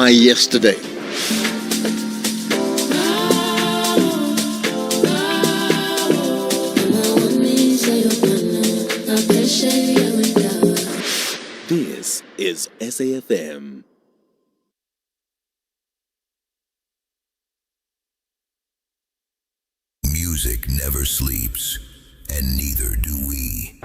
cry yesterday. This is SAFM. Music never sleeps, and neither do we.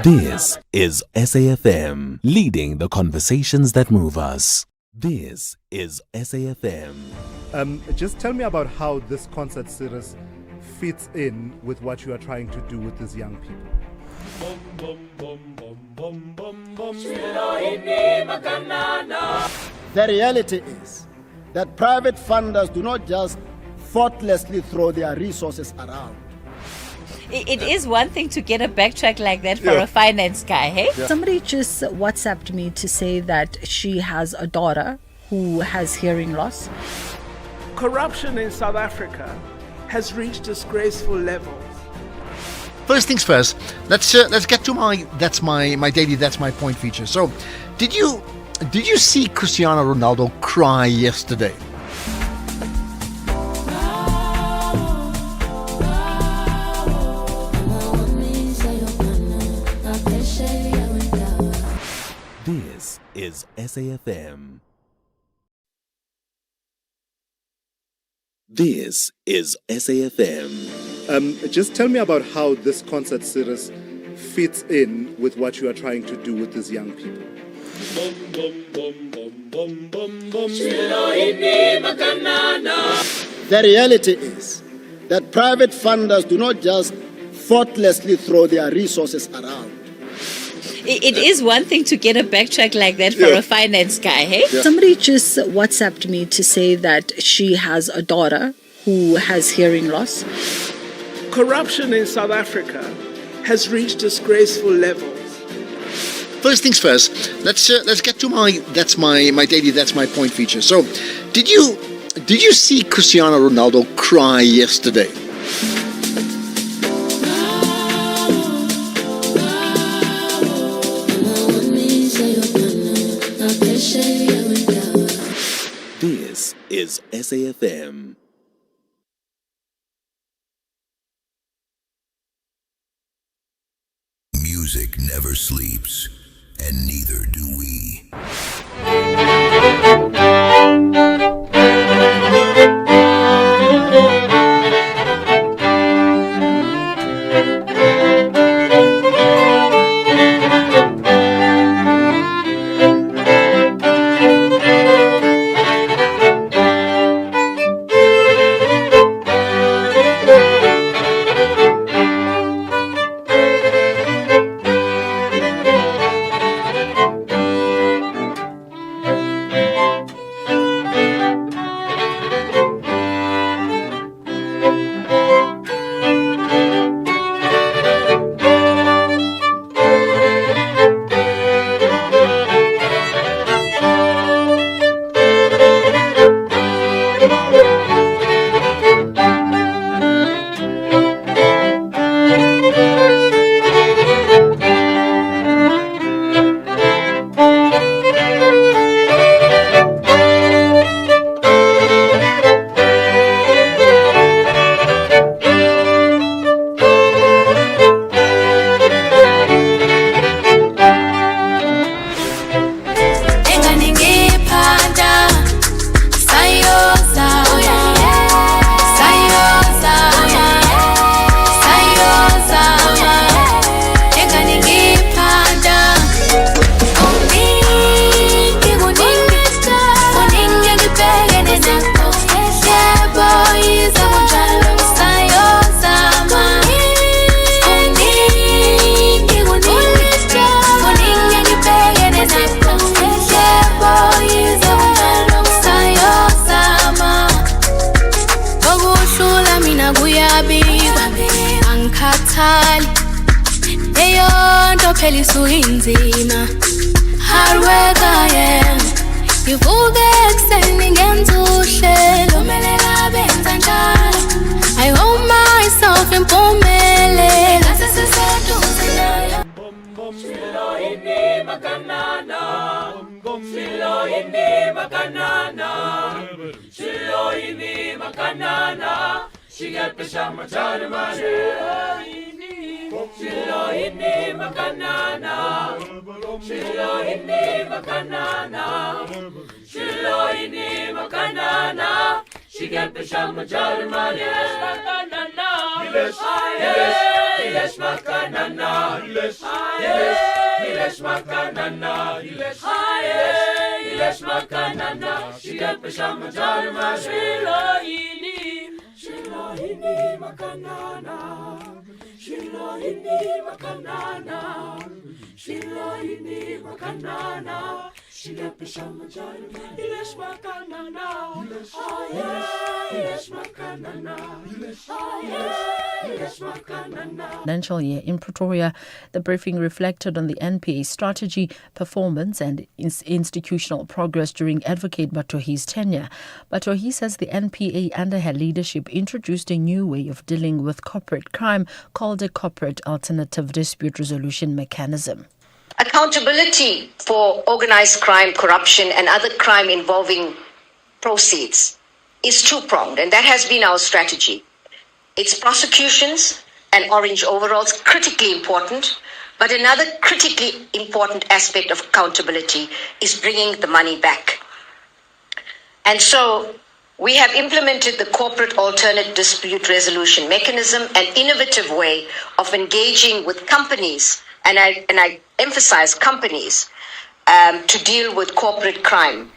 This is SAFM, leading the conversations that move us. This is SAFM. Just tell me about how this concert series fits in with what you are trying to do with these young people. The reality is that private funders do not just thoughtlessly throw their resources around. It is one thing to get a backtrack like that for a finance guy, hey? Yeah. Somebody just WhatsApped me to say that she has a daughter who has hearing loss. Corruption in South Africa has reached disgraceful levels. First things first, let's get to my daily that's my point feature. So, did you see Cristiano Ronaldo cry yesterday? This is SAFM. This is SAFM. Just tell me about how this concert series fits in with what you are trying to do with these young people. The reality is that private funders do not just thoughtlessly throw their resources around. It is one thing to get a backtrack like that for a finance guy, hey? Somebody just WhatsApped me to say that she has a daughter who has hearing loss. Corruption in South Africa has reached disgraceful levels. First things first, let's get to my daily that's my point feature. So, did you see Cristiano Ronaldo cry yesterday? This is SAFM. Music never sleeps, and neither do we. Financial year in Pretoria, the briefing reflected on the NPA strategy, performance and institutional progress during Advocate Batohi's tenure. Batohi says the NPA under her leadership introduced a new way of dealing with corporate crime called a corporate alternative dispute resolution mechanism. Accountability for organized crime, corruption and other crime involving proceeds is two-pronged, and that has been our strategy. It's prosecutions and orange overalls, critically important, but another critically important aspect of accountability is bringing the money back. And so We have implemented the corporate alternate dispute resolution mechanism, an innovative way of engaging with companies, and I emphasize companies, to deal with corporate crime.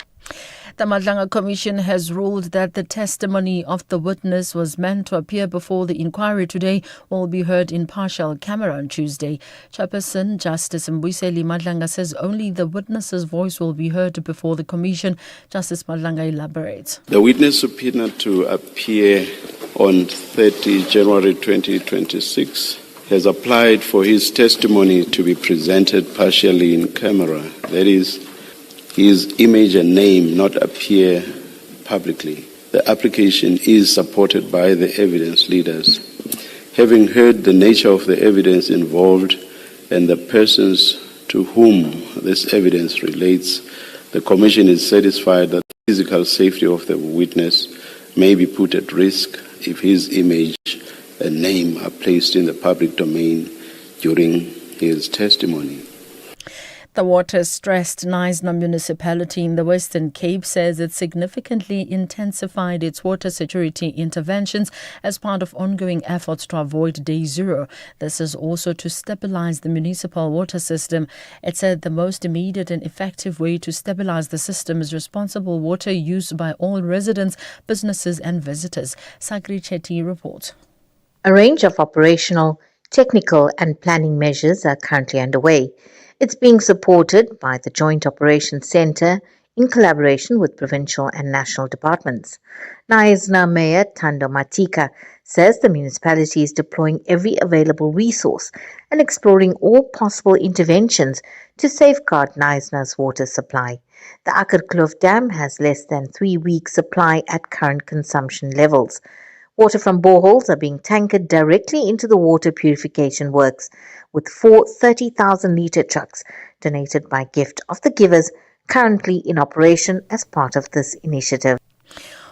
The Madlanga Commission has ruled that the testimony of the witness was meant to appear before the inquiry today will be heard in partial camera on Tuesday. Chairperson Justice Mbuyiseli Madlanga says only the witness's voice will be heard before the Commission. Justice Madlanga elaborates. The witness subpoenaed to appear on 30 January 2026 has applied for his testimony to be presented partially in camera. That is, his image and name not appear publicly. The application is supported by the evidence leaders. Having heard the nature of the evidence involved and the persons to whom this evidence relates, the Commission is satisfied that the physical safety of the witness may be put at risk if his image and name are placed in the public domain during his testimony. The water-stressed Knysna municipality in the Western Cape says it significantly intensified its water security interventions as part of ongoing efforts to avoid day zero. This is also to stabilize the municipal water system. It said the most immediate and effective way to stabilize the system is responsible water use by all residents, businesses and visitors. Sagri Chetty reports. A range of operational, technical and planning measures are currently underway. It's being supported by the Joint Operations Centre in collaboration with provincial and national departments. Knysna Mayor Thando Matika says the municipality is deploying every available resource and exploring all possible interventions to safeguard Knysna's water supply. The Akkerkloof Dam has less than 3 weeks' supply at current consumption levels. Water from boreholes are being tankered directly into the water purification works, with 4 30,000-litre trucks donated by Gift of the Givers currently in operation as part of this initiative.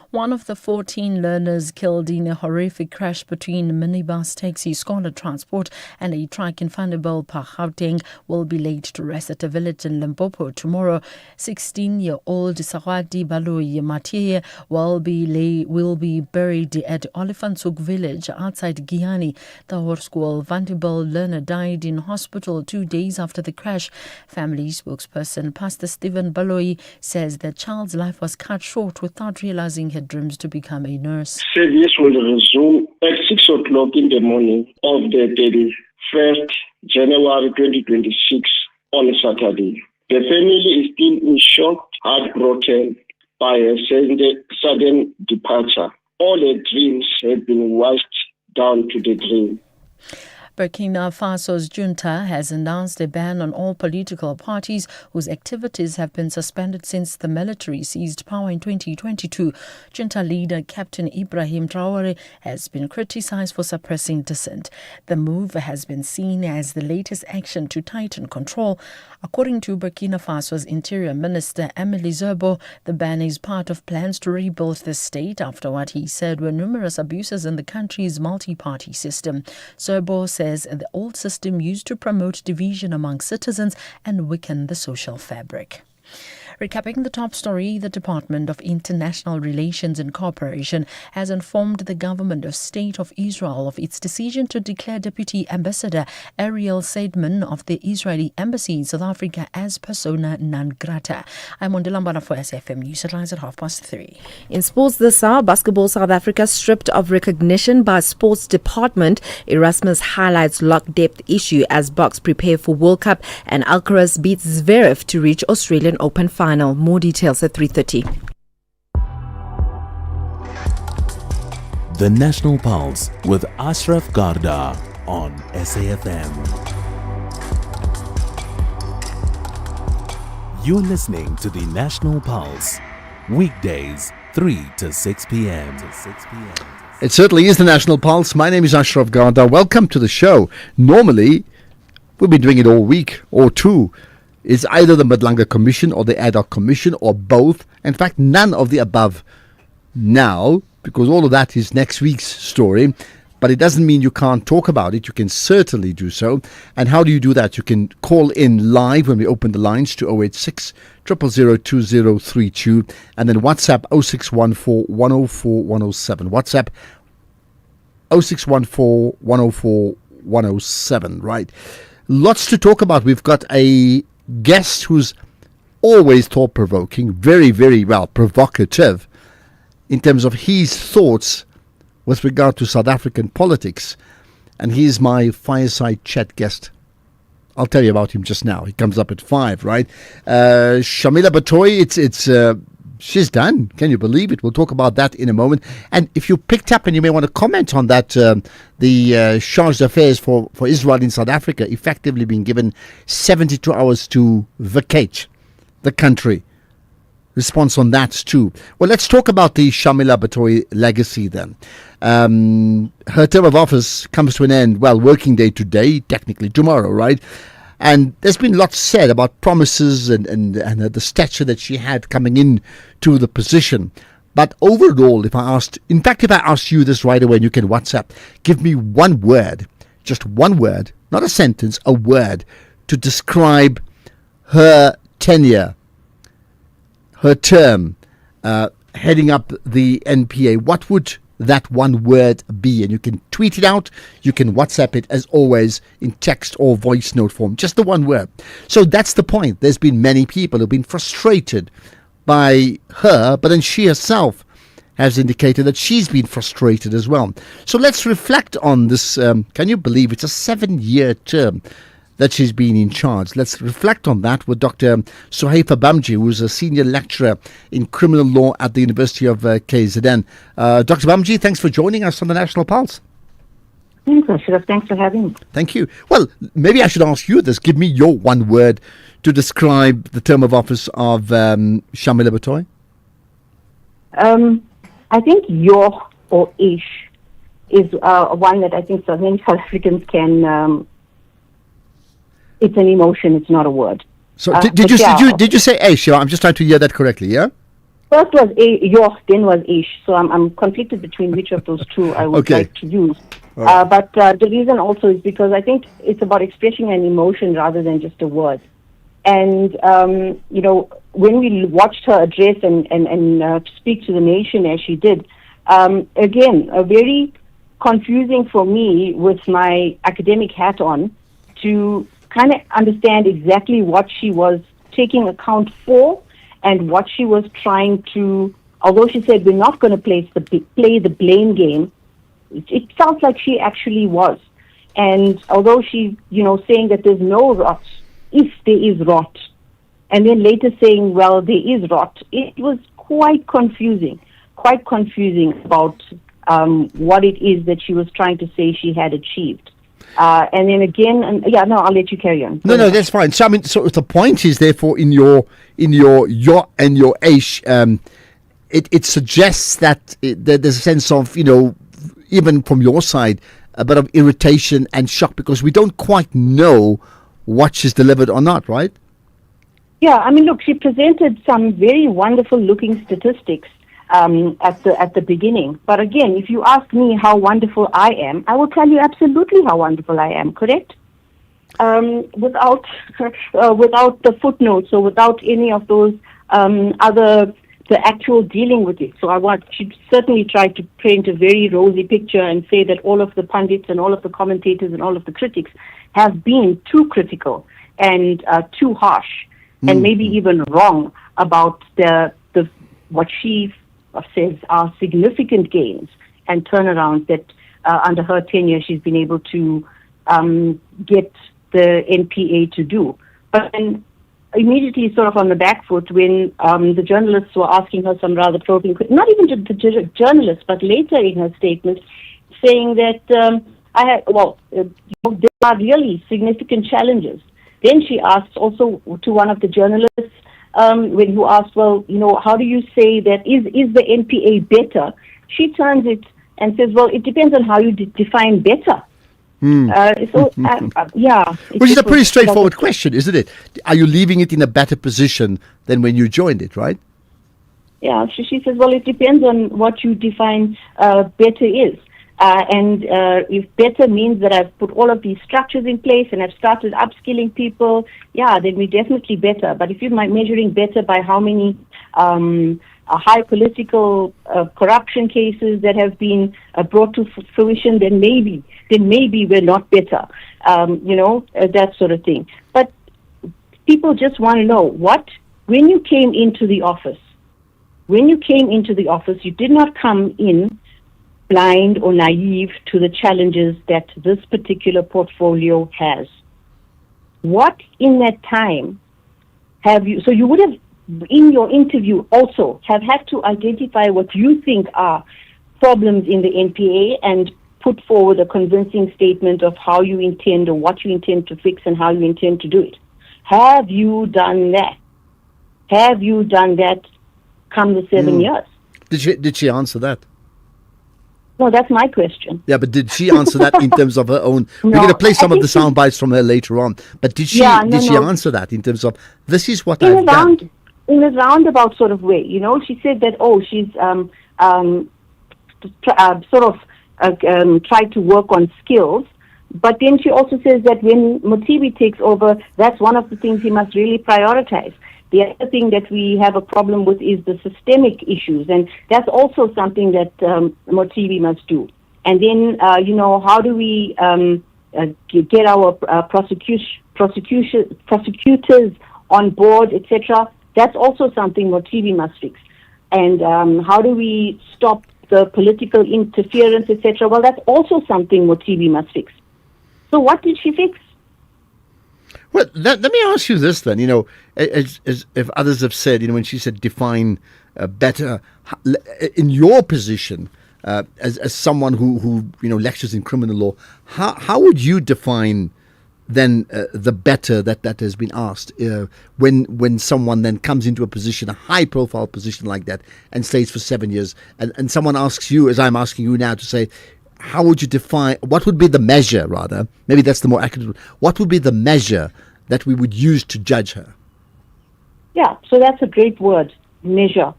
One of the 14 learners killed in a horrific crash between minibus taxi Scholar Transport and a truck in Vanderbijl, Gauteng will be laid to rest at a village in Limpopo tomorrow. 16-year-old Sarwadi Baloyi Mathieu will be buried at Olifantshoek village outside Giyani. The Hoërskool Vanderbijl learner died in hospital 2 days after the crash. Family spokesperson Pastor Stephen Baloyi says the child's life was cut short without realizing her dreams to become a nurse. Service will resume at 6 o'clock in the morning of the 31st January 2026 on Saturday. The family is still in shock, heartbroken by a sudden departure. All their dreams have been washed down to the drain. Burkina Faso's junta has announced a ban on all political parties whose activities have been suspended since the military seized power in 2022. Junta leader Captain Ibrahim Traore has been criticized for suppressing dissent. The move has been seen as the latest action to tighten control. According to Burkina Faso's Interior Minister Emily Zerbo, the ban is part of plans to rebuild the state after what he said were numerous abuses in the country's multi-party system. Zerbo says the old system used to promote division among citizens and weaken the social fabric. Recapping the top story, the Department of International Relations and Cooperation has informed the government of State of Israel of its decision to declare Deputy Ambassador Ariel Seidman of the Israeli Embassy in South Africa as persona non grata. I'm Mondilambana for SFM News. It lies at 3:30. In sports this hour, Basketball South Africa stripped of recognition by Sports Department. Erasmus highlights lock depth issue as Bucks prepare for World Cup, and Alcaraz beats Zverev to reach Australian Open final. More details at 3:30. The National Pulse with Ashraf Garda on SAFM. You're listening to the National Pulse, weekdays 3 to 6 p.m. It certainly is the National Pulse. My name is Ashraf Garda. Welcome to the show. Normally, we've been doing it all week or two. It's either the Madlanga Commission or the Ad Hoc Commission or both. In fact, none of the above now, because all of that is next week's story. but it doesn't mean you can't talk about it. You can certainly do so. And how do you do that? You can call in live when we open the lines to 086 000 2032 and then WhatsApp 0614 104 107. WhatsApp 0614 104 107, right? Lots to talk about. We've got a guest who's always thought-provoking, very, very, well, provocative in terms of his thoughts with regard to South African politics. And he's my fireside chat guest. I'll tell you about him just now. He comes up at 5, right? Shamila Batohi, she's done. Can you believe it? We'll talk about that in a moment. And if you picked up and you may want to comment on that, the charge d'affaires for Israel in South Africa effectively being given 72 hours to vacate the country. Response on that too. Well, let's talk about the Shamila Batohi legacy then. Her term of office comes to an end, well, working day today, technically tomorrow, right? And there's been lots said about promises and the stature that she had coming in to the position. But overall, if I asked you this right away and you can WhatsApp, give me one word, just one word, not a sentence, a word to describe her tenure, her term, heading up the NPA, what would that one word be? And you can tweet it out, you can WhatsApp it, as always, in text or voice note form, just the one word. So that's the point. There's been many people who've been frustrated by her, but then she herself has indicated that she's been frustrated as well. So let's reflect on this. Can you believe it's a 7-year term that she's been in charge? Let's reflect on that with Dr. Suhaifa Bamji, who's a senior lecturer in criminal law at the University of KZN. Dr. Bamji, thanks for joining us on the National Pulse. Thanks, Ashraf. Thanks for having me. Thank you. Well, maybe I should ask you this. Give me your one word to describe the term of office of Shamila Batohi. I think your or ish is one that I think South Africans can... it's an emotion, it's not a word. So did you say ish? I'm just trying to hear that correctly, yeah? First was your, then was ish. So I'm conflicted between which of those two I would like to use. Right. But the reason also is because I think it's about expressing an emotion rather than just a word. And, when we watched her address and speak to the nation as she did, again, very confusing for me with my academic hat on to kind of understand exactly what she was taking account for and what she was trying to, although she said we're not going to play the blame game, it sounds like she actually was. And although she's, saying that there's no rot, if there is rot, and then later saying, well, there is rot, it was quite confusing about what it is that she was trying to say she had achieved. And then again, I'll let you carry on. No, that's fine. So so the point is, therefore, in your and your ish, it suggests that there's a sense of, even from your side, a bit of irritation and shock because we don't quite know what she's delivered or not, right? Yeah, look, she presented some very wonderful-looking statistics at the beginning. But again, if you ask me how wonderful I am, I will tell you absolutely how wonderful I am, correct? Without the footnotes or without any of those the actual dealing with it. So she certainly tried to paint a very rosy picture and say that all of the pundits and all of the commentators and all of the critics have been too critical and too harsh and maybe even wrong about the what she says are significant gains and turnarounds that under her tenure she's been able to get the NPA to do. But then immediately sort of on the back foot when the journalists were asking her some rather probing questions, not even the journalists, but later in her statement, saying that there are really significant challenges. Then she asked also to one of the journalists, when who asked, how do you say that is the NPA better? She turns it and says, it depends on how you define better. Which is a pretty straightforward question, isn't it? Are you leaving it in a better position than when you joined it, right? Yeah, she says, it depends on what you define better is. And if better means that I've put all of these structures in place and I've started upskilling people, yeah, then we're definitely better. But if you're measuring better by how many high political corruption cases that have been brought to fruition, then maybe we're not better, that sort of thing. But people just want to know when you came into the office, you did not come in blind or naive to the challenges that this particular portfolio has. What in that time so you would have, in your interview also, have had to identify what you think are problems in the NPA and put forward a convincing statement of how you intend or what you intend to fix and how you intend to do it. Have you done that? Have you done that come the 7 years? Did she answer that? No, that's my question. Yeah, but did she answer that in terms of her own? We're going to play some of the sound bites from her later on. But did she answer that in terms of, this is what I've done? In a roundabout sort of way, she said that, she's tried to work on skills. But then she also says that when Mothibi takes over, that's one of the things he must really prioritize. The other thing that we have a problem with is the systemic issues, and that's also something that Mothibi must do. And then, how do we get our prosecutors on board, etc.? That's also something Mothibi must fix. And how do we stop the political interference, etc.? Well, that's also something Mothibi must fix. So what did she fix? Well, let me ask you this then. As if others have said, when she said define better, in your position as someone who lectures in criminal law, how would you define then the better that has been asked when someone then comes into a position, a high profile position like that, and stays for 7 years, and someone asks you, as I'm asking you now, to say, how would you define, what would be the measure, rather, maybe that's the more accurate, what would be the measure that we would use to judge her? Yeah, so that's a great word, measure.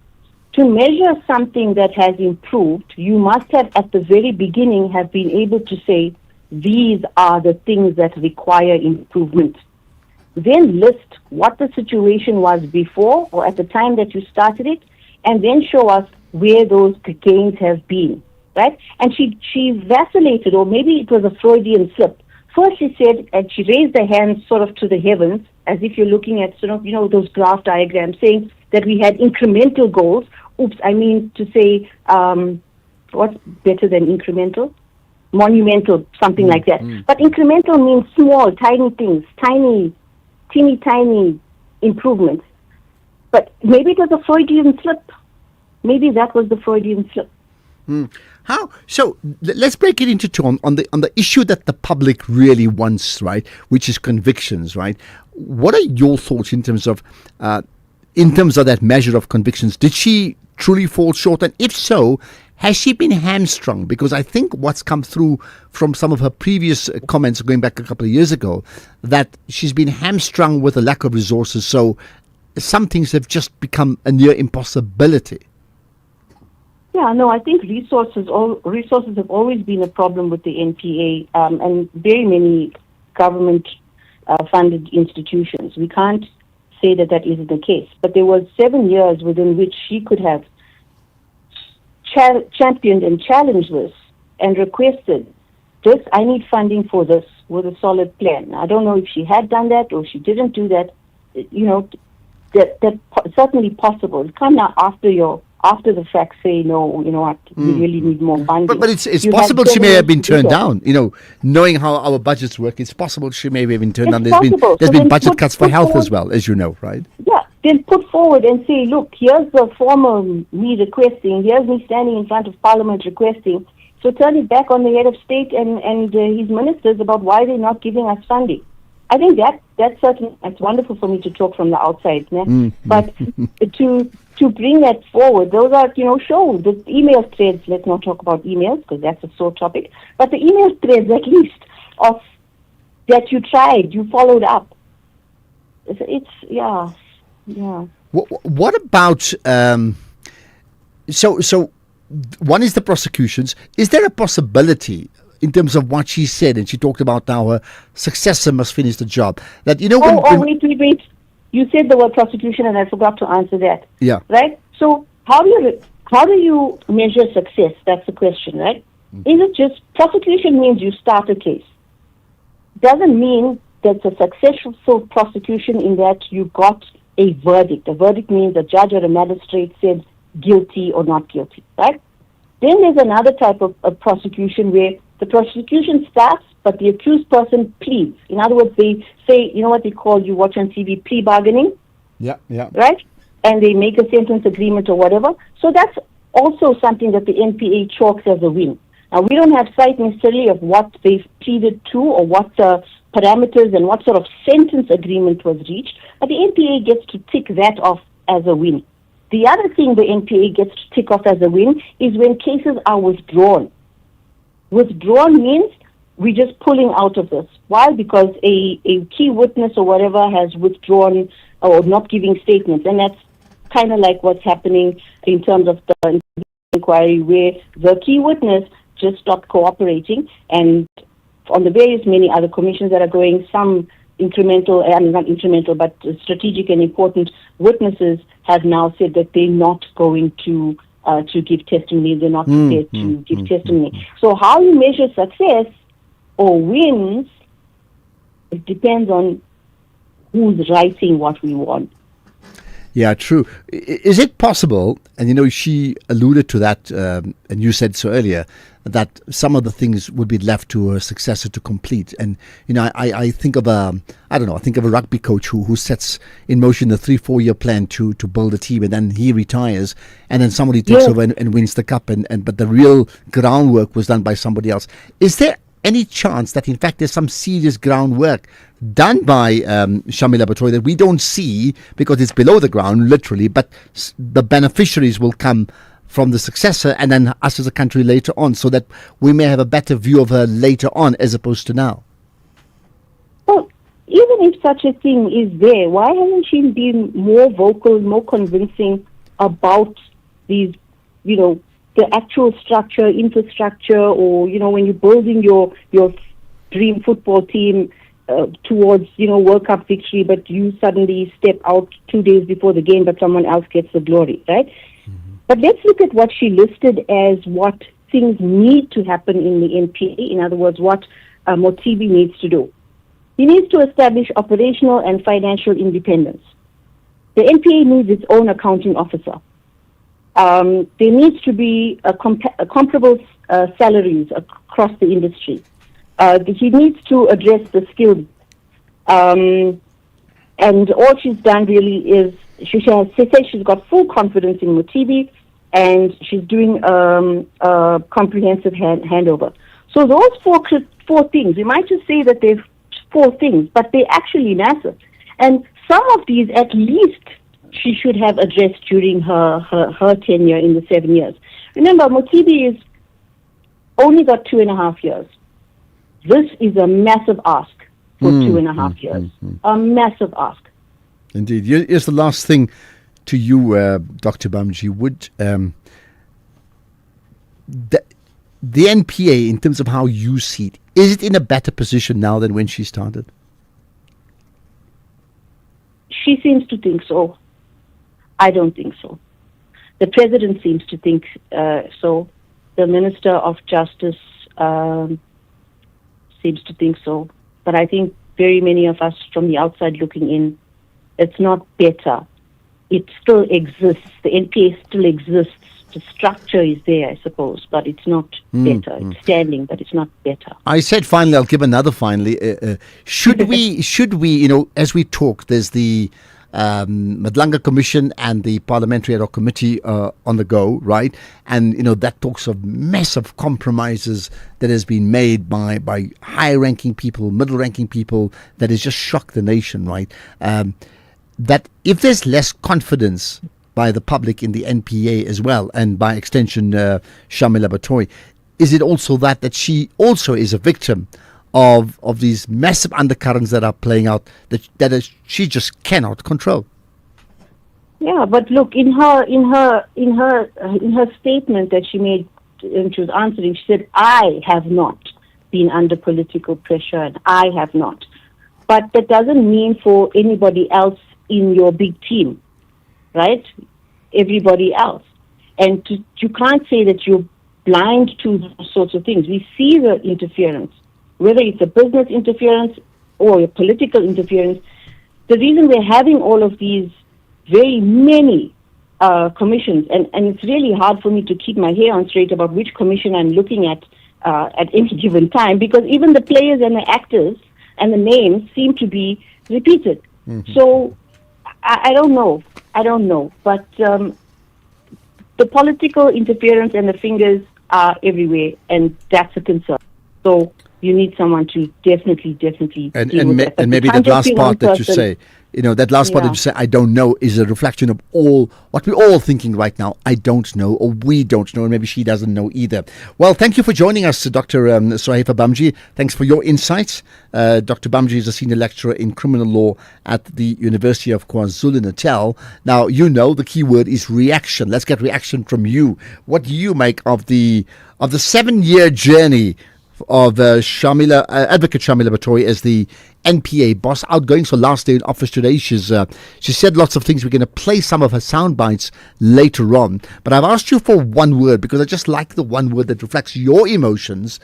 To measure something that has improved, you must have, at the very beginning, have been able to say, these are the things that require improvement. Then list what the situation was before or at the time that you started it, and then show us where those gains have been. Right? And she vacillated, or maybe it was a Freudian slip. First she said, and she raised her hands sort of to the heavens, as if you're looking at those graph diagrams, saying that we had incremental goals. Oops, I mean to say, what's better than incremental? Monumental, something like that. But incremental means small, tiny things, teeny tiny improvements. But maybe it was a Freudian slip. Maybe that was the Freudian slip. How? So let's break it into two on the issue that the public really wants, right? Which is convictions, right? What are your thoughts in terms of that measure of convictions? Did she truly fall short? And if so, has she been hamstrung? Because I think what's come through from some of her previous comments going back a couple of years ago, that she's been hamstrung with a lack of resources. So some things have just become a near impossibility. Yeah, no, I think resources have always been a problem with the NPA and very many government-funded institutions. We can't say that isn't the case. But there was 7 years within which she could have championed and challenged this and requested this. I need funding for this with a solid plan. I don't know if she had done that or she didn't do that. That's certainly possible. You can't now after the fact say, no, what, we really need more funding. But it's possible she may have been turned down. Knowing how our budgets work, it's possible she may have been turned down. There's been budget cuts for health as well, as you know, right? Yeah, then put forward and say, look, here's the former me requesting, here's me standing in front of Parliament requesting. So turn it back on the head of state and his ministers about why they're not giving us funding. I think that's certainly, it's wonderful for me to talk from the outside, but to bring that forward, those are, show the email threads. Let's not talk about emails because that's a sore topic, but the email threads at least of that you tried, you followed up. Yeah. What about so one is the prosecutions. Is there a possibility, in terms of what she said, and she talked about how her successor must finish the job, that, you know, wait. You said the word prosecution and I forgot to answer that. Yeah. Right? So how do you measure success? That's the question, right? Is it just, prosecution means you start a case. Doesn't mean that's a successful prosecution in that you got a verdict. A verdict means a judge or a magistrate said guilty or not guilty, right? Then there's another type of prosecution where the prosecution starts, but the accused person pleads. In other words, they say, you know what they call, you watch on TV, plea bargaining? Yeah. Right? And they make a sentence agreement or whatever. So that's also something that the NPA chalks as a win. Now, we don't have sight necessarily of what they've pleaded to or what the parameters and what sort of sentence agreement was reached, but the NPA gets to tick that off as a win. The other thing the NPA gets to tick off as a win is when cases are withdrawn. Withdrawn means we're just pulling out of this. Why? Because a key witness or whatever has withdrawn or not giving statements, and that's kind of like what's happening in terms of the inquiry, where the key witness just stopped cooperating, and on the various many other commissions that are going, some incremental, not incremental, but strategic and important witnesses have now said that they're not going to give testimony, they're not prepared to give testimony. So how you measure success or wins, it depends on who's writing what we want. Yeah, true. Is it possible, and you know, she alluded to that, and you said so earlier, that some of the things would be left to her successor to complete. And, you know, I think of I think of a rugby coach who sets in motion a 3-4 year plan to build a team, and then he retires, and then somebody takes over and wins the cup, but the real groundwork was done by somebody else. Is there any chance that in fact there's some serious groundwork done by Shamila Batory that we don't see because it's below the ground, literally, but the beneficiaries will come from the successor and then us as a country later on, so that we may have a better view of her later on as opposed to now? Well, even if such a thing is there, why hasn't she been more vocal, more convincing about these, you know, the actual structure, infrastructure, or, you know, when you're building your dream football team towards, you know, World Cup victory, but you suddenly step out 2 days before the game, but someone else gets the glory, right? Mm-hmm. But let's look at what she listed as what things need to happen in the NPA. In other words, what Mothibi needs to do. He needs to establish operational and financial independence. The NPA needs its own accounting officer. There needs to be comparable salaries across the industry. He needs to address the skills. And all she's done really is she said she's got full confidence in Mothibi, and she's doing a comprehensive handover. So those four things, we might just say that they're 4 things, but they're actually massive. And some of these, at least, she should have addressed during her tenure in the 7 years. Remember, Mothibi is only got 2.5 years. This is a massive ask for 2.5 years. A massive ask. Indeed. Here's the last thing to you, Dr. Bamji. Would the NPA, in terms of how you see it, is it in a better position now than when she started? She seems to think so. I don't think so. The president seems to think so. The Minister of Justice seems to think so. But I think very many of us from the outside looking in, it's not better. It still exists. The NPA still exists. The structure is there, I suppose, but it's not better. It's standing, but it's not better. I said finally, I'll give another finally. Should we, you know, as we talk, there's the Madlanga Commission and the Parliamentary Ad Hoc Committee on the go, right? And, you know, that talks of massive compromises that has been made by high-ranking people, middle-ranking people, that has just shocked the nation, right? That if there's less confidence by the public in the NPA as well, and by extension Shamila Batory, is it also that she also is a victim of these massive undercurrents that are playing out that she just cannot control? Yeah, but look, in her statement that she made when she was answering, she said, "I have not been under political pressure, and I have not." But that doesn't mean for anybody else in your big team, right? Everybody else, and you can't say that you're blind to those sorts of things. We see the interference, whether it's a business interference or a political interference. The reason we're having all of these very many commissions, and it's really hard for me to keep my hair on straight about which commission I'm looking at any given time, because even the players and the actors and the names seem to be repeated. Mm-hmm. So I don't know. But the political interference and the fingers are everywhere, and that's a concern. So you need someone to definitely and maybe that last part that you say, that last part that you say, I don't know, is a reflection of all what we're all thinking right now. I don't know, or we don't know, and maybe she doesn't know either. Well, thank you for joining us, Dr. Swahifa Bhamji. Thanks for your insights. Dr. Bhamji is a senior lecturer in criminal law at the University of KwaZulu-Natal. Now, the key word is reaction. Let's get reaction from you. What do you make of the 7-year journey of Advocate Shamila Batory as the NPA boss, outgoing? So last day in office today, she said lots of things. We're going to play some of her sound bites later on, but I've asked you for one word because I just like the one word that reflects your emotions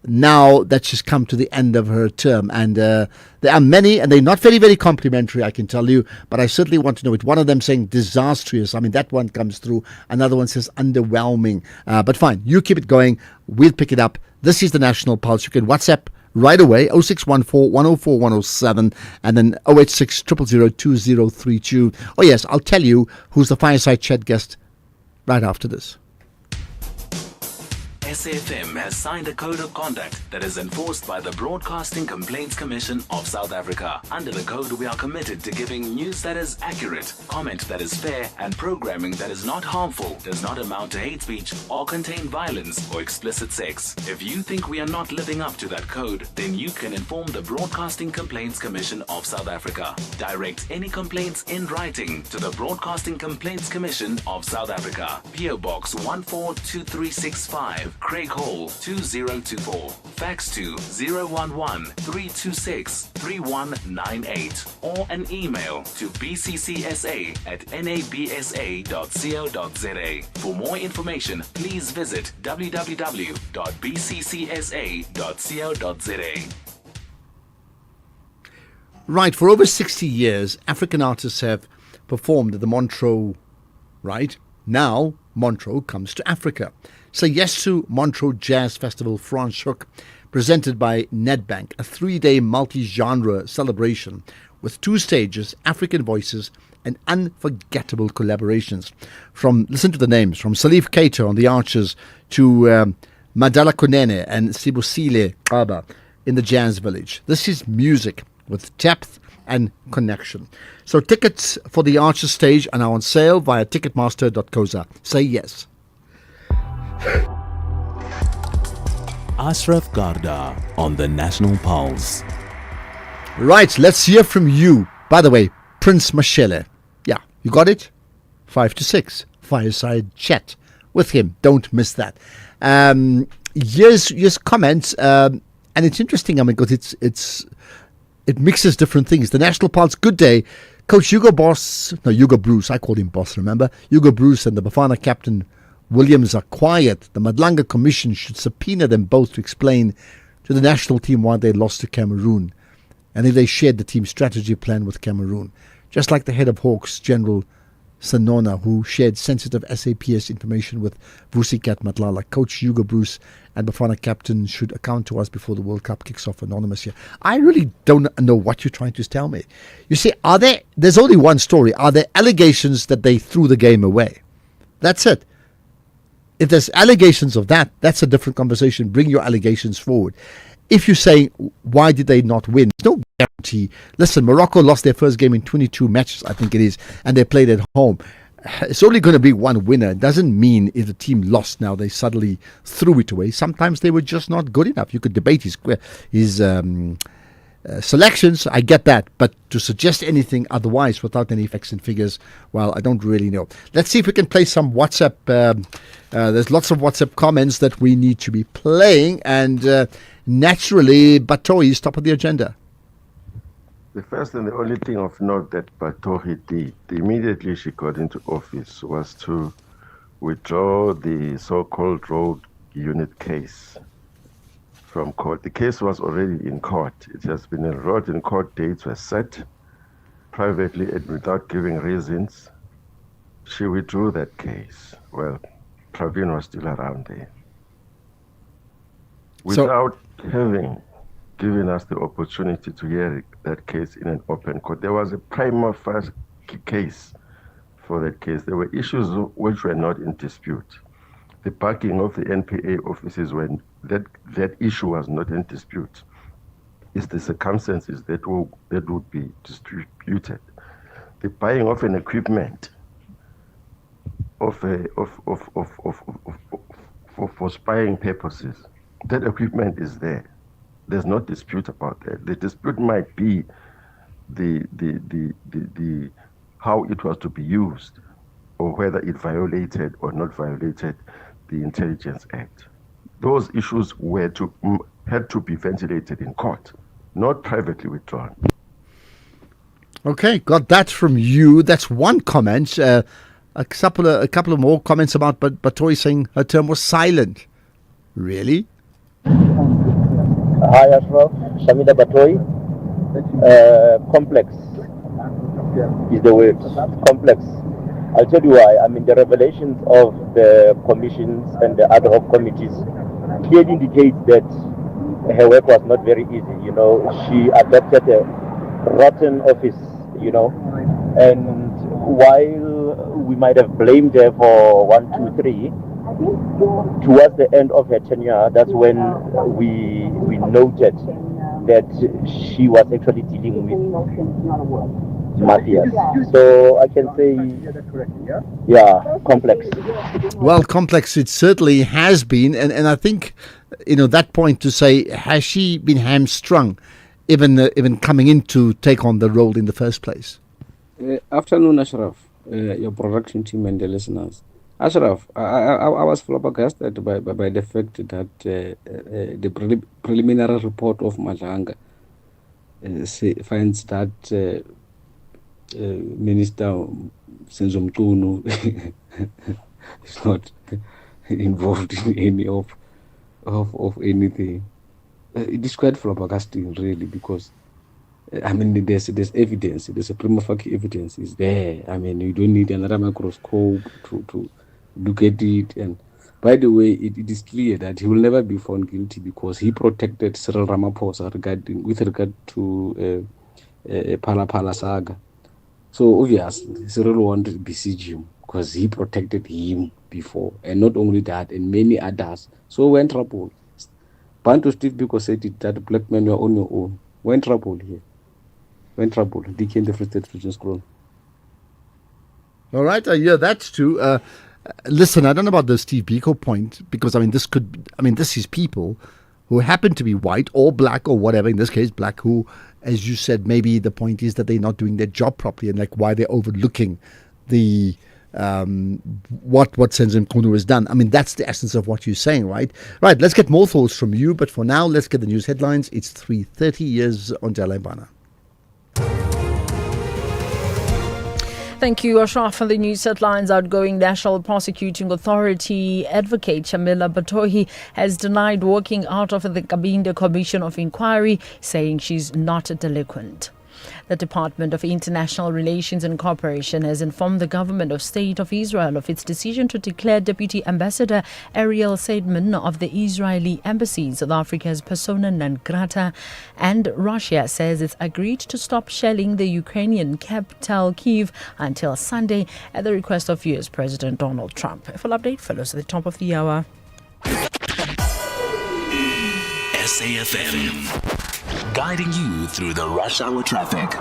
now that she's come to the end of her term. And there are many, and they're not very, very complimentary, I can tell you, but I certainly want to know it. One of them saying disastrous. I mean, that one comes through. Another one says underwhelming. But fine, you keep it going. We'll pick it up. This is the National Pulse. You can WhatsApp right away, 0614 104 107, and then 086 000 2032. Oh yes, I'll tell you who's the Fireside Chat guest right after this. SAFM has signed a code of conduct that is enforced by the Broadcasting Complaints Commission of South Africa. Under the code, we are committed to giving news that is accurate, comment that is fair, and programming that is not harmful, does not amount to hate speech, or contain violence or explicit sex. If you think we are not living up to that code, then you can inform the Broadcasting Complaints Commission of South Africa. Direct any complaints in writing to the Broadcasting Complaints Commission of South Africa. PO Box 142365. Craig Hall 2024. Fax to 011-326-3198 or an email to bccsa@nabsa.co.za. For more information, please visit www.bccsa.co.za. Right, for over 60 years, African artists have performed at the Montreux, right? Now, Montreux comes to Africa. Say yes to Montreux Jazz Festival Franschhoek, presented by Nedbank, a 3-day multi-genre celebration with 2 stages, African voices, and unforgettable collaborations. Listen to the names, from Salif Keita on the Archers to Madala Kunene and Sibusile Kaba in the Jazz Village. This is music with depth and connection. So tickets for the Archers stage are now on sale via ticketmaster.coza. Say yes. Ashraf Garda on the National Pulse. Right, let's hear from you. By the way, Prince Mashele. Yeah, you got it? 5 to 6. Fireside Chat with him. Don't miss that. Here's comments, and it's interesting. I mean, because it mixes different things. The National Pulse, good day. Coach Hugo Bruce, I called him Boss, remember? Hugo Bruce and the Bafana captain Williams are quiet. The Madlanga Commission should subpoena them both to explain to the national team why they lost to Cameroon and if they shared the team's strategy plan with Cameroon. Just like the head of Hawks, General Sanona, who shared sensitive SAPS information with Vusikat Matlala. Coach Hugo Bruce and Bafana captain should account to us before the World Cup kicks off. Anonymous here. I really don't know what you're trying to tell me. You see, there's only one story. Are there allegations that they threw the game away? That's it. If there's allegations of that, that's a different conversation. Bring your allegations forward. If you're saying, why did they not win? There's no guarantee. Listen, Morocco lost their first game in 22 matches, I think it is, and they played at home. It's only going to be one winner. It doesn't mean if the team lost now, they suddenly threw it away. Sometimes they were just not good enough. You could debate his selections, I get that. But to suggest anything otherwise without any facts and figures, well, I don't really know. Let's see if we can play some WhatsApp. There's lots of WhatsApp comments that we need to be playing. And naturally, Batohi is top of the agenda. The first and the only thing of note that Batohi did immediately she got into office was to withdraw the so-called road unit case from court. The case was already in court. It has been enrolled in court. Dates were set privately and without giving reasons. She withdrew that case. Well, Pravin was still around there. Without having given us the opportunity to hear that case in an open court, there was a prima facie case for that case. There were issues which were not in dispute. The parking of the NPA offices, when that issue was not in dispute, it's the circumstances that would be disputed. The buying of an equipment for spying purposes, that equipment is there. There's no dispute about that. The dispute might be the how it was to be used, or whether it violated or not violated the Intelligence Act. Those issues had to be ventilated in court, not privately withdrawn. Okay, got that from you. That's one comment. A couple of more comments about Batohi saying her term was silent. Really? Hi, Ashraf. Shamida Batohi. Complex is the word. Complex. I'll tell you why. I mean, the revelations of the commissions and the ad hoc committees clearly indicate that her work was not very easy. You know, she adopted a rotten office, you know, and while we might have blamed her for 1, 2, 3, towards the end of her tenure, that's when we noted that she was actually dealing with mafias. So I can say, yeah, complex. Well, complex it certainly has been, and I think, that point to say, has she been hamstrung, even coming in to take on the role in the first place? Afternoon, Ashraf, your production team and the listeners. Ashraf, I was flabbergasted by the fact that the preliminary report of Madlanga finds that Minister Senzo Mchunu is not involved in any of anything. It is quite flabbergasting, really, because I mean, there's evidence. There's a prima facie evidence is there. I mean, you don't need another microscope to look at it. And by the way, it is clear that he will never be found guilty because he protected Cyril Ramaphosa with regard to Phala saga. So obviously, Cyril wanted to besiege him because he protected him before, and not only that, and many others. So we're in trouble. Bantu Steve Biko said it, that black men were on your own. We're in trouble here. We're in trouble. DK in the Free State Regions grown. All right, I hear that too. Listen, I don't know about the Steve Biko point, because this is people who happen to be white or black or whatever, in this case black, who, as you said, maybe the point is that they're not doing their job properly, and like why they're overlooking the what Senzo Mchunu has done. I mean, that's the essence of what you're saying, right? Right, let's get more thoughts from you, but for now, let's get the news headlines. It's 3:30 years on Jalaimbana. Thank you, Ashraf. For the news headlines, outgoing National Prosecuting Authority advocate Shamila Batohi has denied walking out of the Kabinda Commission of Inquiry, saying she's not a delinquent. The Department of International Relations and Cooperation has informed the government of State of Israel of its decision to declare Deputy Ambassador Ariel Seidman of the Israeli Embassy in South Africa as persona non grata, and Russia says it's agreed to stop shelling the Ukrainian capital Kyiv until Sunday at the request of US President Donald Trump. A full update follows at the top of the hour. SAFM, guiding you through the rush hour traffic.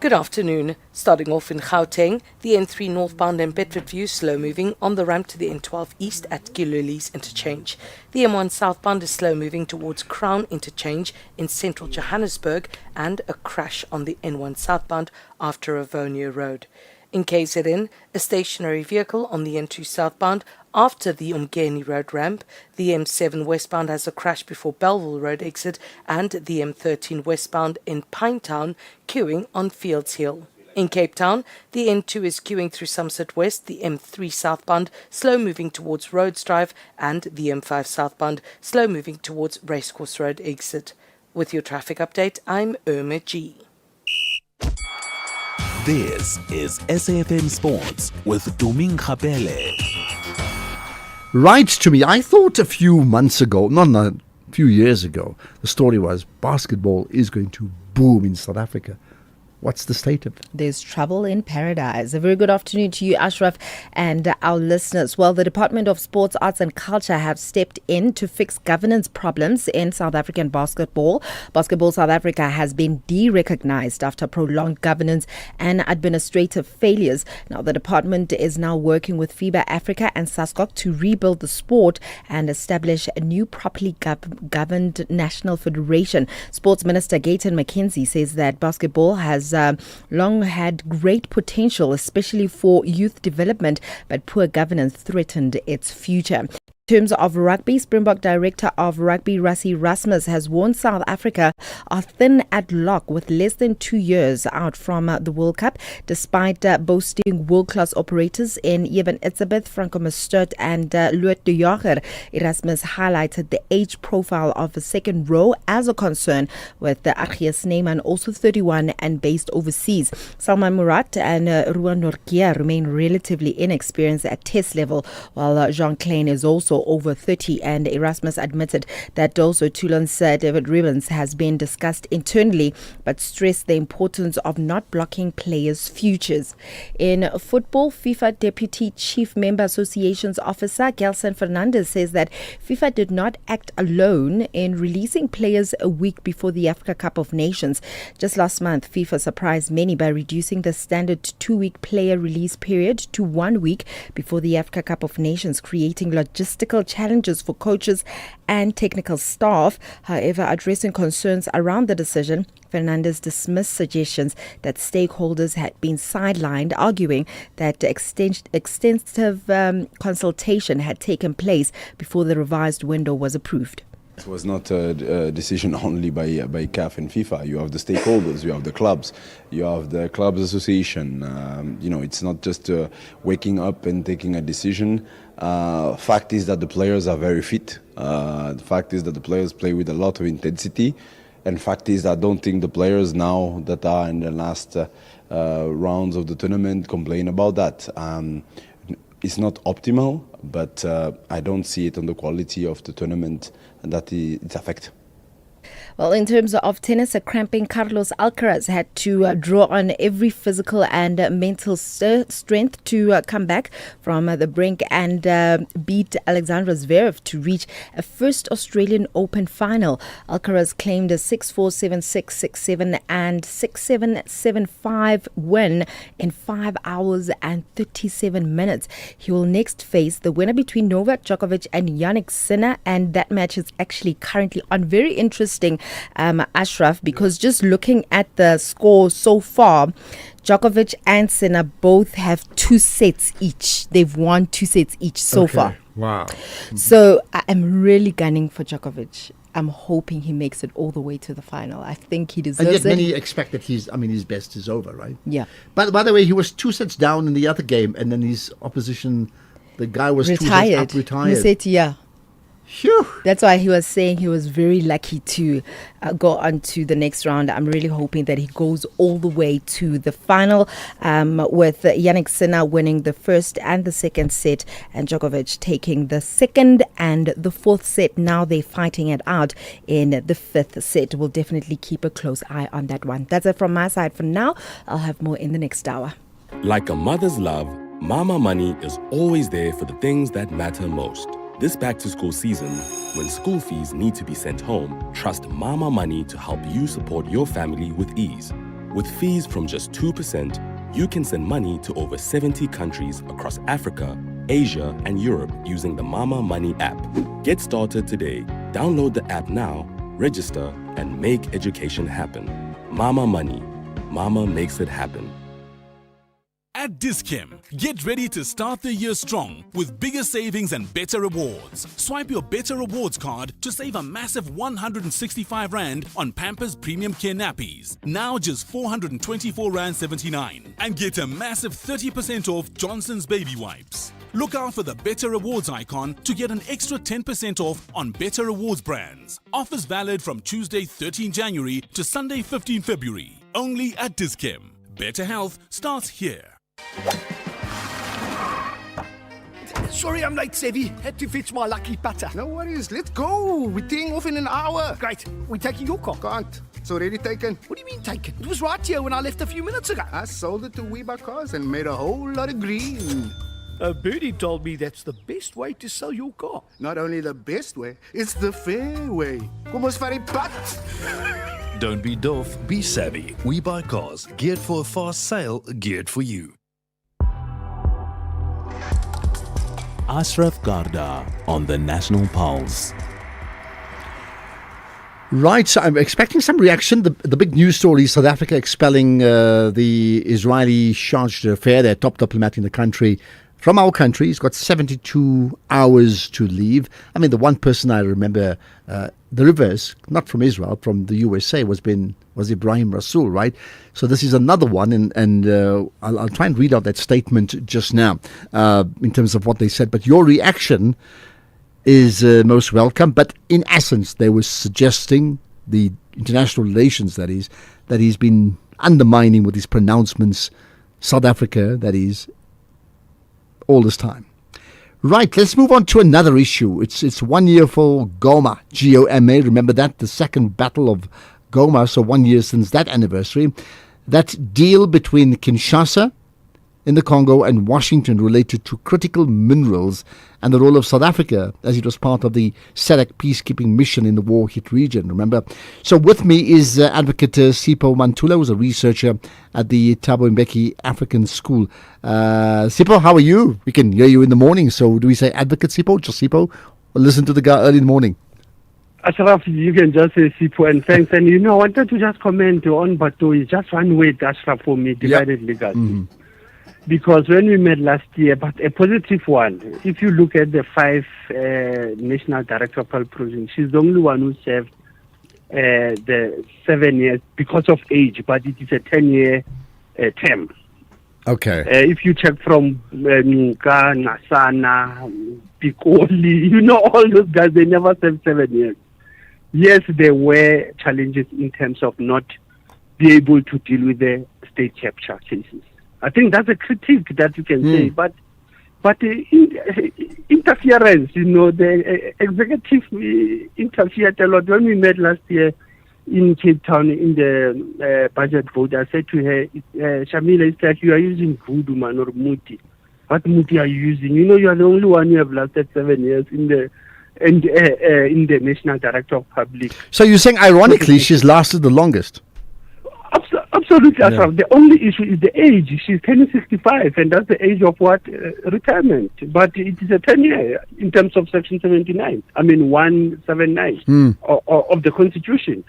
Good afternoon. Starting off in Gauteng, the N3 northbound and Bedford View slow moving on the ramp to the N12 east at Giluli's interchange. The M1 southbound is slow moving towards Crown interchange in central Johannesburg, and a crash on the N1 southbound after Avonia Road. In KZN, a stationary vehicle on the N2 southbound after the Umgeni Road ramp. The M7 westbound has a crash before Belleville Road exit, and the M13 westbound in Pinetown queuing on Fields Hill. In Cape Town, the N2 is queuing through Somerset West, the M3 southbound slow moving towards Rhodes Drive, and the M5 southbound slow moving towards Racecourse Road exit. With your traffic update, I'm Irma G. This is SAFM Sports with Duming Khapele. Right to me, I thought a few months ago, not a few years ago, the story was basketball is going to boom in South Africa. What's the state of it? There's trouble in paradise. A very good afternoon to you, Ashraf, and our listeners. Well, the Department of Sports, Arts and Culture have stepped in to fix governance problems in South African basketball. Basketball South Africa has been de-recognized after prolonged governance and administrative failures. Now, the department is now working with FIBA Africa and SASCOC to rebuild the sport and establish a new properly governed national federation. Sports Minister Gayton McKenzie says that basketball has long had great potential, especially for youth development, but poor governance threatened its future. In terms of rugby, Springbok Director of Rugby Rassie Erasmus has warned South Africa are thin at lock with less than 2 years out from the World Cup, despite boasting world-class operators in Eben Etzebeth, Franco Mostert and Loet de Jager. Erasmus highlighted the age profile of the second row as a concern, with Archie Snyman also 31 and based overseas. Salman Murat and Ruan Nortje remain relatively inexperienced at test level, while Jean Klein is also over 30, and Erasmus admitted that also Toulon's David Ribbons has been discussed internally, but stressed the importance of not blocking players' futures. In football, FIFA Deputy Chief Member Association's officer Gelson Fernandez says that FIFA did not act alone in releasing players a week before the Africa Cup of Nations. Just last month, FIFA surprised many by reducing the standard 2-week player release period to 1 week before the Africa Cup of Nations, creating logistical challenges for coaches and technical staff. However, addressing concerns around the decision, Fernandez dismissed suggestions that stakeholders had been sidelined, arguing that extensive consultation had taken place before the revised window was approved. It was not a decision only by CAF and FIFA. You have the stakeholders, you have the clubs, you have the clubs association. It's not just waking up and taking a decision. Fact is that the players are very fit. The fact is that the players play with a lot of intensity. And fact is, I don't think the players now that are in the last rounds of the tournament complain about that. It's not optimal, but I don't see it on the quality of the tournament that it's affected. Well, in terms of tennis, a cramping Carlos Alcaraz had to draw on every physical and mental strength to come back from the brink and beat Alexander Zverev to reach a first Australian Open final. Alcaraz claimed a 6-4, 7-6, 6-7 and 6-7, 7-5 win in 5 hours and 37 minutes. He will next face the winner between Novak Djokovic and Jannik Sinner, and that match is actually currently on. Very interesting, Ashraf, because just looking at the score so far, Djokovic and Sinner both have 2 sets each. They've won 2 sets each so far. Wow. So I am really gunning for Djokovic. I'm hoping he makes it all the way to the final. I think he deserves it. And yet many expect that his best is over, right? Yeah. But by the way, he was 2 sets down in the other game, and then his opposition, the guy was retired. 2 sets up, retired. Musetia. Phew. That's why he was saying he was very lucky to go on to the next round. I'm really hoping that he goes all the way to the final, with Jannik Sinner winning the first and the second set and Djokovic taking the second and the fourth set. Now they're fighting it out in the fifth set. We'll definitely keep a close eye on that one. That's it from my side for now. I'll have more in the next hour. Like a mother's love, Mama Money is always there for the things that matter most. This back-to-school season, when school fees need to be sent home, trust Mama Money to help you support your family with ease. With fees from just 2%, you can send money to over 70 countries across Africa, Asia, and Europe using the Mama Money app. Get started today. Download the app now, register, and make education happen. Mama Money. Mama makes it happen. At Dis-Chem, get ready to start the year strong with bigger savings and better rewards. Swipe your Better Rewards card to save a massive 165 Rand on Pampers Premium Care Nappies. Now just 424 Rand 79. And get a massive 30% off Johnson's Baby Wipes. Look out for the Better Rewards icon to get an extra 10% off on Better Rewards brands. Offers valid from Tuesday 13 January to Sunday 15 February. Only at Dis-Chem. Better health starts here. Sorry I'm late, Sevi. Had to fetch my lucky putter. No worries, let's go. We're teeing off in an hour. Great. We're taking your car. Can't. It's already taken. What do you mean taken? It was right here when I left a few minutes ago. I sold it to Weber Cars and made a whole lot of green. Birdie told me that's the best way to sell your car. Not only the best way, it's the fair way. Kom ons vat die pad. Don't be doof, be savvy. We buy cars geared for a fast sale, geared for you. Ashraf Garda on the National Pulse. Right, so I'm expecting some reaction. The big news story is South Africa expelling the Israeli chargé d'affaires, their top diplomat in the country, from our country. He's got 72 hours to leave. I mean, the one person I remember, the reverse, not from Israel, from the USA, was Ibrahim Rasool, right? So this is another one, and I'll try and read out that statement just now in terms of what they said. But your reaction is most welcome. But in essence, they were suggesting, the international relations, that he's been undermining with his pronouncements South Africa, that is, all this time. Right, let's move on to another issue. It's 1 year for Goma, G-O-M-A. Remember that, the second battle of Goma, so 1 year since that anniversary. That deal between Kinshasa in the Congo and Washington related to critical minerals and the role of South Africa as it was part of the SADC peacekeeping mission in the war-hit region, remember? So with me is Advocate Sipho Mantula, who's a researcher at the Thabo Mbeki African School. Sipho, how are you? We can hear you in the morning, so do we say Advocate Sipho, just Sipho, or listen to the guy early in the morning? Ashraf, you can just say Sipho, and thanks. And I wanted to just comment on Batohi, just one word, Ashraf, for me, divided legacy. Mm-hmm. Because when we met last year, but a positive one, if you look at the 5 National Director of Health Program, she's the only one who served the 7 years because of age, but it is a 10-year term. Okay. If you check from Nuka, Nasana, Pikoli, all those guys, they never served 7 years. Yes, there were challenges in terms of not be able to deal with the state capture cases. I think that's a critique that you can say, but interference, the executive interfered a lot. When we met last year in Cape Town in the budget vote, I said to her, Shamila, it's like you are using voodoo, man, or muti. What muti are you using? You are the only one who have lasted 7 years in the National Director of Public. So you're saying, ironically, she's lasted the longest? Absolutely, Ashraf. The only issue is the age. She's turning 65, and that's the age of what? Retirement. But it is a 10-year in terms of Section 79. 179 of the Constitution.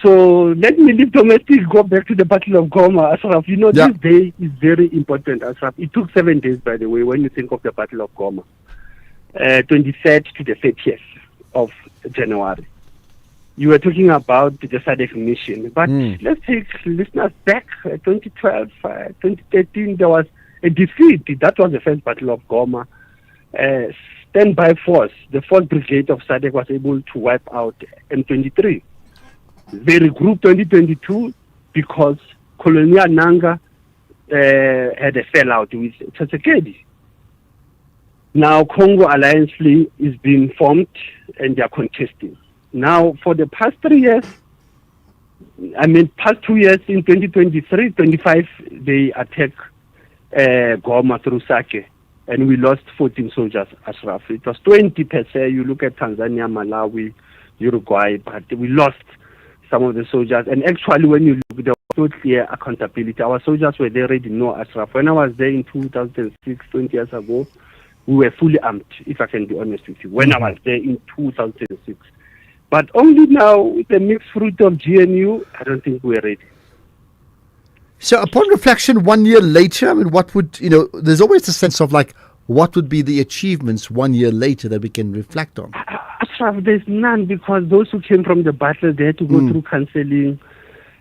So let me leave domestic, go back to the Battle of Goma, Ashraf. This day is very important, Ashraf. It took 7 days, by the way, when you think of the Battle of Goma. 23rd to the 30th of January. You were talking about the SADC mission, but let's take listeners back. 2012, 2013, there was a defeat. That was the first Battle of Goma. Standby force, the 4th Brigade of SADC was able to wipe out M23. They regrouped 2022 because Colonel Nanga had a fallout with Tshisekedi. Now Congo Alliance Fleet is being formed and they are contesting. Now, for the past 3 years, past 2 years, in 2023, 25, they attacked Goma through Sake, and we lost 14 soldiers, Ashraf. It was 20 per se. You look at Tanzania, Malawi, Uruguay, but we lost some of the soldiers. And actually, when you look, there so clear accountability. Our soldiers were there ready, no Ashraf. When I was there in 2006, 20 years ago, we were fully armed, if I can be honest with you, when I was there in 2006. But only now, with the mixed fruit of GNU, I don't think we're ready. So upon reflection, 1 year later, I mean, what would, there's always a sense of like, what would be the achievements 1 year later that we can reflect on? Ashraf, there's none, because those who came from the battle, they had to go through counseling.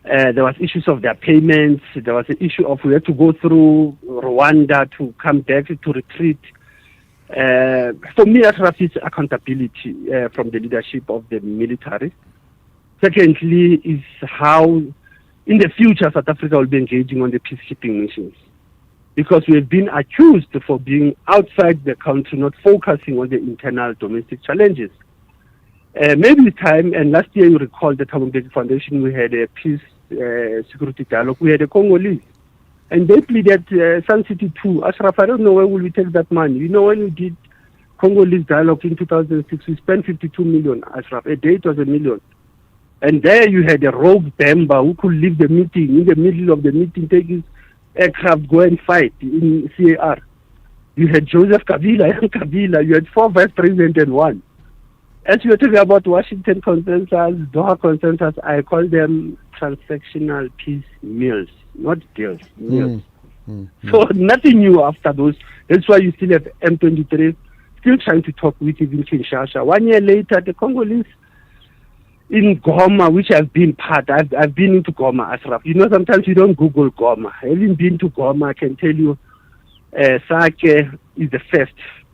There was issues of their payments. There was an issue of we had to go through Rwanda to come back to retreat. For me, Ashraf, is accountability from the leadership of the military. Secondly, is how in the future South Africa will be engaging on the peacekeeping missions. Because we have been accused for being outside the country, not focusing on the internal domestic challenges. Maybe it's time, and last year you recall the Thabo Mbeki Foundation, we had a peace security dialogue. We had a Congolese. And they pleaded Sun City 2. Ashraf, I don't know where will we take that money. When we did Congolese dialogue in 2006, we spent 52 million, Ashraf. A day it was $1 million. And there you had a rogue Bemba who could leave the meeting, in the middle of the meeting, take his aircraft, go and fight in CAR. You had Joseph Kabila, young Kabila. You had 4 vice presidents and 1. As you were talking about Washington consensus, Doha consensus, I call them transactional peace meals, not deals, meals. So nothing new after those. That's why you still have M23 still trying to talk with even Kinshasa. 1 year later, the Congolese in Goma, which I've been part, I've been into Goma, Ashraf. Sometimes you don't Google Goma. Having been to Goma, I can tell you Sake is the first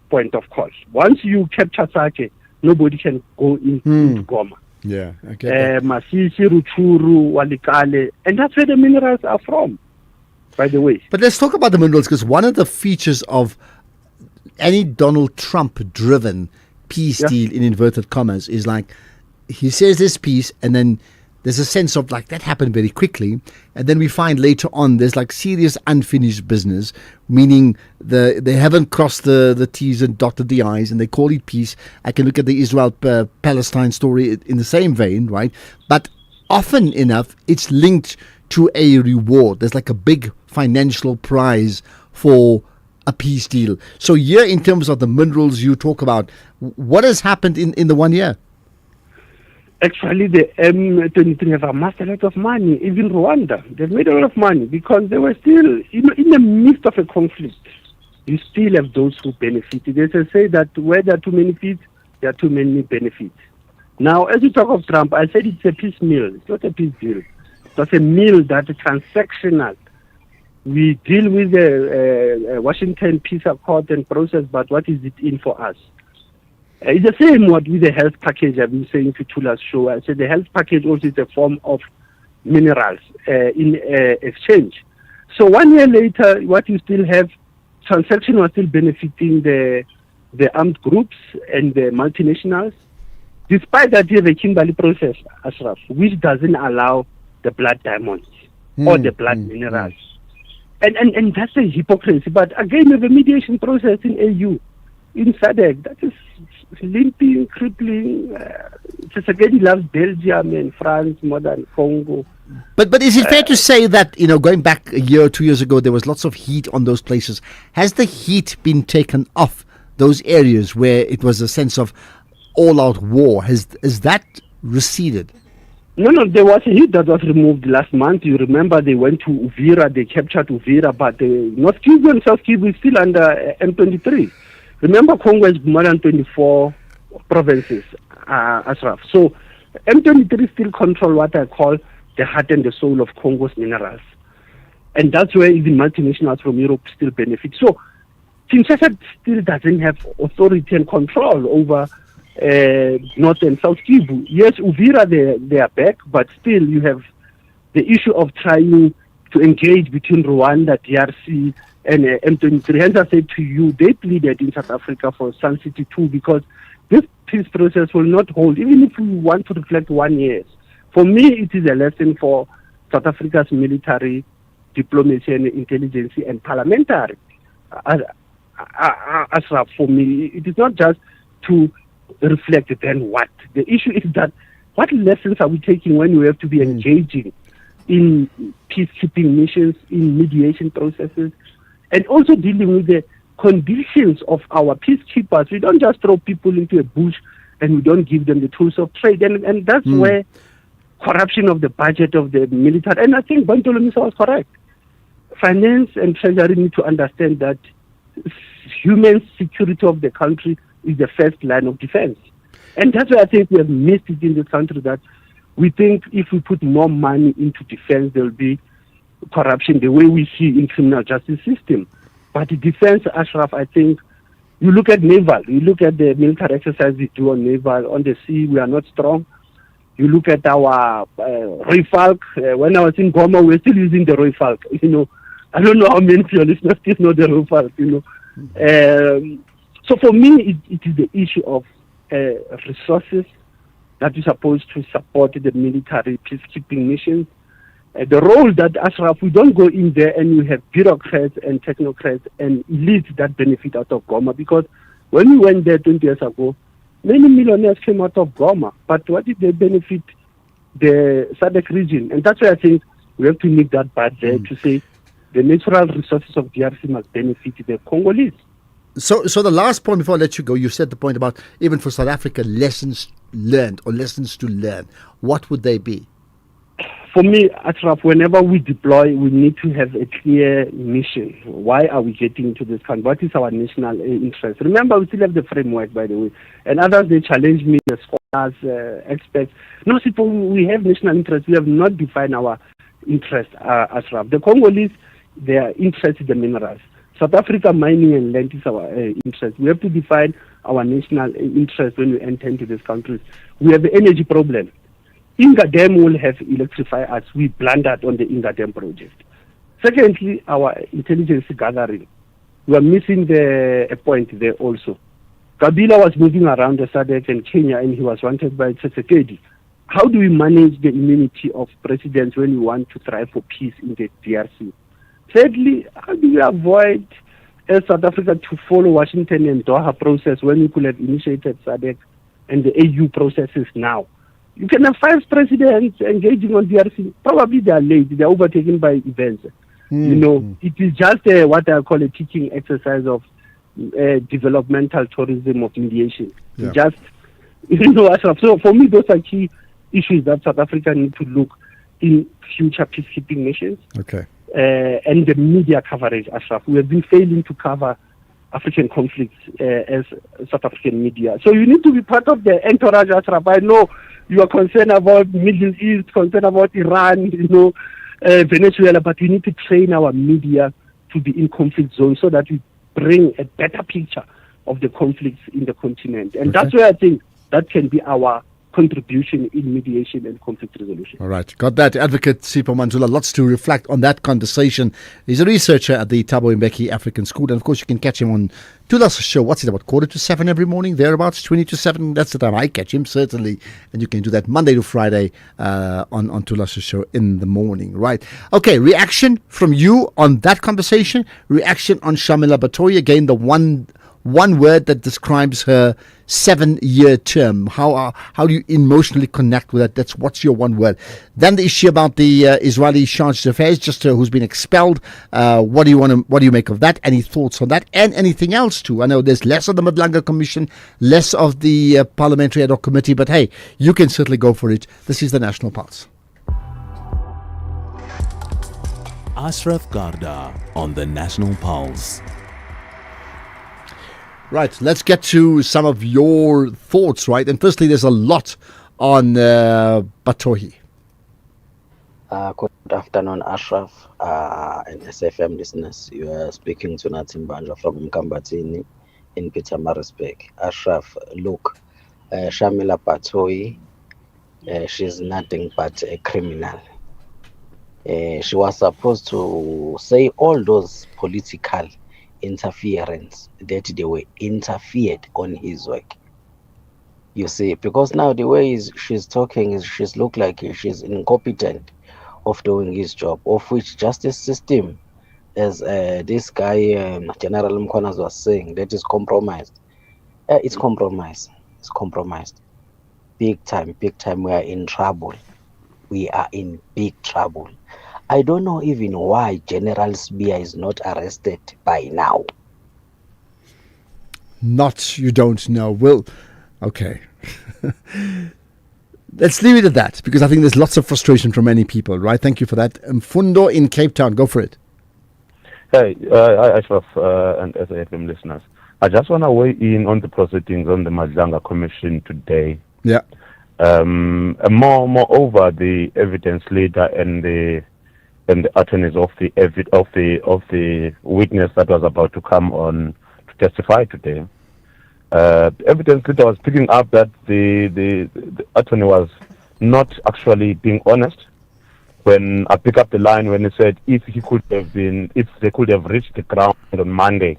point of call. Once you capture Sake, nobody can go into Goma. Yeah, okay. Masisi, Rutshuru, Walikale, and that's where the minerals are from, by the way. But let's talk about the minerals, because one of the features of any Donald Trump-driven peace deal, in inverted commas, is like, he says this piece, and then there's a sense of like that happened very quickly, and then we find later on there's like serious unfinished business, meaning they haven't crossed the T's and dotted the I's, and they call it peace. I can look at the Israel-Palestine story in the same vein, right? But often enough, it's linked to a reward. There's like a big financial prize for a peace deal. So here, in terms of the minerals you talk about, what has happened in the 1 year? Actually, the M23 have amassed a lot of money. Even Rwanda, they've made a lot of money because they were still in the midst of a conflict. You still have those who benefit. They say that where there are too many feet, there are too many benefits. Now, as you talk of Trump, I said it's a peace meal. It's not a peace deal. It's a meal that is transactional. We deal with the Washington Peace Accord and process, but what is it in for us? It's the same with the health package I've been saying to Tula's show. I said the health package also is a form of minerals in exchange. So 1 year later, what you still have, transaction was still benefiting the armed groups and the multinationals. Despite that, you have a Kimberley process, Ashraf, which doesn't allow the blood diamonds or the blood minerals. And that's a hypocrisy. But again, you have a mediation process in AU, in SADC. That is limping, crippling. Tshisekedi loves Belgium and France more than Congo. But is it fair to say that, going back a year or 2 years ago, there was lots of heat on those places? Has the heat been taken off those areas where it was a sense of all-out war? Has that receded? No, there was a heat that was removed last month. You remember they went to Uvira, they captured Uvira, but North Kivu and South Kivu is still under M23. Remember, Congo has more than 24 provinces, Ashraf. So M23 still control what I call the heart and the soul of Congo's minerals. And that's where even multinationals from Europe still benefit. So Kinshasa still doesn't have authority and control over North and South Kivu. Yes, Uvira, they are back, but still you have the issue of trying to engage between Rwanda, DRC, and M23. Hence I said to you, they pleaded in South Africa for Sun City 2 because this peace process will not hold, even if we want to reflect 1 year. For me, it is a lesson for South Africa's military, diplomacy, and intelligence, and parliamentary. Ashraf, for me, it is not just to reflect then what. The issue is that what lessons are we taking when we have to be engaging in peacekeeping missions, in mediation processes, and also dealing with the conditions of our peacekeepers. We don't just throw people into a bush and we don't give them the tools of trade. And that's where corruption of the budget of the military, and I think Bantolomisa was correct. Finance and treasury need to understand that human security of the country is the first line of defense. And that's why I think we have missed it in this country, that we think if we put more money into defense, there will be corruption the way we see in criminal justice system. But the defense, Ashraf, I think, you look at naval, you look at the military exercise we do on naval, on the sea, we are not strong. You look at our Rifalk. When I was in Goma, we're still using the Rifalk. You know, I don't know how many of your listeners still know the Rifalk, you know. So for me, it is the issue of resources that is supposed to support the military peacekeeping missions. The role that Ashraf, we don't go in there and we have bureaucrats and technocrats and elites that benefit out of Goma, because when we went there 20 years ago, many millionaires came out of Goma, but what did they benefit the SADC region? And that's why I think we have to make that part there to say the natural resources of DRC must benefit the Congolese. So the last point before I let you go, you said the point about even for South Africa, lessons learned or lessons to learn. What would they be? For me, Ashraf, whenever we deploy, we need to have a clear mission. Why are we getting into this country? What is our national interest? Remember, we still have the framework, by the way. And others, they challenge me, the scholars, experts. No, people, we have national interest. We have not defined our interest, Ashraf. The Congolese, their interest is the minerals. South Africa, mining and land is our interest. We have to define our national interest when we enter into these countries. We have the energy problem. Inga Dam will have electrify us. We blundered on the Inga Dam project. Secondly, our intelligence gathering. We are missing a point there also. Kabila was moving around the SADC and Kenya, and he was wanted by Tshisekedi. How do we manage the immunity of presidents when we want to try for peace in the DRC? Thirdly, how do we avoid South Africa to follow Washington and Doha process when we could have initiated SADC and the AU processes now? You can have 5 presidents engaging on DRC. Probably they are late. They are overtaken by events. You know, it is just what I call a teaching exercise of developmental tourism of mediation. Yeah. Just, you know, so for me, those are key issues that South Africa need to look in future peacekeeping missions. Okay. And the media coverage, Ashraf. We have been failing to cover African conflicts as South African media. So you need to be part of the entourage, Ashraf. I know you are concerned about Middle East, concerned about Iran, you know, Venezuela, but we need to train our media to be in conflict zones so that we bring a better picture of the conflicts in the continent. And that's where I think that can be our contribution in mediation and conflict resolution. All right. Got that. Advocate Sipho Manzula, lots to reflect on that conversation. He's a researcher at the Thabo Mbeki African School. And of course, you can catch him on Tula's show. What's it, about 6:45 every morning? Thereabouts, 6:50. That's the time I catch him, certainly. And you can do that Monday to Friday on Tula's show in the morning. Right. Okay. Reaction from you on that conversation. Reaction on Shamila Batohi. Again, the one word that describes her 7-year term. How do you emotionally connect with that? What's your one word? Then the issue about the Israeli chargé d'affaires, just who's been expelled. What do you make of that? Any thoughts on that? And anything else too? I know there's less of the Madlanga Commission, less of the Parliamentary Ad Hoc Committee, but hey, you can certainly go for it. This is the National Pulse. Ashraf Garda on the National Pulse. Right, let's get to some of your thoughts, right? And firstly, there's a lot on Batohi. Good afternoon, Ashraf and SFM listeners. You are speaking to Natim Banja from Mkambatini in Pietermaritzburg. Ashraf, look, Shamila Batohi, she's nothing but a criminal. She was supposed to say all those political interference that they were interfered on his work. You see, because now the way she's talking is she's look like she's incompetent of doing his job, of which justice system, as this guy General Mkhonas was saying, that is compromised. It's compromised. It's compromised. Big time. We are in trouble. we are in big trouble. I don't know even why General Spear is not arrested by now. You don't know. Well, okay. Let's leave it at that, because I think there's lots of frustration from many people, right? Thank you for that. Mfundo in Cape Town, go for it. Hey, Ashraf and SAFM listeners. I just want to weigh in on the proceedings on the Madlanga Commission today. Yeah. Moreover, the evidence leader and the attorneys of the witness that was about to come on to testify today. Evidence leader was picking up that the attorney was not actually being honest. When I pick up the line when he said if they could have reached the ground on Monday,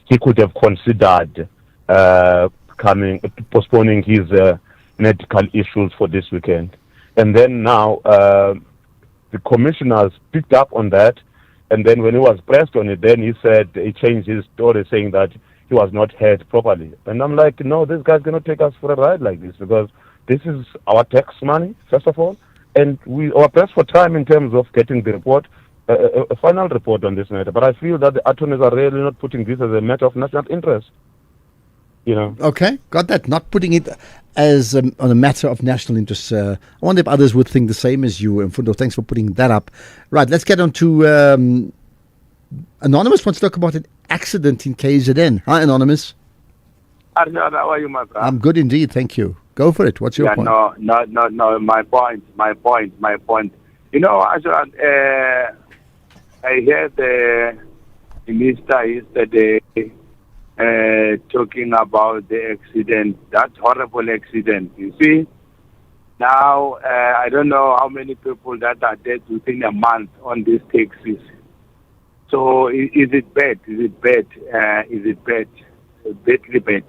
he could have considered postponing his medical issues for this weekend. And then now the commissioners picked up on that, and then when he was pressed on it, then he changed his story, saying that he was not heard properly. And I'm like, no, this guy's going to take us for a ride like this, because this is our tax money, first of all, and we are pressed for time in terms of getting the report, a final report on this matter. But I feel that the attorneys are really not putting this as a matter of national interest. Okay, got that. Not putting it as on a matter of national interest. I wonder if others would think the same as you, Mfundo. Thanks for putting that up. Right, let's get on to Anonymous wants to talk about an accident in KZN. Hi, Anonymous. Arnold, how are you, my brother? I'm good indeed, thank you. Go for it. What's your point? No. My point. You know, I heard the minister yesterday talking about the accident, that horrible accident. You see, now I don't know how many people that are dead within a month on these taxis. So is it bad? Is it bad? Badly bad.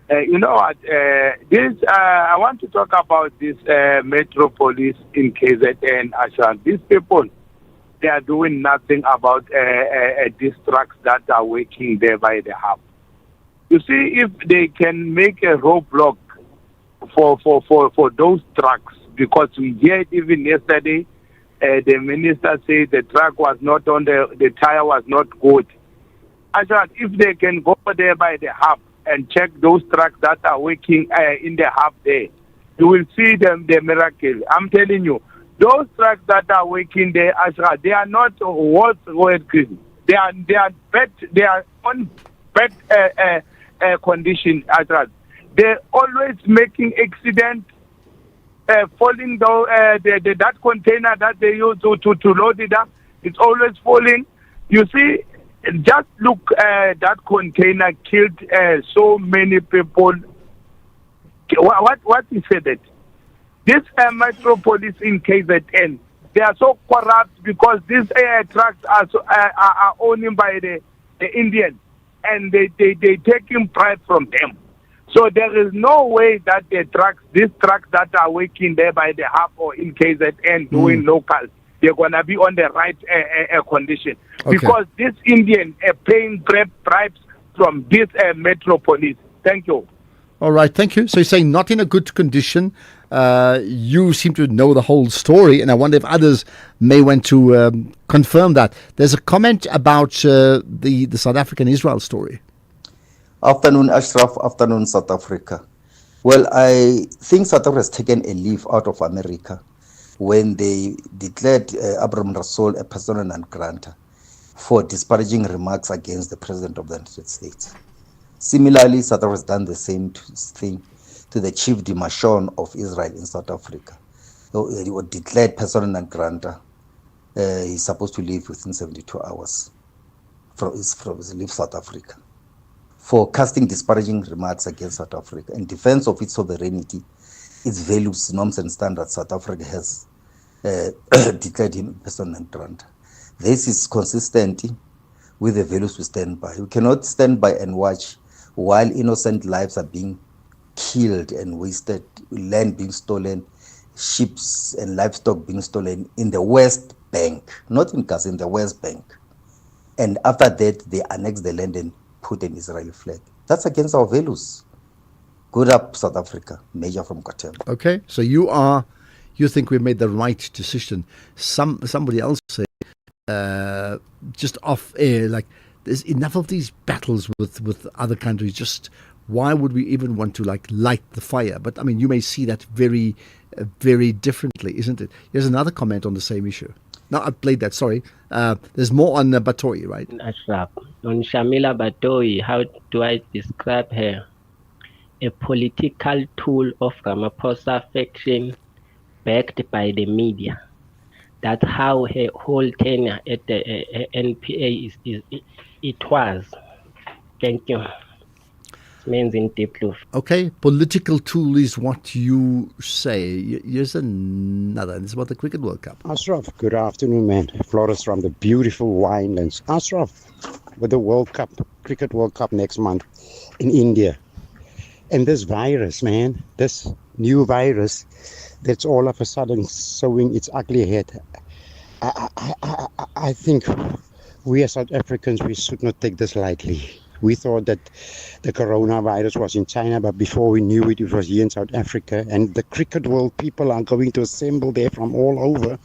You know what? I want to talk about this metropolis in KZN. Ashan. These people, they are doing nothing about these trucks that are working there by the hub. You see, if they can make a roadblock for those trucks, because we heard even yesterday, the minister said the truck was not on the tire was not good. Ashan, if they can go there by the hub and check those trucks that are working in the hub there, you will see the miracle. I'm telling you, those trucks that are working there, Ashraf, they are not working. They are bad. They are on bad condition, Ashraf. They're always making accidents, falling down. That container that they use to load it up, it's always falling. You see, just look, that container killed so many people. What is it? This metropolis in KZN, they are so corrupt because these trucks are owned by the Indians, and they taking pride from them. So there is no way that these trucks that are working there by the hub or in KZN doing local, they're going to be on the right condition. Okay. Because this Indian paying bribes from this metropolis. Thank you. All right, thank you. So you're saying not in a good condition. You seem to know the whole story, and I wonder if others may want to confirm that. There's a comment about the South African-Israel story. Afternoon, Ashraf. Afternoon, South Africa. Well, I think South Africa has taken a leaf out of America when they declared Abraham Rasool a persona non grata for disparaging remarks against the President of the United States. Similarly, South Africa has done the same thing to the Chief Dimashon of Israel in South Africa. He was declared persona non grata. He's supposed to leave within 72 hours leave South Africa for casting disparaging remarks against South Africa in defense of its sovereignty, its values, norms, and standards. South Africa has declared him persona non grata. This is consistent with the values we stand by. We cannot stand by and watch while innocent lives are being killed and wasted, land being stolen, ships and livestock being stolen in the West Bank, not in Gaza, in the West Bank. And after that, they annex the land and put an Israeli flag. That's against our values. Good up, South Africa. Major from Katem. Okay, so you are you think we made the right decision. Somebody else say just off air, like there's enough of these battles with other countries. Just why would we even want to like light the fire? But I mean, you may see that very, very differently, isn't it? Here's another comment on the same issue. No, I played that. Sorry. There's more on Batohi, right? Ashraf. On Shamila Batohi, how do I describe her? A political tool of Ramaphosa faction backed by the media. That's how her whole tenure at the NPA it was. Thank you. Means in deep blue. Okay, political tool is what you say. Here's another, and it's about the Cricket World Cup. Ashraf, good afternoon, man. Flores from the beautiful Winelands. Ashraf, with the World Cup, Cricket World Cup next month in India. And this virus, man, this new virus that's all of a sudden showing its ugly head. I think we as South Africans, we should not take this lightly. We thought that the coronavirus was in China, but before we knew it, it was here in South Africa. And the cricket world people are going to assemble there from all over.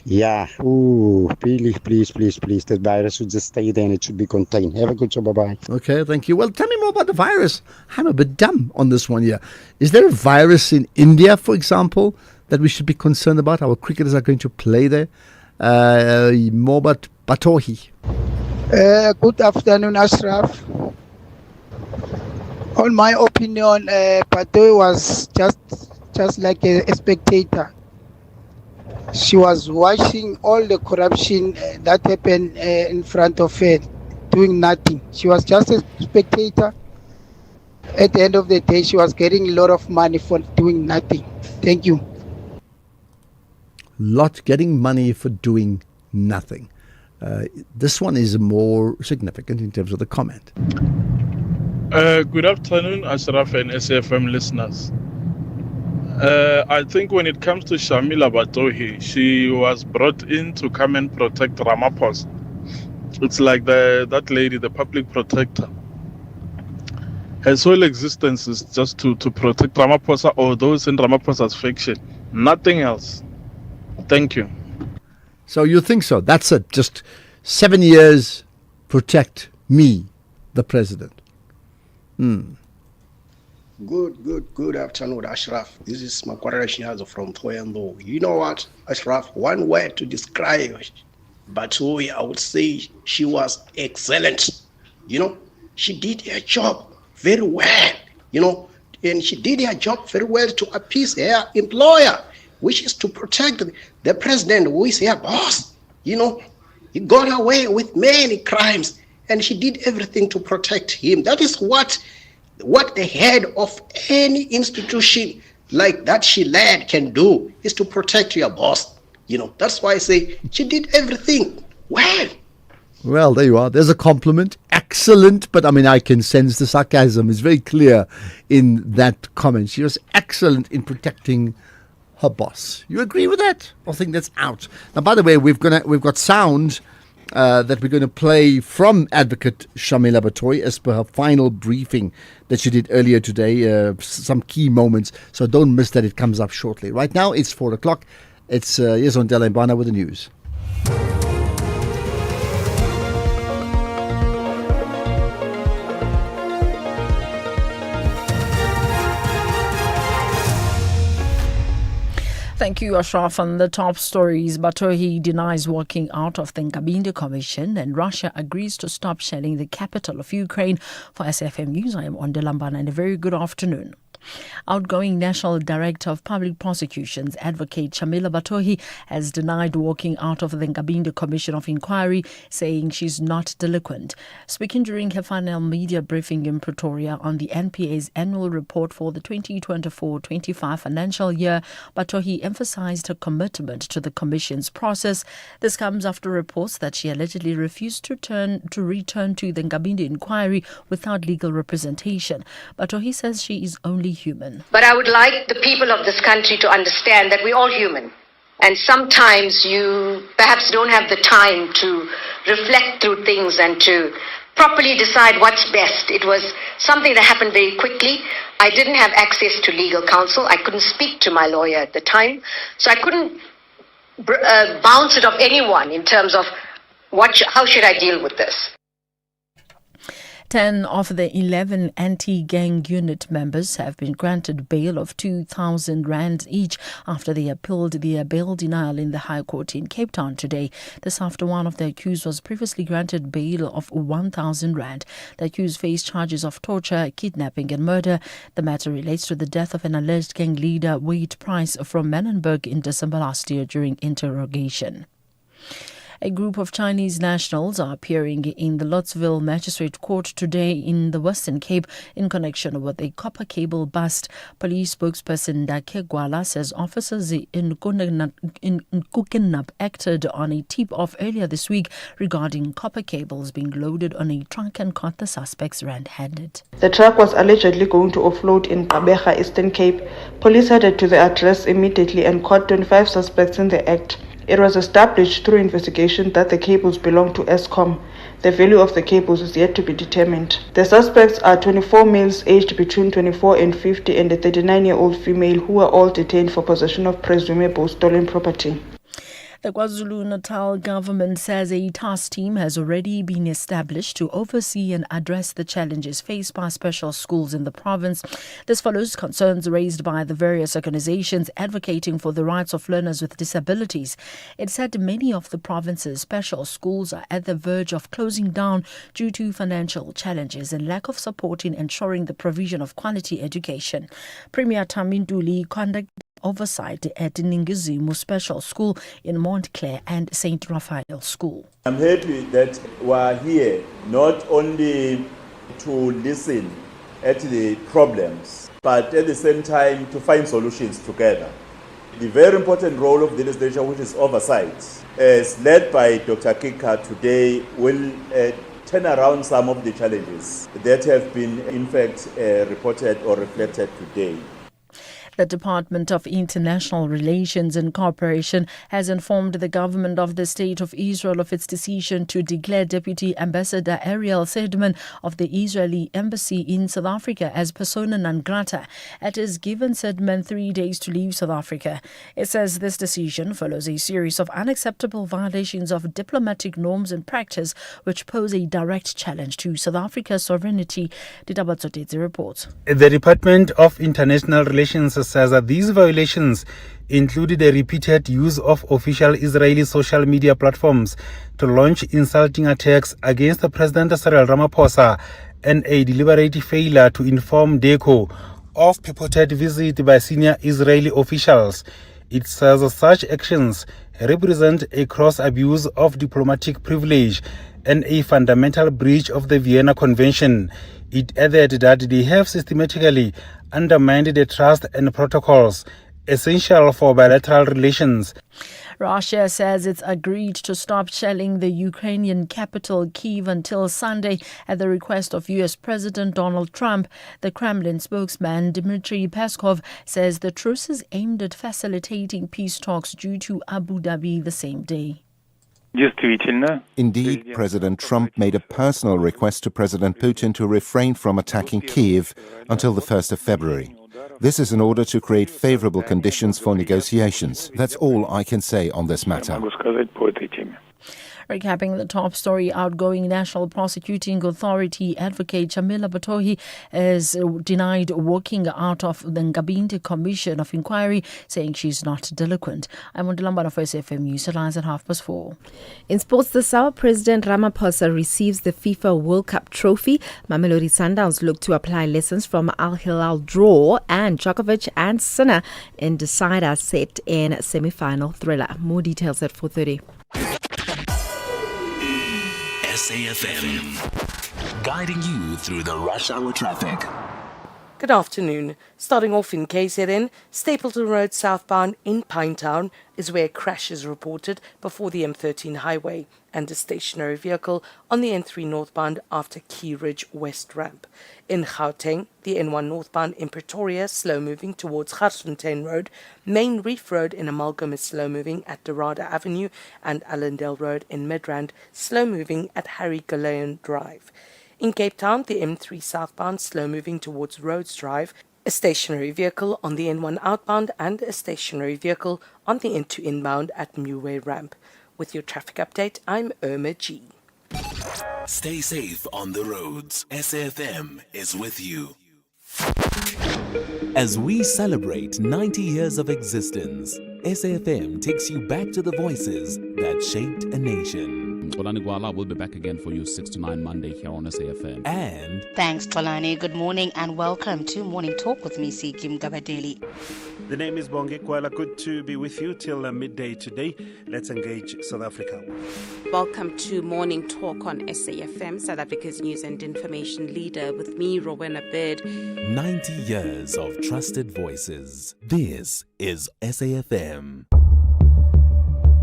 Yeah, ooh, please, the virus should just stay there and it should be contained. Have a good show, bye-bye. Okay, thank you. Well, tell me more about the virus. I'm a bit dumb on this one here. Is there a virus in India, for example, that we should be concerned about? Our cricketers are going to play there. More about Batohi. Good afternoon, Ashraf. On my opinion, Batohi was just like a spectator. She was watching all the corruption that happened in front of her, doing nothing. She was just a spectator. At the end of the day, she was getting a lot of money for doing nothing. Thank you. Getting money for doing nothing. This one is more significant in terms of the comment. Good afternoon, Ashraf and SFM listeners. I think when it comes to Shamila Batohi, she was brought in to come and protect Ramaphosa. It's like that lady, the public protector. Her sole existence is just to protect Ramaphosa or those in Ramaphosa's faction. Nothing else. Thank you. So you think so? That's it. Just 7 years, protect me, the president. Good afternoon, Ashraf. This is Makwara Shinyazo from Thoyando. You know what, Ashraf? One word to describe Batohi, I would say she was excellent. You know, she did her job very well, you know, and she did her job very well to appease her employer, which is to protect the president, who is her boss. You know, he got away with many crimes, and she did everything to protect him. That is what the head of any institution like that she led can do, is to protect your boss. You know, that's why I say she did everything well. Well, there you are. There's a compliment. Excellent. But I mean, I can sense the sarcasm is very clear in that comment. She was excellent in protecting her boss. You agree with that? I think that's out. Now, by the way, we've got sound that we're going to play from Advocate Shamila Batohi as per her final briefing that she did earlier today. Some key moments. So don't miss that. It comes up shortly. Right now, it's 4 o'clock. It's Yezondela Mbana with the news. Thank you, Ashraf. On the top stories, Batohi denies walking out of the Nkabinde Commission, and Russia agrees to stop shelling the capital of Ukraine. For SFM News, I am Ondela Mbana, and a very good afternoon. Outgoing National Director of Public Prosecutions, Advocate Shamila Batohi, has denied walking out of the Nkabinde Commission of Inquiry, saying she's not delinquent. Speaking during her final media briefing in Pretoria on the NPA's annual report for the 2024-25 financial year, Batohi emphasized her commitment to the Commission's process. This comes after reports that she allegedly refused to return to the Nkabinde Inquiry without legal representation. Batohi says she is only human. But I would like the people of this country to understand that we're all human. And sometimes you perhaps don't have the time to reflect through things and to properly decide what's best. It was something that happened very quickly. I didn't have access to legal counsel. I couldn't speak to my lawyer at the time. So I couldn't bounce it off anyone in terms of how should I deal with this. 10 of the 11 anti-gang unit members have been granted bail of 2,000 rand each after they appealed their bail denial in the High Court in Cape Town today. This after one of the accused was previously granted bail of 1,000 rand. The accused faced charges of torture, kidnapping and murder. The matter relates to the death of an alleged gang leader, Wade Price, from Menenberg in December last year during interrogation. A group of Chinese nationals are appearing in the Lotsville Magistrate Court today in the Western Cape in connection with a copper cable bust. Police spokesperson Dake Gwala says officers in Kukenap acted on a tip-off earlier this week regarding copper cables being loaded on a truck and caught the suspects red-handed. The truck was allegedly going to offload in Gqeberha, Eastern Cape. Police headed to the address immediately and caught 25 suspects in the act. It was established through investigation that the cables belong to Eskom. The value of the cables is yet to be determined. The suspects are 24 males aged between 24 and 50 and a 39-year-old female who were all detained for possession of presumable stolen property. The KwaZulu-Natal government says a task team has already been established to oversee and address the challenges faced by special schools in the province. This follows concerns raised by the various organizations advocating for the rights of learners with disabilities. It said many of the province's special schools are at the verge of closing down due to financial challenges and lack of support in ensuring the provision of quality education. Premier Taminduli conducted oversight at Ningizimu Special School in Montclair and St. Raphael School. I'm happy that we are here not only to listen at the problems, but at the same time to find solutions together. The very important role of the legislature, which is oversight, as led by Dr. Kika today, will turn around some of the challenges that have been in fact reported or reflected today. The Department of International Relations and Cooperation has informed the government of the State of Israel of its decision to declare Deputy Ambassador Ariel Sedman of the Israeli Embassy in South Africa as persona non grata. It has given Sedman 3 days to leave South Africa. It says this decision follows a series of unacceptable violations of diplomatic norms and practice which pose a direct challenge to South Africa's sovereignty. Ditabatsotetse reports. The Department of International Relations says that these violations included the repeated use of official Israeli social media platforms to launch insulting attacks against President Cyril Ramaphosa and a deliberate failure to inform DECO of purported visit by senior Israeli officials. It says such actions represent a gross abuse of diplomatic privilege and a fundamental breach of the Vienna Convention. It added that they have systematically undermined the trust and protocols essential for bilateral relations. Russia says it's agreed to stop shelling the Ukrainian capital Kyiv until Sunday at the request of U.S. President Donald Trump. The Kremlin spokesman Dmitry Peskov says the truce is aimed at facilitating peace talks due to Abu Dhabi the same day. Indeed, President Trump made a personal request to President Putin to refrain from attacking Kyiv until the 1st of February. This is in order to create favorable conditions for negotiations. That's all I can say on this matter. Recapping the top story, outgoing National Prosecuting Authority advocate Shamila Batohi is denied walking out of the Ngabinde Commission of Inquiry, saying she's not delinquent. I'm on Lambano for SFM News. It lies at 4:30. In sports, the SAWA President Ramaphosa receives the FIFA World Cup trophy. Mamelodi Sundowns look to apply lessons from Al Hilal draw, and Djokovic and Sinner in decider set in semi-final thriller. More details at 4:30. SAFM, guiding you through the rush hour traffic. Good afternoon. Starting off in KZN, Stapleton Road southbound in Pinetown is where a crash is reported before the M13 highway and a stationary vehicle on the N3 northbound after Key Ridge West Ramp. In Gauteng, the N1 northbound in Pretoria slow moving towards Garsfontein Road. Main Reef Road in Amalgam is slow moving at Dorada Avenue, and Allendale Road in Midrand slow moving at Harry Galeon Drive. In Cape Town, the M3 southbound slow moving towards Rhodes Drive, a stationary vehicle on the N1 outbound and a stationary vehicle on the N2 inbound at Meway Ramp. With your traffic update, I'm Irma G. Stay safe on the roads. SAFM is with you. As we celebrate 90 years of existence, SAFM takes you back to the voices that shaped a nation. Xolani Gwala will be back again for you 6 to 9 Monday here on SAFM. And thanks, Xolani. Good morning and welcome to Morning Talk with me, Kim Gabadeli. The name is Bongi Kwala. Good to be with you till midday today. Let's engage South Africa. Welcome to Morning Talk on SAFM, South Africa's news and information leader, with me, Rowena Bird. 90 years of trusted voices. This is SAFM.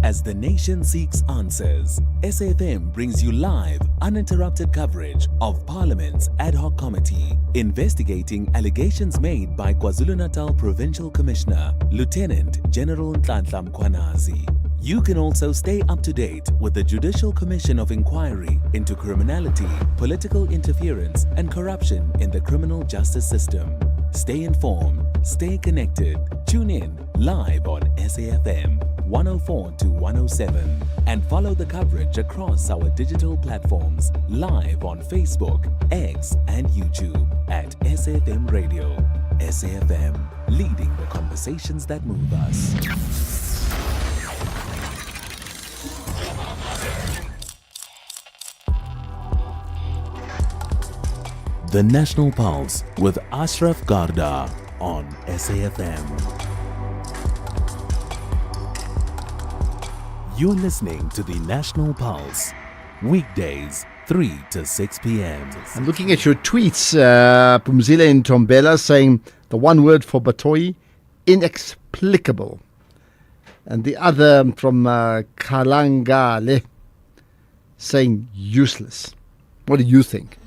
As the nation seeks answers, SAFM brings you live, uninterrupted coverage of Parliament's ad hoc committee investigating allegations made by KwaZulu-Natal Provincial Commissioner, Lieutenant General Nhlanhla Mkhwanazi. You can also stay up to date with the Judicial Commission of Inquiry into Criminality, Political Interference and Corruption in the Criminal Justice System. Stay informed, stay connected. Tune in live on SAFM 104 to 107 and follow the coverage across our digital platforms live on Facebook, X and YouTube at SAFM Radio. SAFM, leading the conversations that move us. The National Pulse with Ashraf Garda on SAFM. You're listening to the National Pulse, weekdays 3 to 6 p.m. I'm looking at your tweets, Pumzile and Tombela, saying the one word for Batohi, inexplicable. And the other from Kalangale saying useless. What do you think?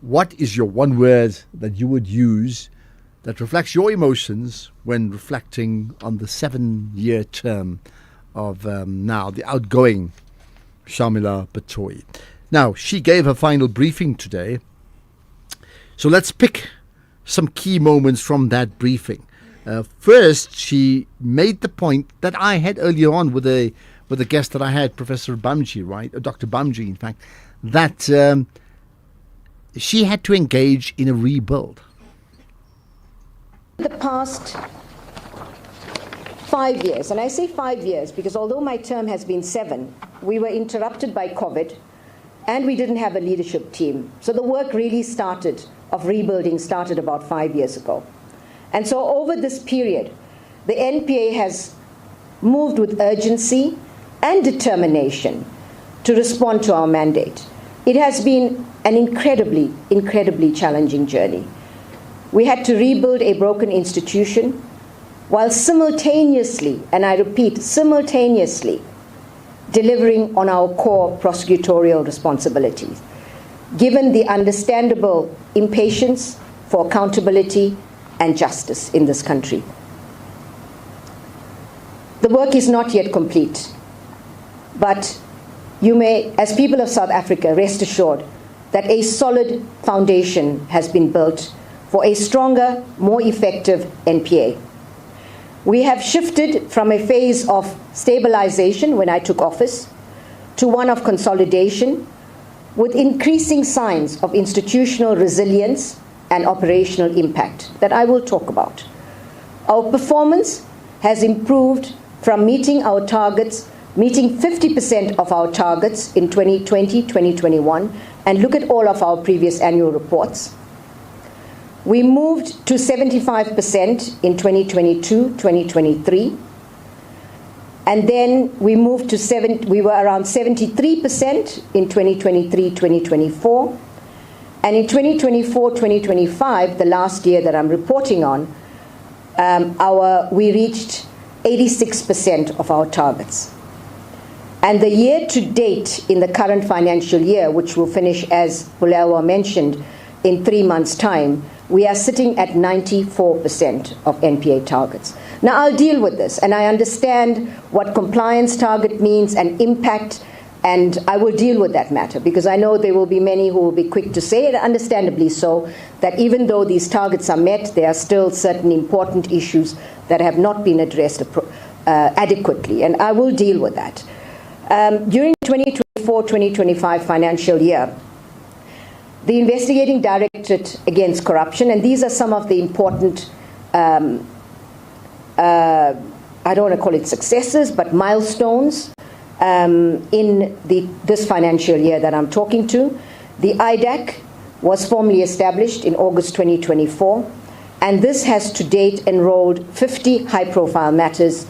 What is your one word that you would use that reflects your emotions when reflecting on the 7-year term of now the outgoing Shamila Batohi? Now, she gave her final briefing today. So let's pick some key moments from that briefing. First, she made the point that I had earlier on with a guest that I had, Professor Bamji, right? Dr. Bamji, in fact, that she had to engage in a rebuild. The past 5 years, and I say 5 years because although my term has been 7, we were interrupted by COVID and we didn't have a leadership team. So the work really of rebuilding started about 5 years ago. And so over this period, the NPA has moved with urgency and determination to respond to our mandate. It has been an incredibly, incredibly challenging journey. We had to rebuild a broken institution while simultaneously, and I repeat, simultaneously, delivering on our core prosecutorial responsibilities, given the understandable impatience for accountability and justice in this country. The work is not yet complete, but you may, as people of South Africa, rest assured that a solid foundation has been built for a stronger, more effective NPA. We have shifted from a phase of stabilization when I took office to one of consolidation with increasing signs of institutional resilience and operational impact that I will talk about. Our performance has improved from meeting our targets, meeting 50% of our targets in 2020, 2021, and look at all of our previous annual reports. We moved to 75% in 2022, 2023. And then we moved to we were around 73% in 2023, 2024. And in 2024-2025, the last year that I'm reporting on, we reached 86% of our targets. And the year to date in the current financial year, which will finish, as Bulelwa mentioned, in 3 months' time, we are sitting at 94% of NPA targets. Now, I'll deal with this, and I understand what compliance target means and impact, and I will deal with that matter, because I know there will be many who will be quick to say, and understandably so, that even though these targets are met, there are still certain important issues that have not been addressed adequately, and I will deal with that. During 2024-2025 financial year, the Investigating Directorate Against Corruption, and these are some of the important, I don't want to call it successes, but milestones in this financial year that I'm talking to. The IDAC was formally established in August 2024, and this has to date enrolled 50 high-profile matters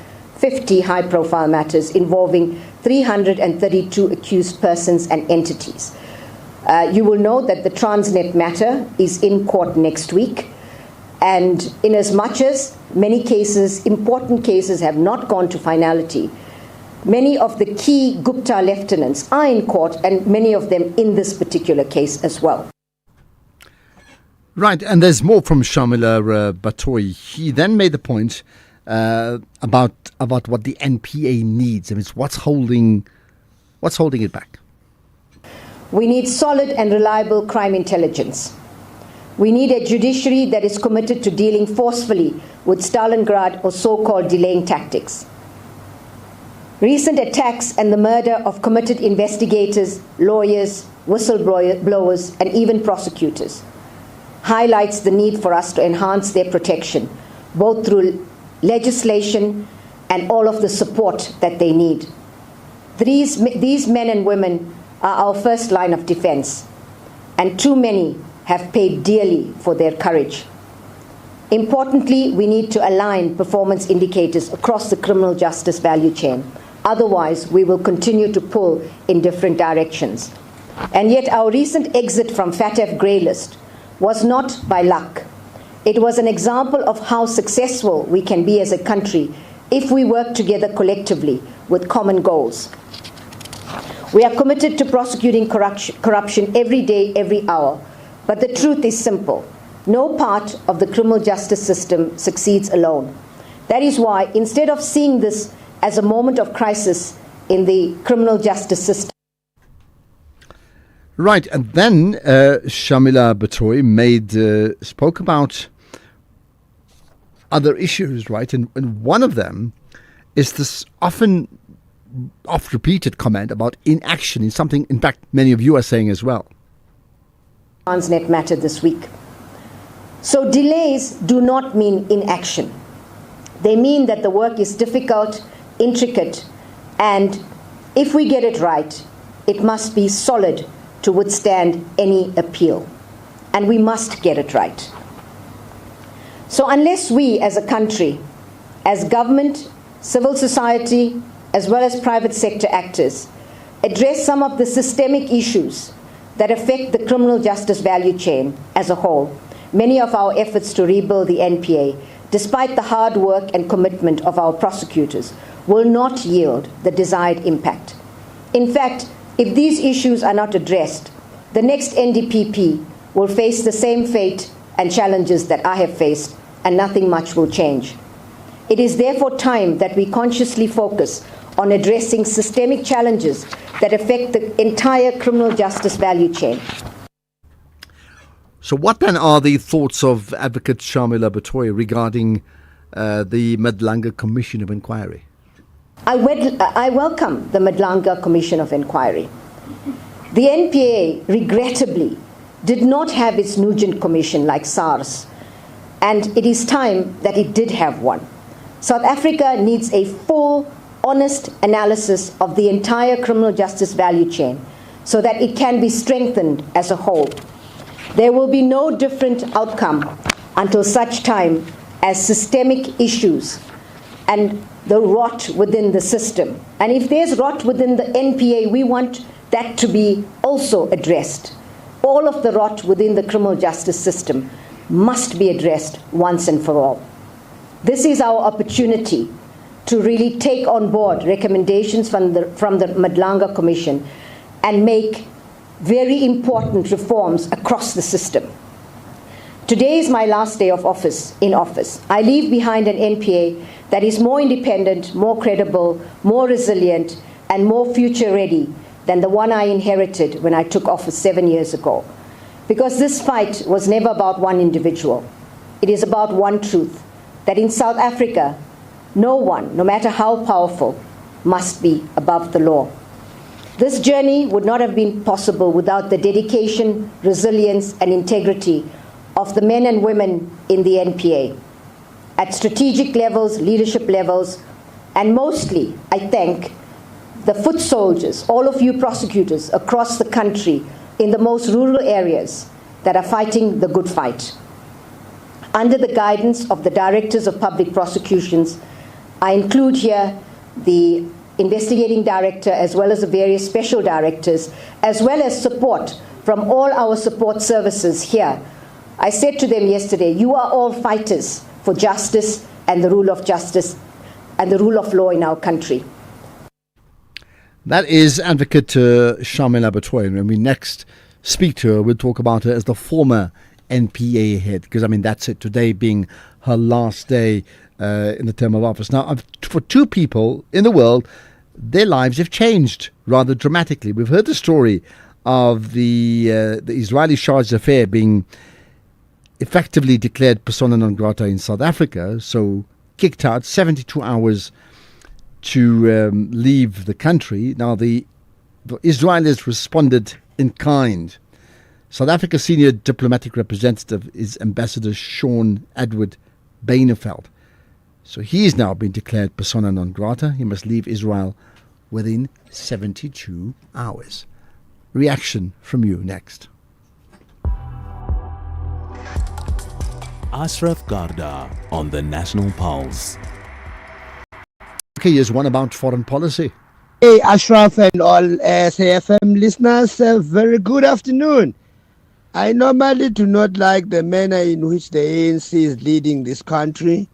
involving 332 accused persons and entities. You will note that the Transnet matter is in court next week, and in as much as many cases, important cases, have not gone to finality, many of the key Gupta lieutenants are in court, and many of them in this particular case as well. Right, and there's more from Shamila Batohi. He then made the point about what the NPA needs. I mean, what's holding it back? We need solid and reliable crime intelligence. We need a judiciary that is committed to dealing forcefully with Stalingrad or so-called delaying tactics. Recent attacks and the murder of committed investigators, lawyers, whistleblowers, and even prosecutors highlights the need for us to enhance their protection, both through legislation and all of the support that they need. These men and women are our first line of defense, and too many have paid dearly for their courage. Importantly, we need to align performance indicators across the criminal justice value chain. Otherwise, we will continue to pull in different directions. And yet our recent exit from FATF grey list was not by luck. It was an example of how successful we can be as a country if we work together collectively with common goals. We are committed to prosecuting corruption every day, every hour. But the truth is simple. No part of the criminal justice system succeeds alone. That is why, instead of seeing this as a moment of crisis in the criminal justice system. Right, and then Shamila Batohi spoke about other issues, right? And one of them is this oft-repeated comment about inaction in something, in fact, many of you are saying as well. Transnet matter this week. So delays do not mean inaction. They mean that the work is difficult, intricate, and if we get it right, it must be solid to withstand any appeal. And we must get it right. So unless we as a country, as government, civil society, as well as private sector actors, address some of the systemic issues that affect the criminal justice value chain as a whole, many of our efforts to rebuild the NPA, despite the hard work and commitment of our prosecutors, will not yield the desired impact. In fact, if these issues are not addressed, the next NDPP will face the same fate and challenges that I have faced, and nothing much will change. It is therefore time that we consciously focus on addressing systemic challenges that affect the entire criminal justice value chain. So what then are the thoughts of Advocate Shamila Batohi regarding the Madlanga Commission of Inquiry? I welcome the Madlanga Commission of Inquiry. The NPA, regrettably, did not have its Nugent Commission like SARS, and it is time that it did have one. South Africa needs a full, honest analysis of the entire criminal justice value chain so that it can be strengthened as a whole. There will be no different outcome until such time as systemic issues and the rot within the system. And if there's rot within the NPA, we want that to be also addressed. All of the rot within the criminal justice system must be addressed once and for all. This is our opportunity to really take on board recommendations from the Madlanga Commission and make very important reforms across the system. Today is my last day of office. I leave behind an NPA that is more independent, more credible, more resilient, and more future-ready than the one I inherited when I took office 7 years ago. Because this fight was never about one individual. It is about one truth, that in South Africa, no one, no matter how powerful, must be above the law. This journey would not have been possible without the dedication, resilience, and integrity of the men and women in the NPA. At strategic levels, leadership levels, and mostly, I thank the foot soldiers, all of you prosecutors across the country in the most rural areas that are fighting the good fight. Under the guidance of the Directors of Public Prosecutions, I include here the Investigating Director as well as the various Special Directors, as well as support from all our support services here. I said to them yesterday, you are all fighters for justice and the rule of justice and the rule of law in our country. That is Advocate Shamila Batohi. And when we next speak to her, we'll talk about her as the former NPA head, because, I mean, that's it, today being her last day in the term of office. Now, for two people in the world, their lives have changed rather dramatically. We've heard the story of the Israeli Shah's affair being effectively declared persona non grata in South Africa, so kicked out, 72 hours to leave the country. Now, the Israelis responded in kind. South Africa's senior diplomatic representative is Ambassador Sean Edward Beineveld. So he's now been declared persona non grata. He must leave Israel within 72 hours. Reaction from you next. Ashraf Garda on the National Pulse. Okay, here's one about foreign policy. Hey, Ashraf and all SAFM listeners, very good afternoon. I normally do not like the manner in which the ANC is leading this country,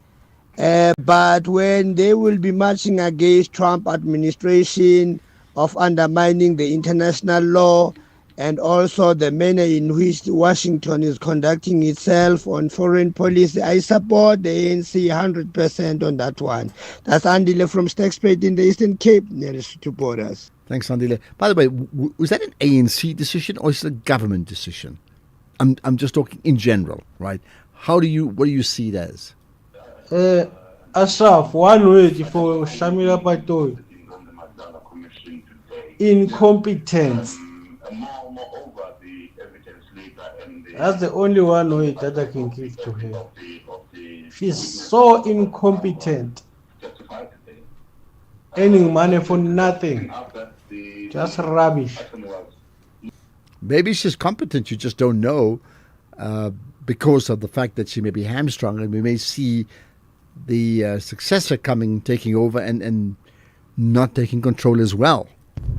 but when they will be marching against Trump administration of undermining the international law and also the manner in which Washington is conducting itself on foreign policy, I support the ANC 100% on that one. That's Andile from Stakespate in the Eastern Cape, nearest to borders. Thanks, Andile. By the way, was that an ANC decision or is it a government decision? I'm just talking in general, right? What do you see it as? Ashraf, one word for Shamila Batohi. Incompetence. That's the only one way that I can give to her. She's so incompetent. Earning money for nothing. Just rubbish. Maybe she's competent, you just don't know, because of the fact that she may be hamstrung, and we may see the successor taking over and not taking control as well.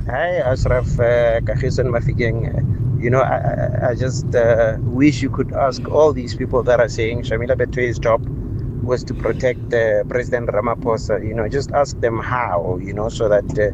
Hi, Ashraf, Kakhis and Mafigeng. You know, I just wish you could ask all these people that are saying Shamila Batohi's job was to protect President Ramaphosa. You know, just ask them how, you know, so that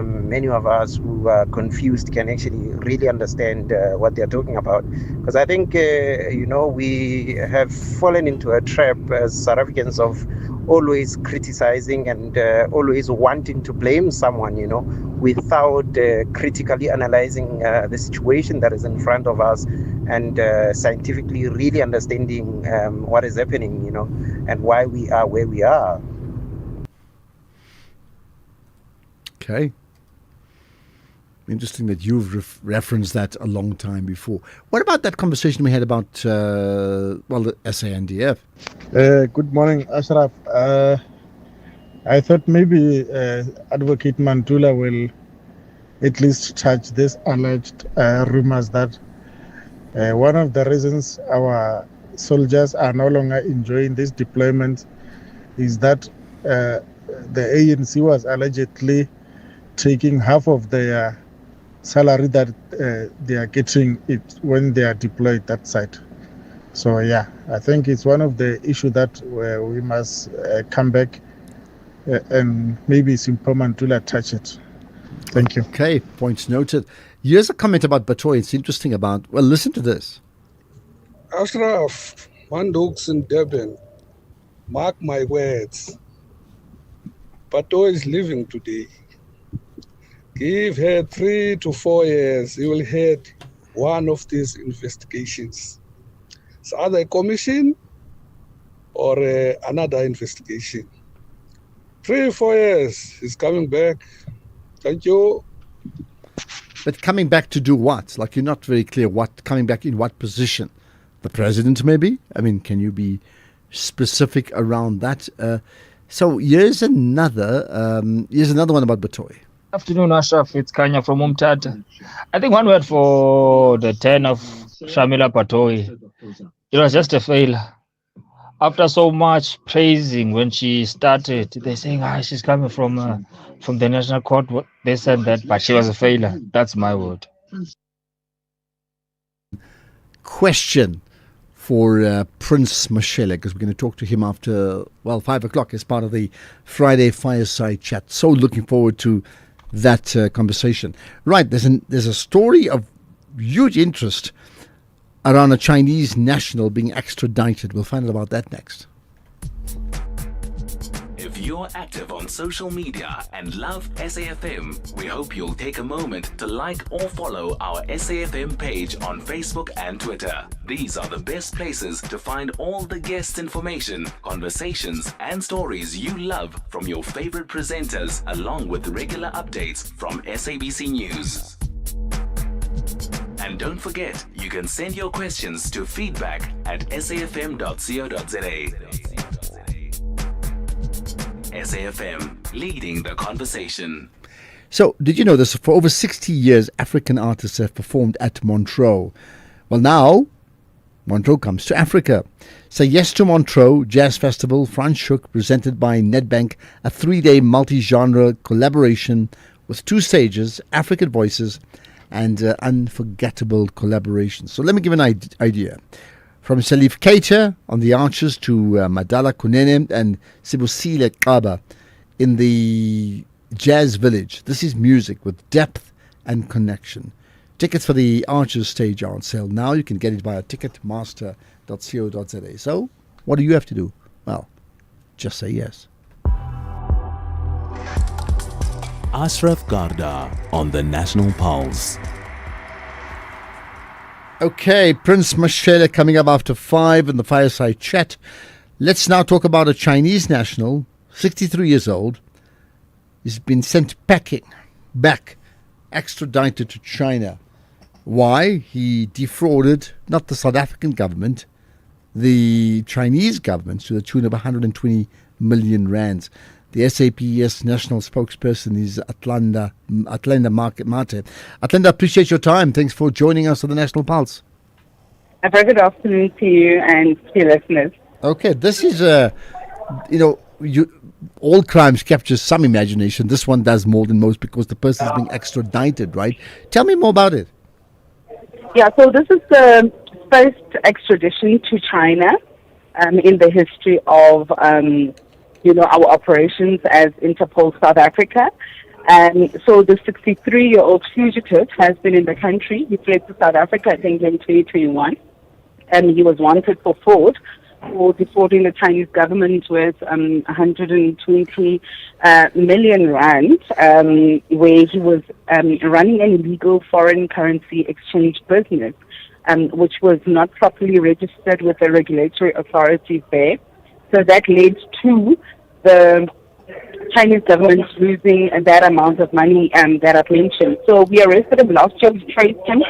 many of us who are confused can actually really understand what they're talking about. Because I think, you know, we have fallen into a trap as South Africans of always criticizing and always wanting to blame someone, you know, without critically analyzing the situation that is in front of us and scientifically really understanding what is happening, you know, and why we are where we are. Okay. Interesting that you've referenced that a long time before. What about that conversation we had about, the SANDF? Good morning, Ashraf. I thought maybe Advocate Mantula will at least touch this alleged rumors that one of the reasons our soldiers are no longer enjoying this deployment is that the ANC was allegedly taking half of their salary that they are getting it when they are deployed that side. So yeah, I think it's one of the issues that we must come back and maybe Simpho Mantula touch it. Thank you. Okay, points noted. Here's a comment about Batoy. It's interesting about, well, listen to this. Ashraf, Mandokes in Durban, mark my words. Batoy is living today. Give her 3 to 4 years, you will head one of these investigations. It's either a commission or another investigation. 3 4 years, he's coming back. Thank you. But coming back to do what? Like, you're not very clear what, coming back in what position? The president, maybe? I mean, can you be specific around that? So here's another one about Batoy. Afternoon, Ashraf. It's Kanya from Umtata. I think one word for the 10 of Shamila Batoy. It was just a failure. After so much praising when she started, they're saying, she's coming from the National Court. They said that, but she was a failure. That's my word. Question for Prince Mashele, because we're going to talk to him after, 5 o'clock as part of the Friday Fireside Chat. So looking forward to that conversation. Right, there's a story of huge interest around a Chinese national being extradited. We'll find out about that next. If you're active on social media and love SAFM, we hope you'll take a moment to like or follow our SAFM page on Facebook and Twitter. These are the best places to find all the guest information, conversations, and stories you love from your favorite presenters, along with regular updates from SABC News. And don't forget, you can send your questions to feedback@safm.co.za. SAFM, leading the conversation. So, did you know this? For over 60 years, African artists have performed at Montreux. Well, now, Montreux comes to Africa. Say yes to Montreux Jazz Festival, Franschhoek, presented by Nedbank, a 3-day multi-genre collaboration with 2 stages, African voices, and unforgettable collaborations. So let me give an idea. From Salif Keita on the Archers to Madala Kunene and Sibusile Kaba in the Jazz Village. This is music with depth and connection. Tickets for the Archers stage are on sale now. You can get it via ticketmaster.co.za. So, what do you have to do? Well, just say yes. Ashraf Garda on the National Pulse. Okay, Prince Mashele coming up after 5 in the Fireside Chat. Let's now talk about a Chinese national, 63 years old. He's been sent packing back, extradited to China. Why? He defrauded not the South African government, the Chinese government, to the tune of 120 million rands. The SAPS national spokesperson is Atlanta Mate. Atlanta, appreciate your time. Thanks for joining us on the National Pulse. A very good afternoon to you and to your listeners. Okay, this is all crimes capture some imagination. This one does more than most because the person is being extradited, right? Tell me more about it. Yeah, so this is the first extradition to China in the history of our operations as Interpol South Africa. So the 63-year-old fugitive has been in the country. He fled to South Africa, I think, in 2021. And he was wanted for fraud, for defrauding the Chinese government with 120 million rand, where he was running an illegal foreign currency exchange business, which was not properly registered with the regulatory authorities there. So that led to the Chinese government losing that amount of money that I've mentioned. So we arrested him last year. We traced him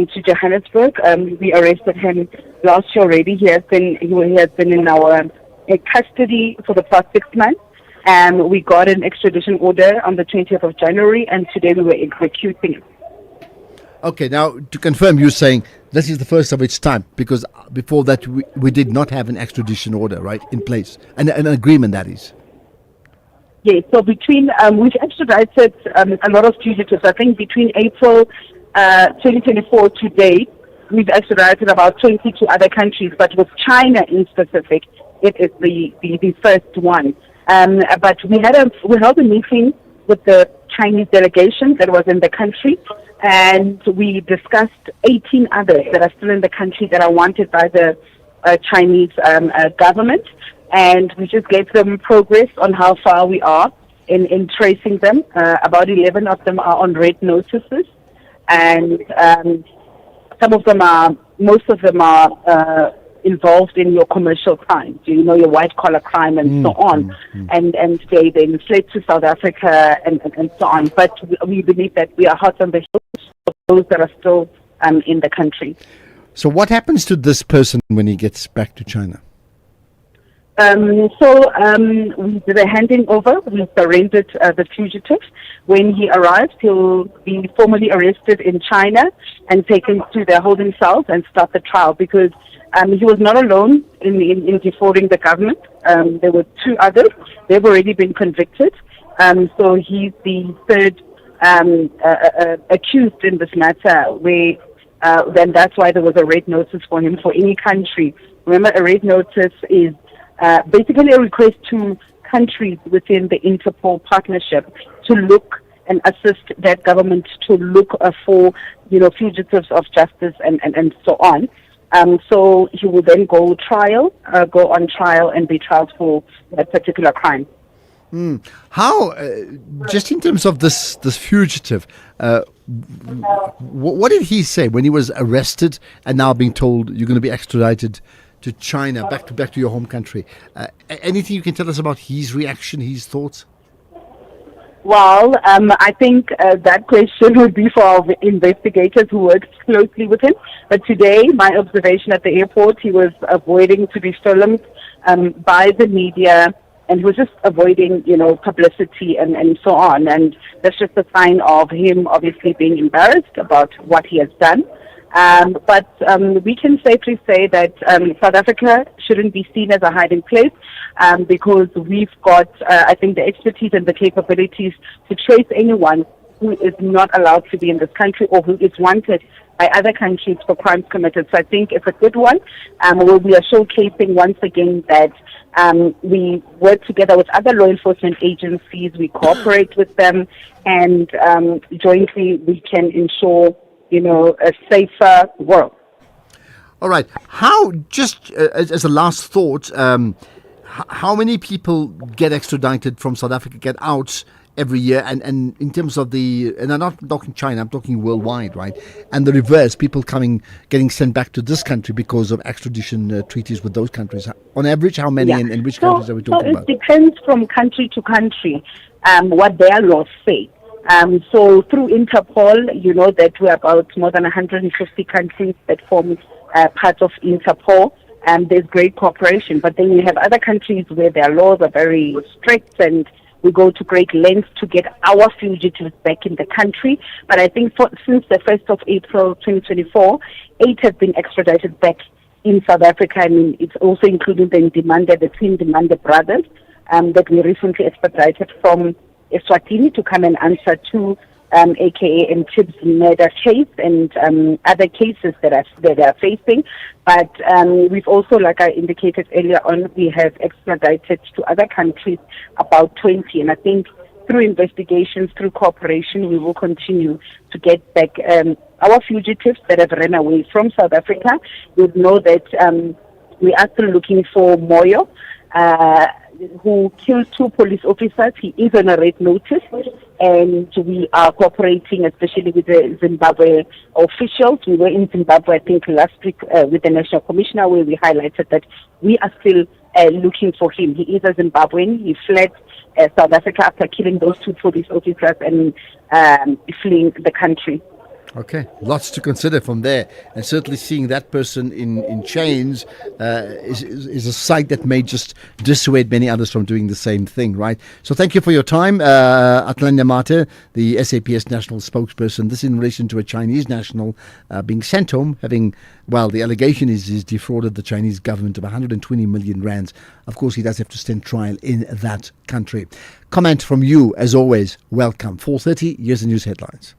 to Johannesburg. We arrested him last year already. He has been in our custody for the past 6 months. We got an extradition order on the 20th of January, and today we were executing it. Okay, now to confirm, you're saying this is the first of its type, because before that we did not have an extradition order, right, in place, an agreement, that is. Yes, so between, we've extradited a lot of fugitives. I think between April 2024 to date, we've extradited about 22 other countries, but with China in specific, it is the first one. But we held a meeting with the Chinese delegation that was in the country, and we discussed 18 others that are still in the country that are wanted by the Chinese government. And we just gave them progress on how far we are in tracing them. About 11 of them are on red notices, and most of them are involved in your commercial crimes, your white collar crime and so on. And they then fled to South Africa and so on. But we believe that we are hot on the heels of those that are still in the country. So what happens to this person when he gets back to China? We did a handing over. We surrendered the fugitive. When he arrives, he'll be formally arrested in China and taken to their holding cells and start the trial, because he was not alone in defrauding the government. There were two others. They've already been convicted. So he's the third accused in this matter, where then that's why there was a red notice for him for any country. Remember, a red notice is basically a request to countries within the Interpol partnership to look and assist that government to look for, fugitives of justice and so on. So he will then go on trial and be tried for that particular crime. How, just in terms of this fugitive, what did he say when he was arrested and now being told you're going to be extradited to China, back to your home country? Anything you can tell us about his reaction, his thoughts? Well, I think that question would be for our investigators who work closely with him. But today, my observation at the airport, he was avoiding to be filmed by the media, and he was just avoiding, publicity and so on. And that's just a sign of him obviously being embarrassed about what he has done. But we can safely say that South Africa shouldn't be seen as a hiding place, because we've got, I think, the expertise and the capabilities to trace anyone who is not allowed to be in this country or who is wanted by other countries for crimes committed. So I think it's a good one. Where we are showcasing once again that we work together with other law enforcement agencies, we cooperate with them, and jointly we can ensure a safer world. All right. How, just as a last thought, how many people get extradited from South Africa, get out every year? And in terms of and I'm not talking China, I'm talking worldwide, right? And the reverse, people getting sent back to this country because of extradition treaties with those countries. On average, how many and which countries are we talking about? It depends from country to country, what their laws say. So through Interpol, you know that we're about more than 150 countries that form part of Interpol, and there's great cooperation. But then you have other countries where their laws are very strict, and we go to great lengths to get our fugitives back in the country. But I think since the 1st of April 2024, 8 have been extradited back in South Africa. I mean, it's also including the twin Ndimande brothers that we recently extradited from Eswatini to come and answer to AKA and Chip's murder case and other cases that they are facing. But we've also, like I indicated earlier on, we have extradited to other countries about 20. And I think through investigations, through cooperation, we will continue to get back our fugitives that have run away from South Africa. You know that we are still looking for Moyo, who killed 2 police officers. He is on a red notice, and we are cooperating, especially with the Zimbabwe officials. We were in Zimbabwe, I think, last week with the National Commissioner, where we highlighted that we are still looking for him. He is a Zimbabwean. He fled South Africa after killing those 2 police officers and fleeing the country. Okay, lots to consider from there, and certainly seeing that person in chains is a sight that may just dissuade many others from doing the same thing, right? So thank you for your time, Atlanya Mate, the SAPS national spokesperson. This in relation to a Chinese national being sent home, having, well, the allegation is he's defrauded the Chinese government of 120 million rands. Of course, he does have to stand trial in that country. Comment from you, as always, welcome. 4:30, here's the news headlines.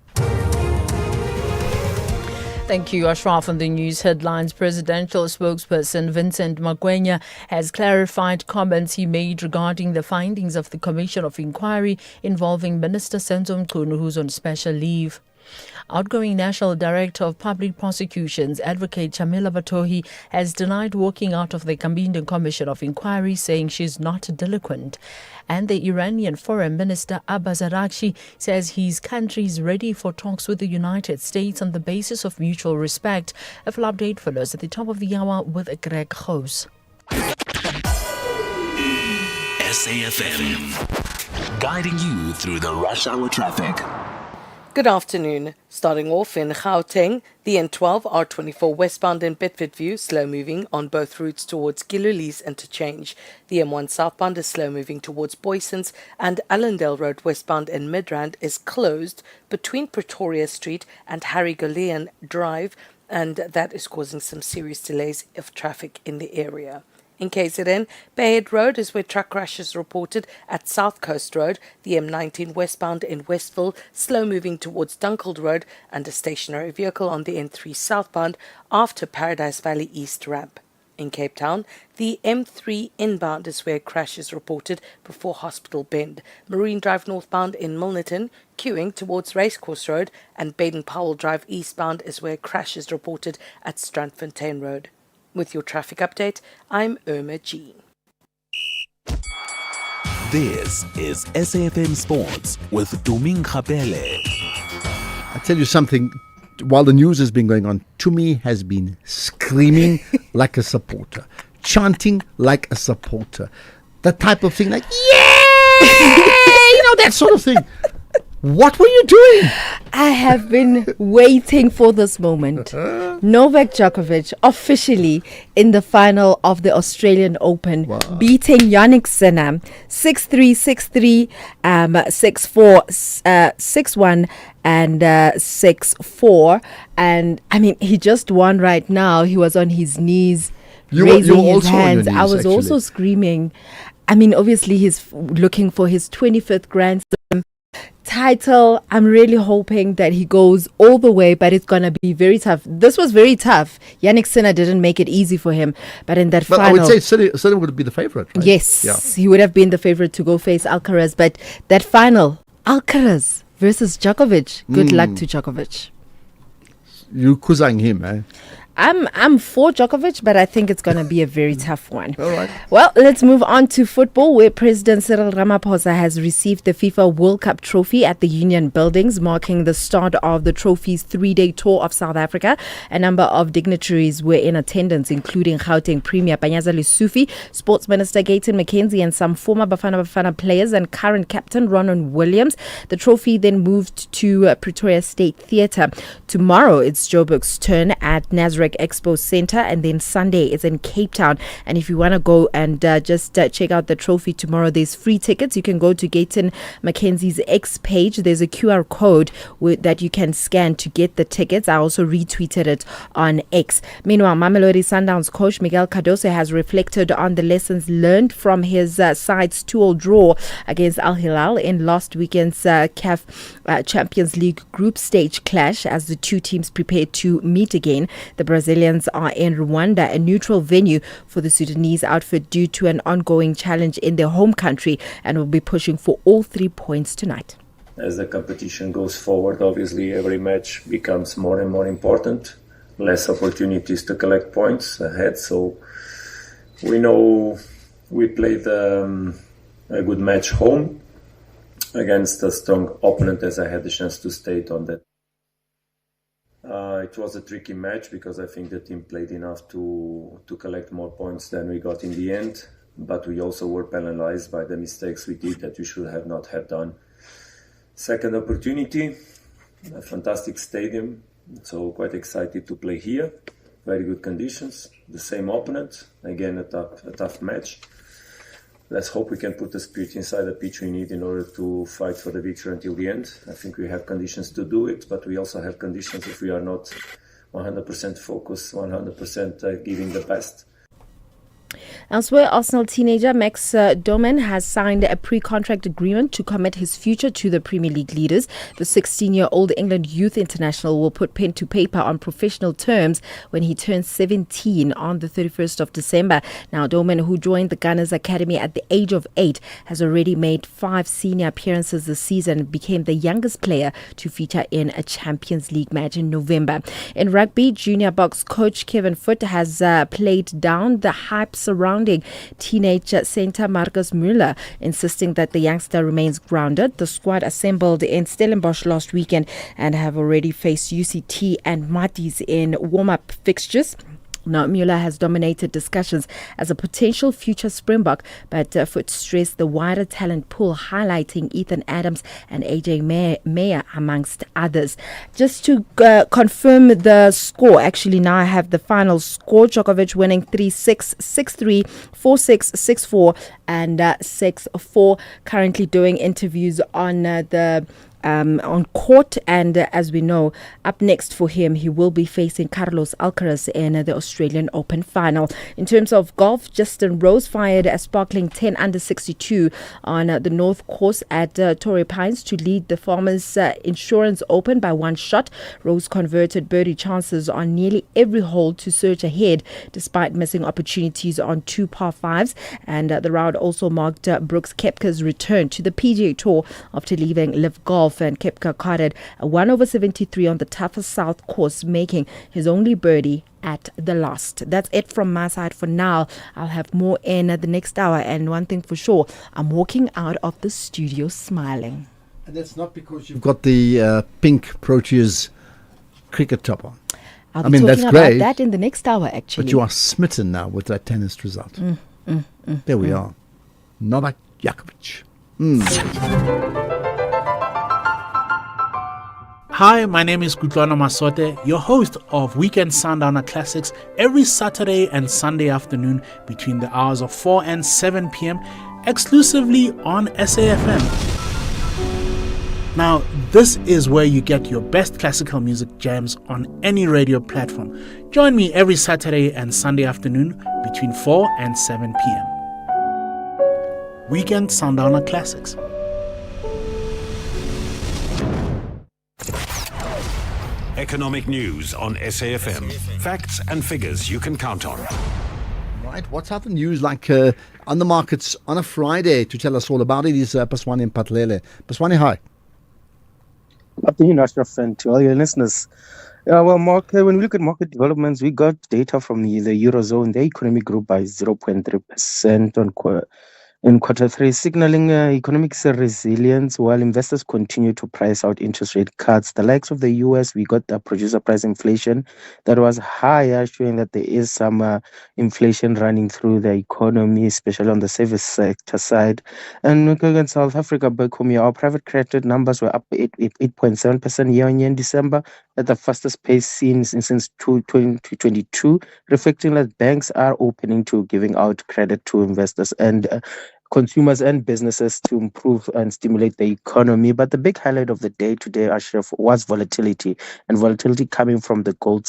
Thank you, Ashraf. On the news headlines, presidential spokesperson Vincent Magwenya has clarified comments he made regarding the findings of the Commission of Inquiry involving Minister Senzo Mchunu, who's on special leave. Outgoing National Director of Public Prosecutions, Advocate Shamila Batohi, has denied walking out of the Gambinden Commission of Inquiry, saying she's not delinquent. And the Iranian Foreign Minister Abbas Araghchi says his country is ready for talks with the United States on the basis of mutual respect. A full update follows at the top of the hour with Greg Gous. SAFM, guiding you through the rush hour traffic. Good afternoon. Starting off in Gauteng, the N12 R24 westbound in Bedfordview slow moving on both routes towards Giluli's interchange. The M1 southbound is slow moving towards Boysons, and Allendale Road westbound in Midrand is closed between Pretoria Street and Harry Golian Drive, and that is causing some serious delays of traffic in the area. In KZN, Bayhead Road is where truck crashes reported at South Coast Road, the M19 westbound in Westville, slow moving towards Dunkeld Road, and a stationary vehicle on the N3 southbound after Paradise Valley East ramp. In Cape Town, the M3 inbound is where crashes reported before Hospital Bend, Marine Drive northbound in Milnerton, queuing towards Racecourse Road, and Baden-Powell Drive eastbound is where crashes reported at Strandfontein Road. With your traffic update, I'm Irma G. This is SAFM Sports with Tuming Khapele. I tell you something, while the news has been going on, Tumi has been screaming like a supporter, chanting like a supporter. That type of thing, like, yeah! That sort of thing. What were you doing? I have been waiting for this moment. Novak Djokovic officially in the final of the Australian Open, beating Jannik Sinner 6-3, 6-3, 6-4, 6-1 and 6-4. And I mean, he just won right now. He was on his knees, raising his hands. I was actually also screaming. I mean, obviously he's looking for his 25th Grand Slam title. I'm really hoping that he goes all the way, but it's going to be very tough. This was very tough. Jannik Sinner didn't make it easy for him, but in that final, I would say Sinner would be the favorite, right? Yes, He would have been the favorite to go face Alcaraz, but that final, Alcaraz versus Djokovic, good luck to Djokovic. You kuzang him, eh? I'm for Djokovic, but I think it's going to be a very tough one. All right. Well, let's move on to football, where President Cyril Ramaphosa has received the FIFA World Cup trophy at the Union Buildings, marking the start of the trophy's 3-day tour of South Africa. A number of dignitaries were in attendance, including Gauteng Premier Panyaza Lesufi, Sports Minister Gayton McKenzie, and some former Bafana players and current captain Ronan Williams. The trophy then moved to Pretoria State Theatre. Tomorrow, it's Joburg's turn at Nasrec Expo Center, and then Sunday is in Cape Town. And if you want to go and just check out the trophy tomorrow, there's free tickets. You can go to Gayton McKenzie's X page. There's a QR code that you can scan to get the tickets. I also retweeted it on X. Meanwhile, Mamelodi Sundowns coach Miguel Cardoso has reflected on the lessons learned from his side's 2-2 draw against Al Hilal in last weekend's CAF Champions League group stage clash as the two teams prepare to meet again. The Brazilians are in Rwanda, a neutral venue for the Sudanese outfit due to an ongoing challenge in their home country, and will be pushing for all 3 points tonight. As the competition goes forward, obviously every match becomes more and more important, less opportunities to collect points ahead. So we know we played a good match home against a strong opponent, as I had the chance to state on that. It was a tricky match because I think the team played enough to collect more points than we got in the end, but we also were penalized by the mistakes we did that we should have not have done. Second opportunity, a fantastic stadium, so quite excited to play here. Very good conditions, the same opponent, again a tough match. Let's hope we can put the spirit inside the pitch we need in order to fight for the victory until the end. I think we have conditions to do it, but we also have conditions if we are not 100% focused, 100% giving the best. Elsewhere, Arsenal teenager Max Doman has signed a pre-contract agreement to commit his future to the Premier League leaders. The 16-year-old England youth international will put pen to paper on professional terms when he turns 17 on the 31st of December. Now, Doman, who joined the Gunners Academy at the age of 8, has already made 5 senior appearances this season and became the youngest player to feature in a Champions League match in November. In rugby, junior box coach Kevin Foot has played down the hype surrounding teenage centre Marcus Müller, insisting that the youngster remains grounded. The squad assembled in Stellenbosch last weekend and have already faced UCT and Maties in warm-up fixtures. Now, Müller has dominated discussions as a potential future Springbok, but Foot stressed the wider talent pool, highlighting Ethan Adams and AJ Meyer amongst others. Just to confirm the score, actually now I have the final score. Djokovic winning 3-6, 6-3, 4-6, 6-4 and 6-4. Currently doing interviews on court, and as we know, up next for him, he will be facing Carlos Alcaraz in the Australian Open final. In terms of golf, Justin Rose fired a sparkling 10 under 62 on the North Course at Torrey Pines to lead the Farmers Insurance Open by 1 shot. Rose converted birdie chances on nearly every hole to surge ahead, despite missing opportunities on 2 par 5s, and the round also marked Brooks Koepka's return to the PGA Tour after leaving Live Golf, and Koepka carded a 1/73 on the toughest South Course, making his only birdie at the last. That's it from my side for now. I'll have more in the next hour, and one thing for sure, I'm walking out of the studio smiling. And that's not because you've got the pink Proteas cricket top on. I'll be talking about that in the next hour, actually. But you are smitten now with that tennis result. There we are. Novak Djokovic. Hi, my name is Kutlwana Masote, your host of Weekend Sundowner Classics every Saturday and Sunday afternoon between the hours of 4 and 7 p.m. exclusively on SAFM. Now, this is where you get your best classical music jams on any radio platform. Join me every Saturday and Sunday afternoon between 4 and 7 p.m. Weekend Sundowner Classics. Economic news on SAFM. Facts and figures you can count on. Right, what's other news like on the markets on a Friday? To tell us all about it is Paswani Mpatlele. Paswani, hi. Good afternoon, Ashraf, and to all your listeners. Well, Mark, when we look at market developments, we got data from the Eurozone. The economy grew by 0.3% in quarter 3, signaling economic resilience while investors continue to price out interest rate cuts. The likes of the US, we got the producer price inflation that was higher, showing that there is some inflation running through the economy, especially on the service sector side. And looking at South Africa, back home, our private credit numbers were up 8.7% year on year in December, at the fastest pace seen since 2022, reflecting that banks are opening to giving out credit to investors and consumers and businesses to improve and stimulate the economy. But the big highlight of the day today, Ashraf, was volatility, and volatility coming from the gold.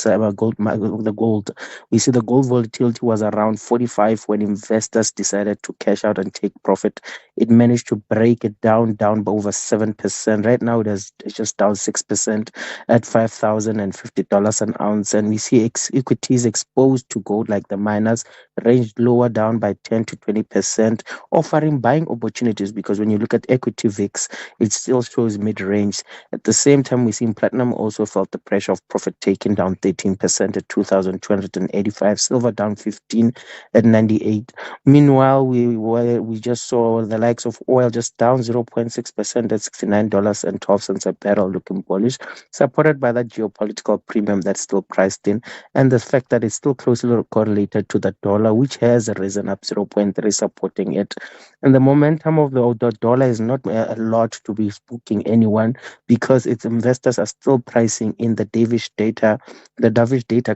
We see the gold volatility was around 45 when investors decided to cash out and take profit. It managed to break it down by over 7%. Right now, it's just down 6% at $5,050 an ounce. And we see equities exposed to gold, like the miners, ranged lower, down by 10 to 20%, offering buying opportunities, because when you look at equity VIX, it still shows mid-range. At the same time, we see platinum also felt the pressure of profit taking, down 13% at 2,285, silver down 15 at 98. Meanwhile, we just saw the likes of oil just down 0.6% at $69.12 a barrel, looking bullish, supported by that geopolitical premium that's still priced in, and the fact that it's still closely correlated to the dollar, which has risen up 0.3, supporting it. And the momentum of the dollar is not a lot to be spooking anyone, because its investors are still pricing in the dovish data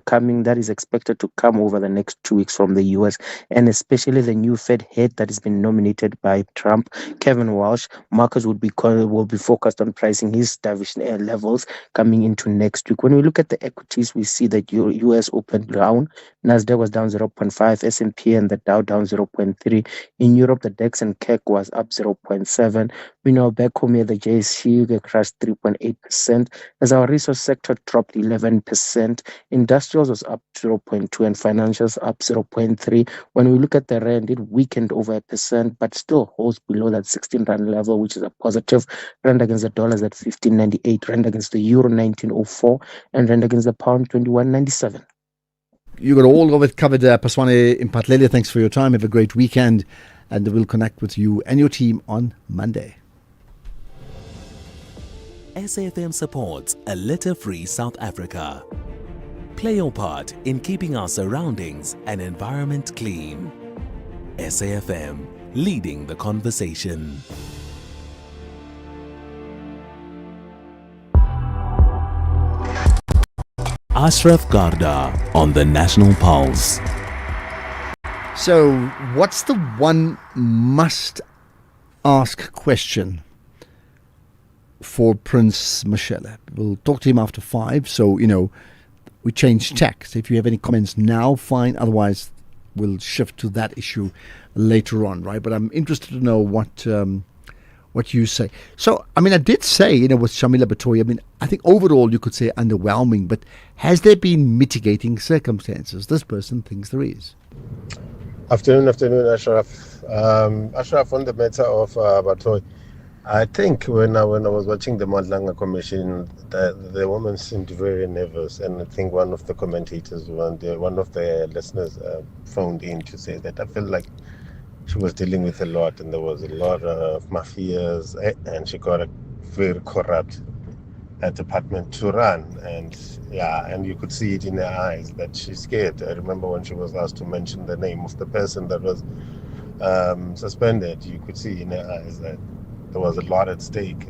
coming, that is expected to come over the next 2 weeks from the US, and especially the new Fed head that has been nominated by Trump, Kevin Walsh. Markets will be focused on pricing his dovish levels coming into next week. When we look at the equities, we see that US opened down. Nasdaq was down 0.5, S&P and the Dow down 0.3. In Europe, the DAX and CAC was up 0.7. We know back home here, the JSE crashed 3.8%, as our resource sector dropped 11%. Industrials was up 0.2 and financials up 0.3. When we look at the rand, it weakened over 1%, but still holds below that 16 rand level, which is a positive. Rand against the dollar is at 15.98, rand against the euro 19.04, and rand against the pound 21.97. You got all of it covered, Paswane Mphatlele. Thanks for your time. Have a great weekend, and we'll connect with you and your team on Monday. SAFM supports a litter-free South Africa. Play your part in keeping our surroundings and environment clean. SAFM, leading the conversation. Ashraf Garda on the National Pulse. So, what's the one must-ask question for Prince Mashele? We'll talk to him after 5, so, we change tack. So if you have any comments now, fine. Otherwise, we'll shift to that issue later on, right? But I'm interested to know what you say. So, I did say, with Shamila Batohi, I think overall you could say underwhelming, but has there been mitigating circumstances? This person thinks there is. Afternoon, Ashraf. Ashraf, on the matter of Batohi, I think when I was watching the Madlanga Commission, the woman seemed very nervous, and I think one of the commentators, one of the listeners phoned in to say that I felt like she was dealing with a lot, and there was a lot of mafias, and she got a very corrupt department to run, and you could see it in her eyes that she's scared. I remember when she was asked to mention the name of the person that was suspended, you could see in her eyes that there was a lot at stake.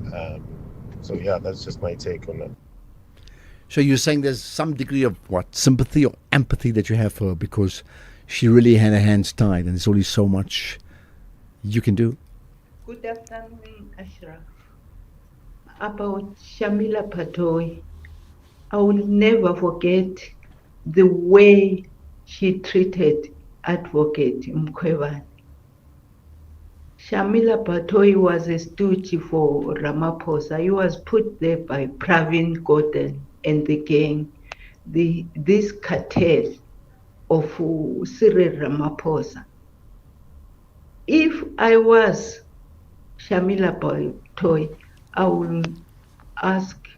That's just my take on it. So you're saying there's some degree of sympathy or empathy that you have for her because she really had her hands tied and there's only so much you can do? Good afternoon, Ashraf. About Shamila Batohi, I will never forget the way she treated Advocate Mkhwebane. Shamila Batohi was a stooge for Ramaphosa. He was put there by Pravin Gordhan and the gang, this cartel of Cyril Ramaphosa. If I was Shamila Batohi, I will ask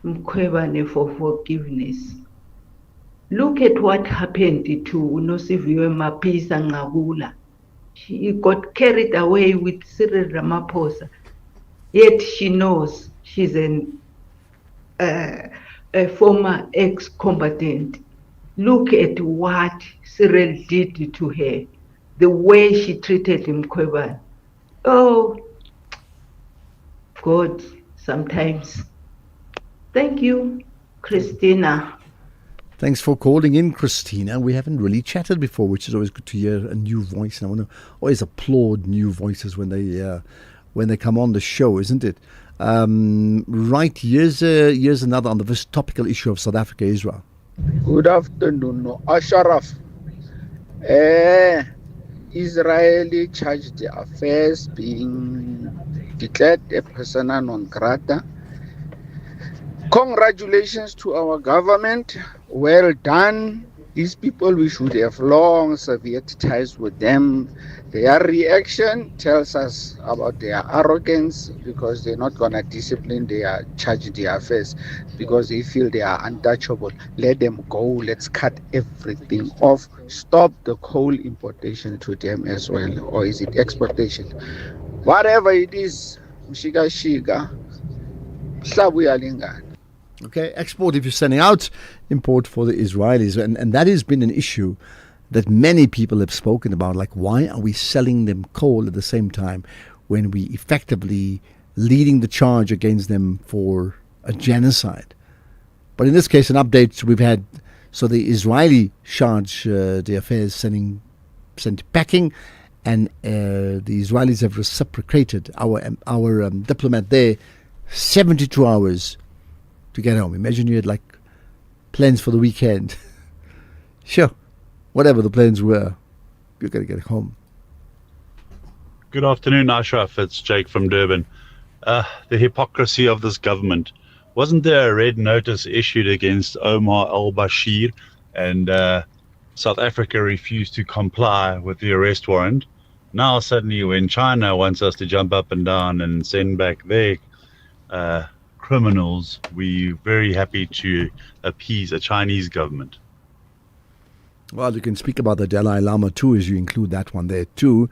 Mkhwebane for forgiveness. Look at what happened to Nosiviwe Mapisa Ngabula. She got carried away with Cyril Ramaphosa, yet she knows she's a former ex-combatant. Look at what Cyril did to her, the way she treated Mkhwebane. Oh, God, sometimes. Thank you, Christina. Thanks for calling in, Christina. We haven't really chatted before, which is always good to hear a new voice. And I want to always applaud new voices when they come on the show, isn't it? Right, here's another on this topical issue of South Africa, Israel. Good afternoon, Ashraf. Israeli charged affairs being declared a persona non grata. Congratulations to our government. Well done. These people, we should have long severed ties with them. Their reaction tells us about their arrogance because they're not going to discipline their charge their affairs because they feel they are untouchable. Let them go. Let's cut everything off. Stop the coal importation to them as well. Or is it exportation? Whatever it is, shiga, sabuya lingana. Okay, export if you're sending out, import for the Israelis. And that has been an issue that many people have spoken about, like why are we selling them coal at the same time when we effectively leading the charge against them for a genocide. But in this case, an update we've had, so the Israeli charge the affairs sent packing, and the Israelis have reciprocated. Our diplomat there, 72 hours to get home. Imagine you had like plans for the weekend. Sure, whatever the plans were, you're going to get home. Good afternoon, Ashraf. It's Jake from Durban. The hypocrisy of this government. Wasn't there a red notice issued against Omar al-Bashir, and South Africa refused to comply with the arrest warrant? Now suddenly when China wants us to jump up and down and send back their criminals, we're very happy to appease a Chinese government. Well, you can speak about the Dalai Lama too, as you include that one there too.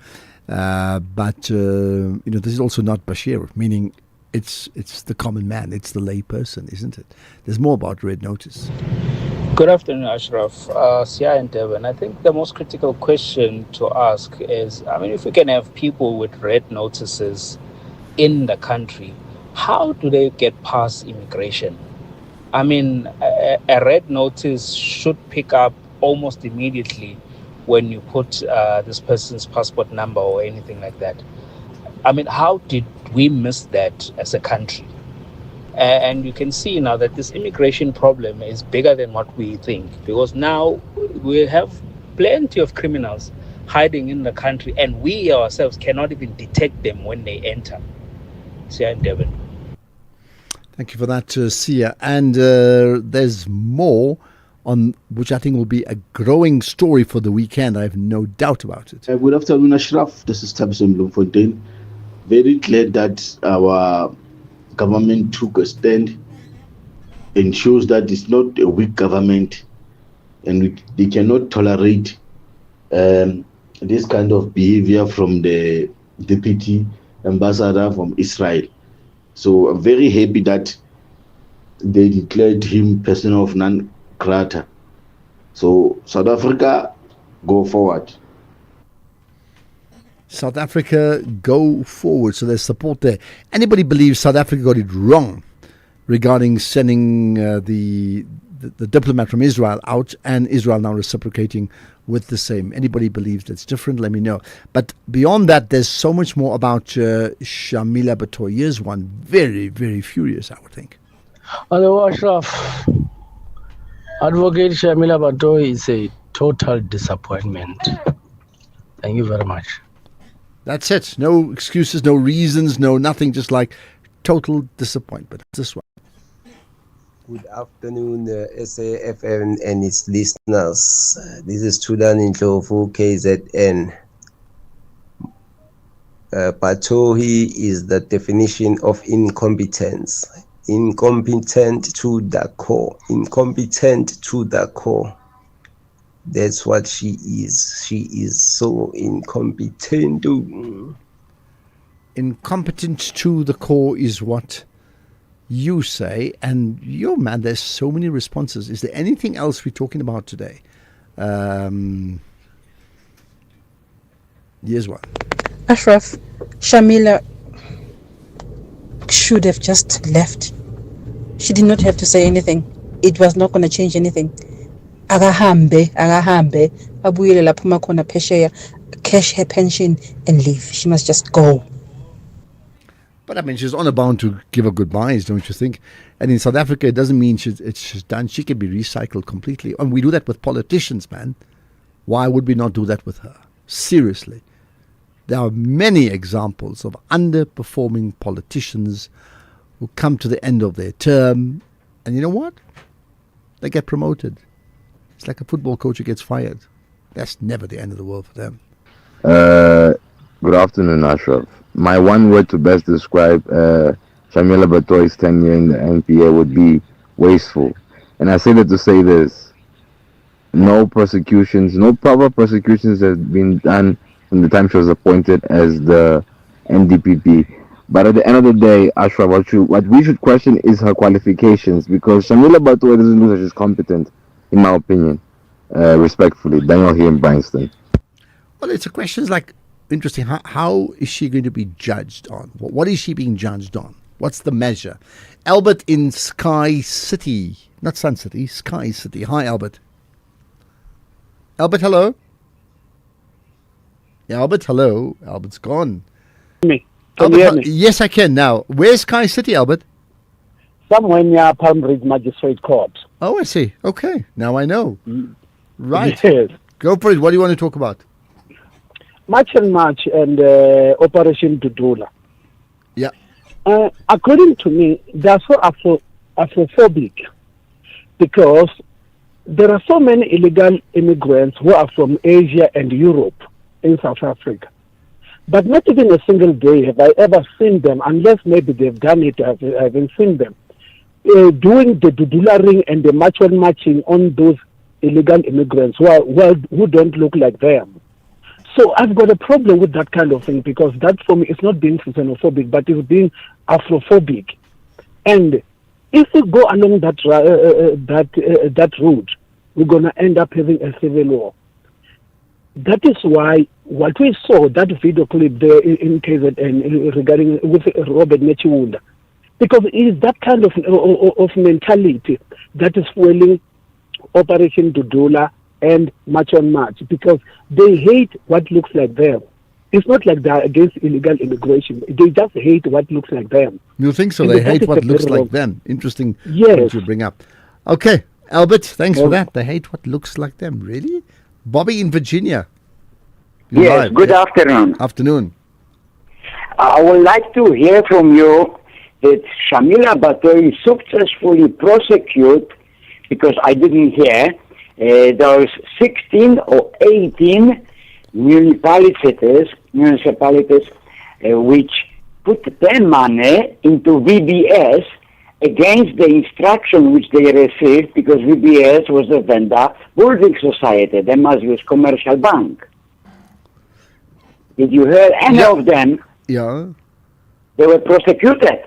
But this is also not Bashir, meaning it's the common man, it's the lay person, isn't it? There's more about red notice. Good afternoon, Ashraf. Sia and Devon. I think the most critical question to ask is, if we can have people with red notices in the country, how do they get past immigration? A red notice should pick up almost immediately when you put this person's passport number or anything like that. How did we miss that as a country? And you can see now that this immigration problem is bigger than what we think, because now we have plenty of criminals hiding in the country, and we ourselves cannot even detect them when they enter. Sia and Devon. Thank you for that, Sia. And there's more on which I think will be a growing story for the weekend. I have no doubt about it. Good afternoon, Ashraf. This is Tabitha Bloemfontein. Very glad that our government took a stand and shows that it's not a weak government, and they cannot tolerate this kind of behavior from the deputy ambassador from Israel. So I'm very happy that they declared him person of non-grata. So South Africa, go forward. South Africa, go forward. So there's support there. Anybody believes South Africa got it wrong regarding sending the diplomat from Israel out, and Israel now reciprocating with the same? Anybody believes that's different? Let me know. But beyond that, there's so much more about Shamila Batohi. Here's one very, very furious, I would think. Hello, Ashraf. Advocate Shamila Batohi is a total disappointment. Thank you very much. That's it. No excuses, no reasons, no nothing. Just like total disappointment. This one. Good afternoon, SAFM and its listeners. This is Tulan Ndlovu, KZN. Batohi is the definition of incompetence. Incompetent to the core. Incompetent to the core. That's what she is. She is so incompetent. Incompetent to the core is what you say. And man, there's so many responses. Is there anything else we're talking about today? Here's one. Ashraf, Shamila should have just left. She did not have to say anything. It was not going to change anything. Agahambe, abuyele lapho makhona phesheya, cash her pension and leave. She must just go. But she's honor bound to give her goodbyes, don't you think? And in South Africa, it doesn't mean it's done. She can be recycled completely. And we do that with politicians, man. Why would we not do that with her? Seriously. There are many examples of underperforming politicians who come to the end of their term, and you know what? They get promoted. It's like a football coach who gets fired. That's never the end of the world for them. Good afternoon, Ashraf. My one word to best describe Shamila Batohi's tenure in the NPA would be wasteful. And I say that to say this. No proper prosecutions have been done from the time she was appointed as the NDPP. But at the end of the day, Ashraf, what we should question is her qualifications, because Shamila Batohi doesn't look like she's competent, in my opinion. Respectfully, Daniel here in Bryanston. Well, it's a question like interesting. How is she going to be judged on? What is she being judged on? What's the measure? Albert in Sky City, not Sun City, Sky City. Hi, Albert. Albert, hello. Albert, hello. Albert's gone. Me. Albert, Can you hear me? yes, I can now. Where's Sky City, Albert? Somewhere near Palm Ridge Magistrate Court. Oh, I see. Okay, now I know. Right. Yes. Go for it. What do you want to talk about? March and Operation Dudula. Yeah. According to me, they are so Afrophobic because there are so many illegal immigrants who are from Asia and Europe in South Africa. But not even a single day have I ever seen them, unless maybe they've done it, I haven't seen them, doing the Dudula ring and the marching on those illegal immigrants who don't look like them. So I've got a problem with that kind of thing because that for me is not being xenophobic, but it's being Afrophobic. And if we go along that route, we're going to end up having a civil war. That is why what we saw, that video clip there in KZN regarding with Robert Nechiwunda, because it is that kind of mentality that is fueling Operation Dudula and March on March, because they hate what looks like them. It's not like they're against illegal immigration. They just hate what looks like them. You think so? And They that hate is what a looks very like them. Interesting Yes. point you bring up. Okay, Albert, thanks for Well- that. They hate what looks like them. Really? Bobby in Virginia. You're Yes, live. good afternoon. Afternoon. I would like to hear from you that Shamila Batory successfully prosecute, because I didn't hear, those 16 or 18 municipalities which put their money into VBS against the instruction which they received, because VBS was the vendor building society, they must use commercial bank. Did you hear any of them? Yeah. They were prosecuted.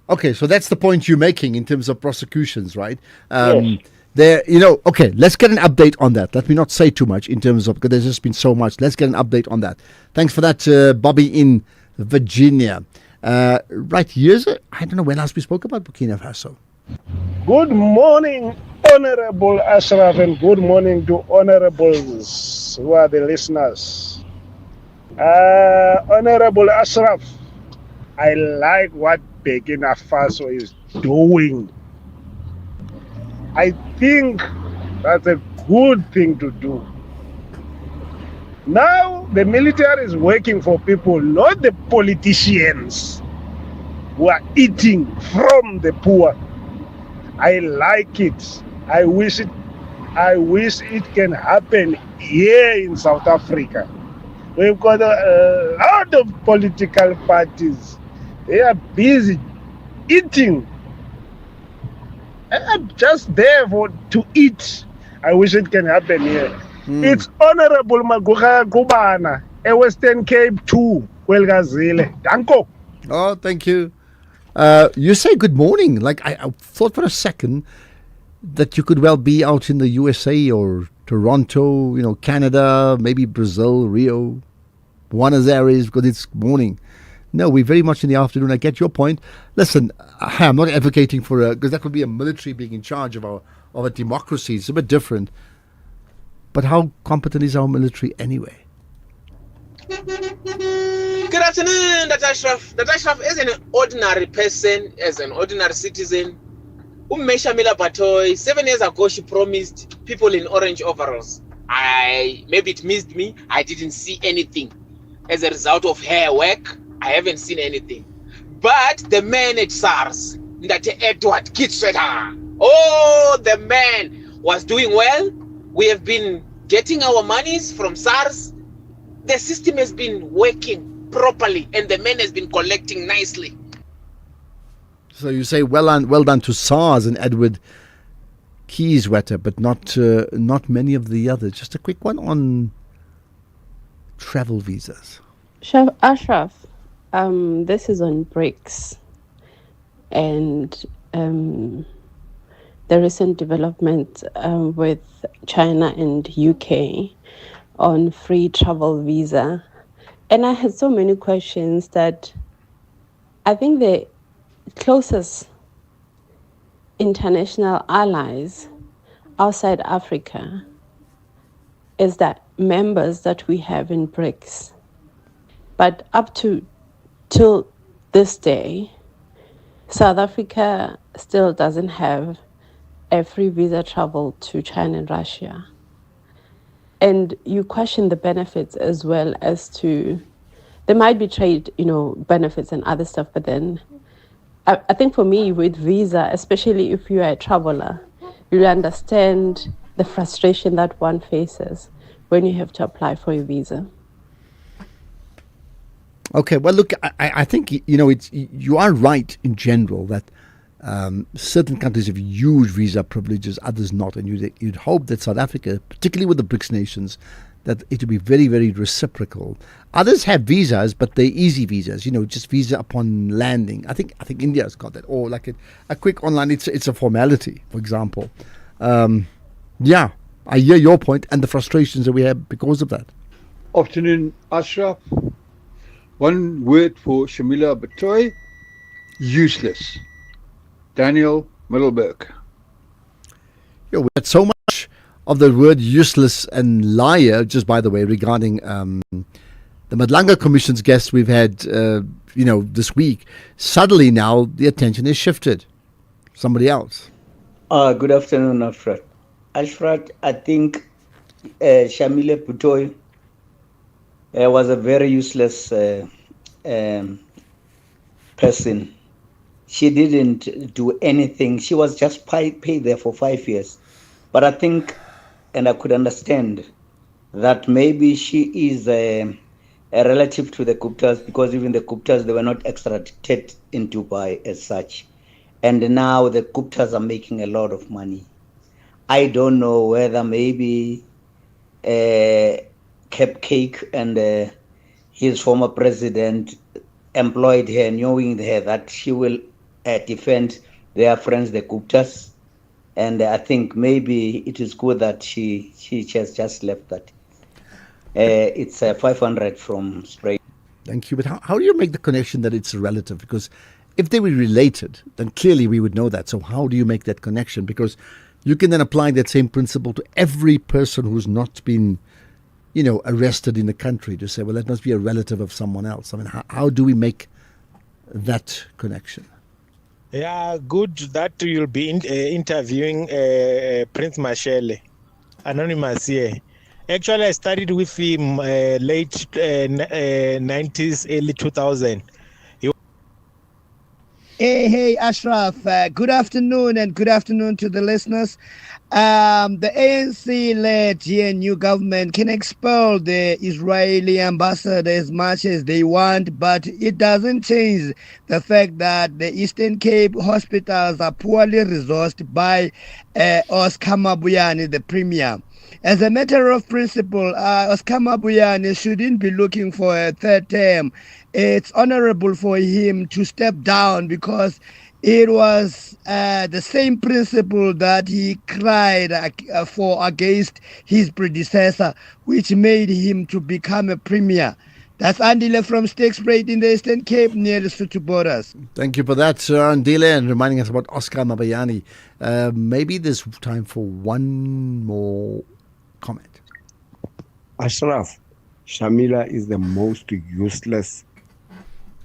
Okay, so that's the point you're making in terms of prosecutions, right? Yes. There, okay, let's get an update on that. Let me not say too much in terms of, because there's just been so much. Let's get an update on that. Thanks for that, Bobby in Virginia. Right, I don't know when last we spoke about Burkina Faso. Good morning, Honorable Ashraf, and good morning to honorables who are the listeners. Honorable Ashraf, I like what Burkina Faso is doing. I think that's a good thing to do. Now the military is working for people, not the politicians who are eating from the poor. I like it. I wish it can happen here in South Africa. We've got a lot of political parties. They are busy eating. I'm just there to eat. I wish it can happen here. It's Honorable Maguga Kubana, a Western Cape 2, Kwelgazile. Danko. Oh, thank you. You say good morning. Like I thought for a second that you could well be out in the USA or Toronto, Canada, maybe Brazil, Rio, Buenos Aires, because it's morning. No, we're very much in the afternoon. I get your point. Listen, I'm not advocating for because that would be a military being in charge of a democracy. It's a bit different. But how competent is our military anyway? Good afternoon, Dr. Ashraf. Dr. Ashraf, as an ordinary person, as an ordinary citizen, Shamila Batoy, 7 years ago, she promised people in orange overalls. Maybe it missed me. I didn't see anything. As a result of her work, I haven't seen anything. But the man at SARS, that Edward Kitsweta, the man was doing well. We have been getting our monies from SARS. The system has been working properly, and the man has been collecting nicely. So you say well done to SARS and Edward Kieswetter, but not many of the others. Just a quick one on travel visas. Ashraf, this is on BRICS, and the recent development with China and UK on free travel visa. And I had so many questions that I think the closest international allies outside Africa is that members that we have in BRICS. But up to till this day, South Africa still doesn't have a free visa travel to China and Russia. And you question the benefits as well as to, there might be trade, benefits and other stuff, but then I think for me with visa, especially if you are a traveler, you'll understand the frustration that one faces when you have to apply for a visa. Okay, well, look, I think, you are right in general that certain countries have huge visa privileges, others not. And you'd hope that South Africa, particularly with the BRICS nations, that it would be very, very reciprocal. Others have visas, but they're easy visas, just visa upon landing. I think India's got that. Or like a quick online, it's a formality, for example. Yeah, I hear your point and the frustrations that we have because of that. Afternoon, Ashraf. One word for Shamila Batoy, useless. Daniel Middleburg. We had so much of the word useless and liar, just by the way, regarding the Madlanga Commission's guests we've had, this week. Suddenly now the attention is shifted. Somebody else. Good afternoon, Ashrat. Ashrat, I think Shamila Batoy was a very useless person. She didn't do anything. She was just paid there for 5 years. But I think, and I could understand, that maybe she is a relative to the Guptas, because even the Guptas, they were not extradited in Dubai as such. And now the Guptas are making a lot of money. I don't know whether maybe Cupcake and his former president employed her, knowing her that she will defend their friends, the Guptas. And I think maybe it is good that she has just left that. It's 500 from straight. Thank you. But how do you make the connection that it's a relative? Because if they were related, then clearly we would know that. So how do you make that connection? Because you can then apply that same principle to every person who's not been, arrested in the country, to say, well, that must be a relative of someone else. I mean, how do we make that connection? Yeah, good that you'll be interviewing Prince Mashele, anonymous here. Actually, I studied with him late 90s, early 2000. Hey, Ashraf. Good afternoon, and good afternoon to the listeners. The ANC-led GNU government can expel the Israeli ambassador as much as they want, but it doesn't change the fact that the Eastern Cape hospitals are poorly resourced by Oscar Mabuyane, the premier. As a matter of principle, Oscar Mabuyane shouldn't be looking for a third term. It's honorable for him to step down, because it was the same principle that he cried for against his predecessor, which made him to become a premier. That's Andile from Stakespruit in the Eastern Cape near the Lesotho borders. Thank you for that, Sir Andile, and reminding us about Oscar Mabuyane. Maybe there's time for one more comment. Ashraf, Shamila is the most useless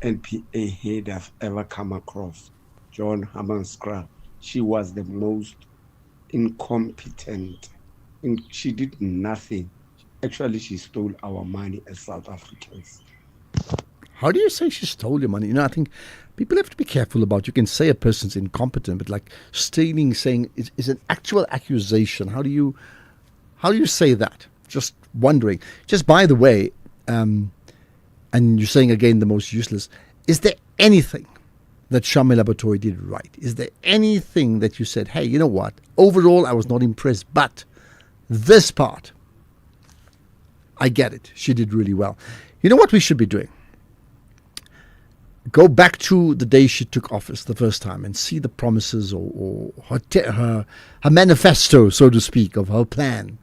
NPA head I've ever come across. John Hammanskraal. She was the most incompetent. She did nothing. Actually, she stole our money as South Africans. How do you say she stole your money? I think people have to be careful about. You can say a person's incompetent, but like stealing, saying is an actual accusation. How do you say that? Just wondering. Just by the way, and you're saying again the most useless. Is there anything that Shamila Batoy did right? Is there anything that you said, hey, you know what? Overall, I was not impressed, but this part, I get it. She did really well. You know what we should be doing? go back to the day she took office the first time and see the promises or her manifesto, so to speak, of her plan,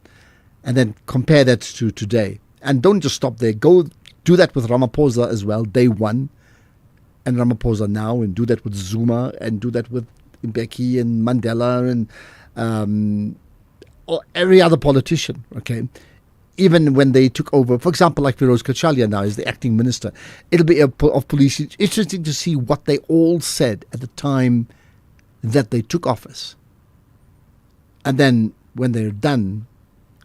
and then compare that to today. And don't just stop there. Go do that with Ramaphosa as well, day one, and Ramaphosa now, and do that with Zuma, and do that with Mbeki and Mandela and or every other politician, okay? Even when they took over, for example, like Firoz Kachalia now is the acting minister, it'll be of police. It's interesting to see what they all said at the time that they took office. And then when they're done,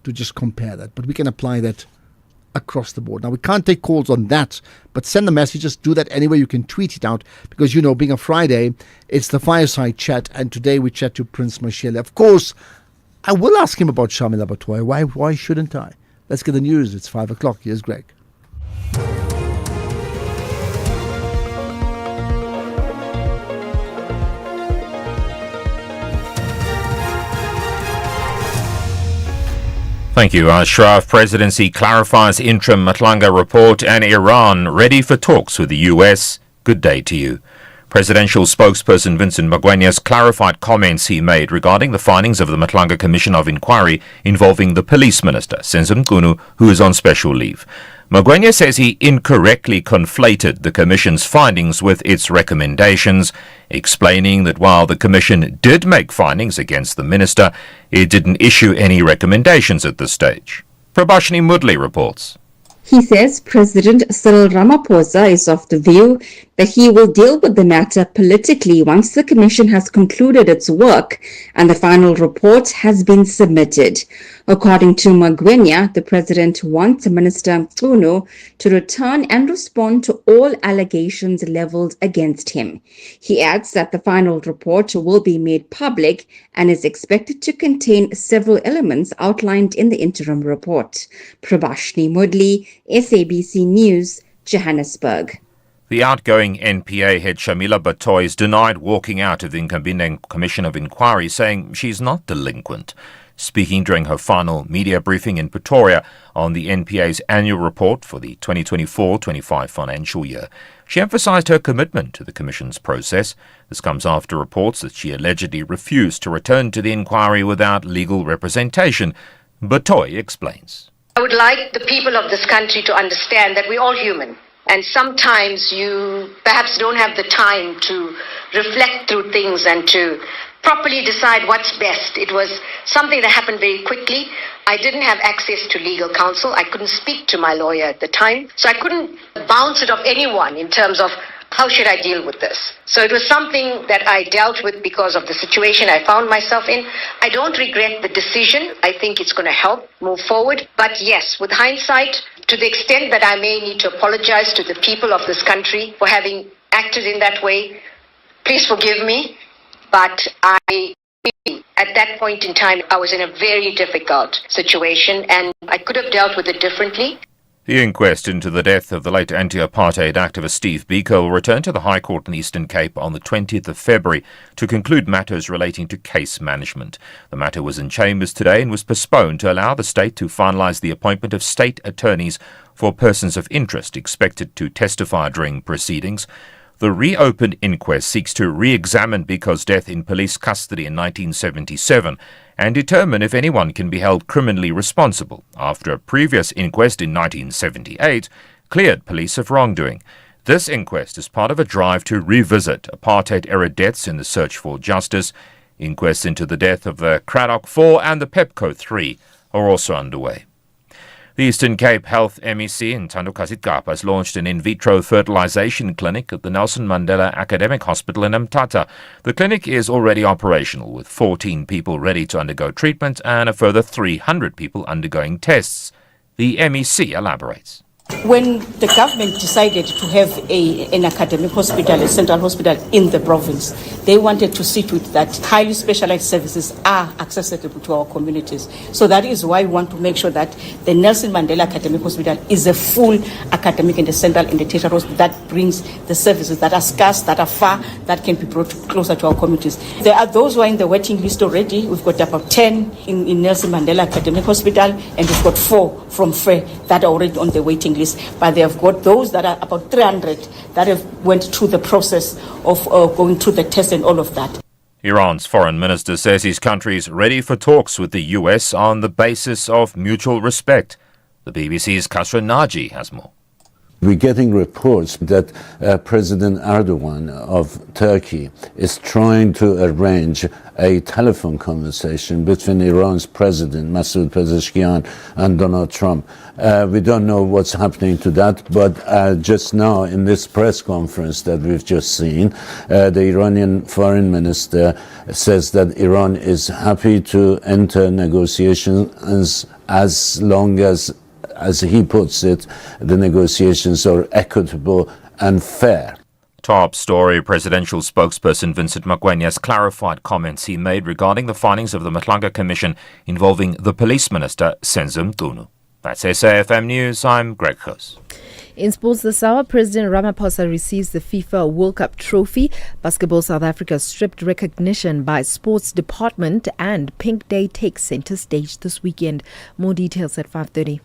to just compare that. But we can apply that across the board. Now, we can't take calls on that, but send the messages. Do that anywhere. You can tweet it out because, you know, being a Friday, it's the fireside chat. And today we chat to Prince Mashele. Of course, I will ask him about Shamila Batoy. Why shouldn't I? Let's get the news. It's 5 o'clock. Here's Greg. Thank you, Ashraf. Presidency clarifies interim Matlanga report and Iran ready for talks with the US. Good day to you. Presidential spokesperson Vincent Magwenya's clarified comments he made regarding the findings of the Matlanga Commission of Inquiry involving the police minister, Senzo Mchunu, who is on special leave. Magwenya says he incorrectly conflated the Commission's findings with its recommendations, explaining that while the Commission did make findings against the minister, it didn't issue any recommendations at this stage. Prabhashini Mudli reports. He says President Cyril Ramaphosa is of the view that he will deal with the matter politically once the Commission has concluded its work and the final report has been submitted. According to Magwenya, the President wants Minister Mchunu to return and respond to all allegations leveled against him. He adds that the final report will be made public and is expected to contain several elements outlined in the interim report. Prabhashini Mudli, SABC News, Johannesburg. The outgoing NPA head Shamila Batoy is denied walking out of the Nkambine Commission of Inquiry, saying she's not delinquent. Speaking during her final media briefing in Pretoria on the NPA's annual report for the 2024-25 financial year, she emphasized her commitment to the Commission's process. This comes after reports that she allegedly refused to return to the inquiry without legal representation. Batoy explains. I would like the people of this country to understand that we're all human. And sometimes you perhaps don't have the time to reflect through things and to properly decide what's best. It was something that happened very quickly. I didn't have access to legal counsel. I couldn't speak to my lawyer at the time. So I couldn't bounce it off anyone in terms of how should I deal with this. So it was something that I dealt with because of the situation I found myself in. I don't regret the decision. I think it's going to help move forward. But yes, with hindsight, to the extent that I may need to apologize to the people of this country for having acted in that way, please forgive me. But at that point in time, I was in a very difficult situation and I could have dealt with it differently. The inquest into the death of the late anti-apartheid activist Steve Biko will return to the High Court in the Eastern Cape on the 20th of February to conclude matters relating to case management. The matter was in chambers today and was postponed to allow the state to finalise the appointment of state attorneys for persons of interest expected to testify during proceedings. The reopened inquest seeks to re-examine Biko's death in police custody in 1977 and determine if anyone can be held criminally responsible after a previous inquest in 1978 cleared police of wrongdoing. This inquest is part of a drive to revisit apartheid-era deaths in the search for justice. Inquests into the death of the Cradock 4 and the Pepco 3 are also underway. The Eastern Cape Health MEC in Thandokazi Kapa has launched an in vitro fertilization clinic at the Nelson Mandela Academic Hospital in Mthatha. The clinic is already operational, with 14 people ready to undergo treatment and a further 300 people undergoing tests. The MEC elaborates. When the government decided to have an academic hospital, a central hospital in the province, they wanted to see to it that highly specialized services are accessible to our communities. So that is why we want to make sure that the Nelson Mandela Academic Hospital is a full academic and a central and a tertiary hospital that brings the services that are scarce, that are far, that can be brought closer to our communities. There are those who are in the waiting list already. We've got about 10 in Nelson Mandela Academic Hospital, and we've got 4 from FRE that are already on the waiting list. list, but they have got those that are about 300 that have went through the process of going through the test and all of that. Iran's foreign minister says his country is ready for talks with the US on the basis of mutual respect. The BBC's Kasra Naji has more. We're getting reports that President Erdogan of Turkey is trying to arrange a telephone conversation between Iran's president, Masoud Pezeshkian, and Donald Trump. We don't know what's happening to that, but just now in this press conference that we've just seen, the Iranian foreign minister says that Iran is happy to enter negotiations as long as he puts it, the negotiations are equitable and fair. Top story. Presidential spokesperson Vincent Magwenya has clarified comments he made regarding the findings of the Matlanga Commission involving the police minister, Senzo Mchunu. That's SAFM News. I'm Greg Khos. In sports this hour, President Ramaphosa receives the FIFA World Cup trophy. Basketball South Africa stripped recognition by Sports Department, and Pink Day takes centre stage this weekend. More details at 5:30.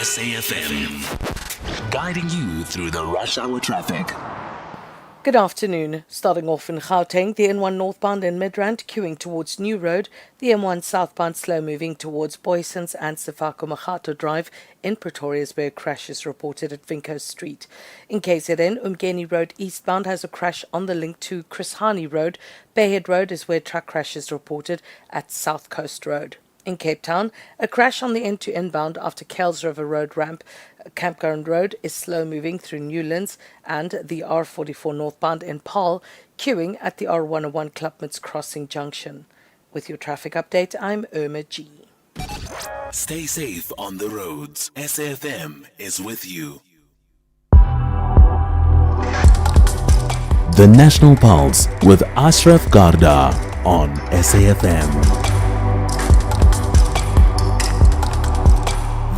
SAFM, guiding you through the rush hour traffic. Good afternoon. Starting off in Gauteng, the N1 northbound in Midrand queuing towards New Road, the M1 southbound slow moving towards Boysons and Sefako Makhato Drive in Pretoria's where crashes reported at Vinco Street. In KZN, Umgeni Road eastbound has a crash on the link to Chris Hani Road. Bayhead Road is where truck crashes reported at South Coast Road. In Cape Town, a crash on the N2 inbound after Kells River Road ramp. Campground Road is slow moving through Newlands, and the R44 northbound in Paarl queuing at the R101 Klapmuts Crossing Junction. With your traffic update, I'm Irma G. Stay safe on the roads. SAFM is with you. The National Pulse with Ashraf Garda on SAFM.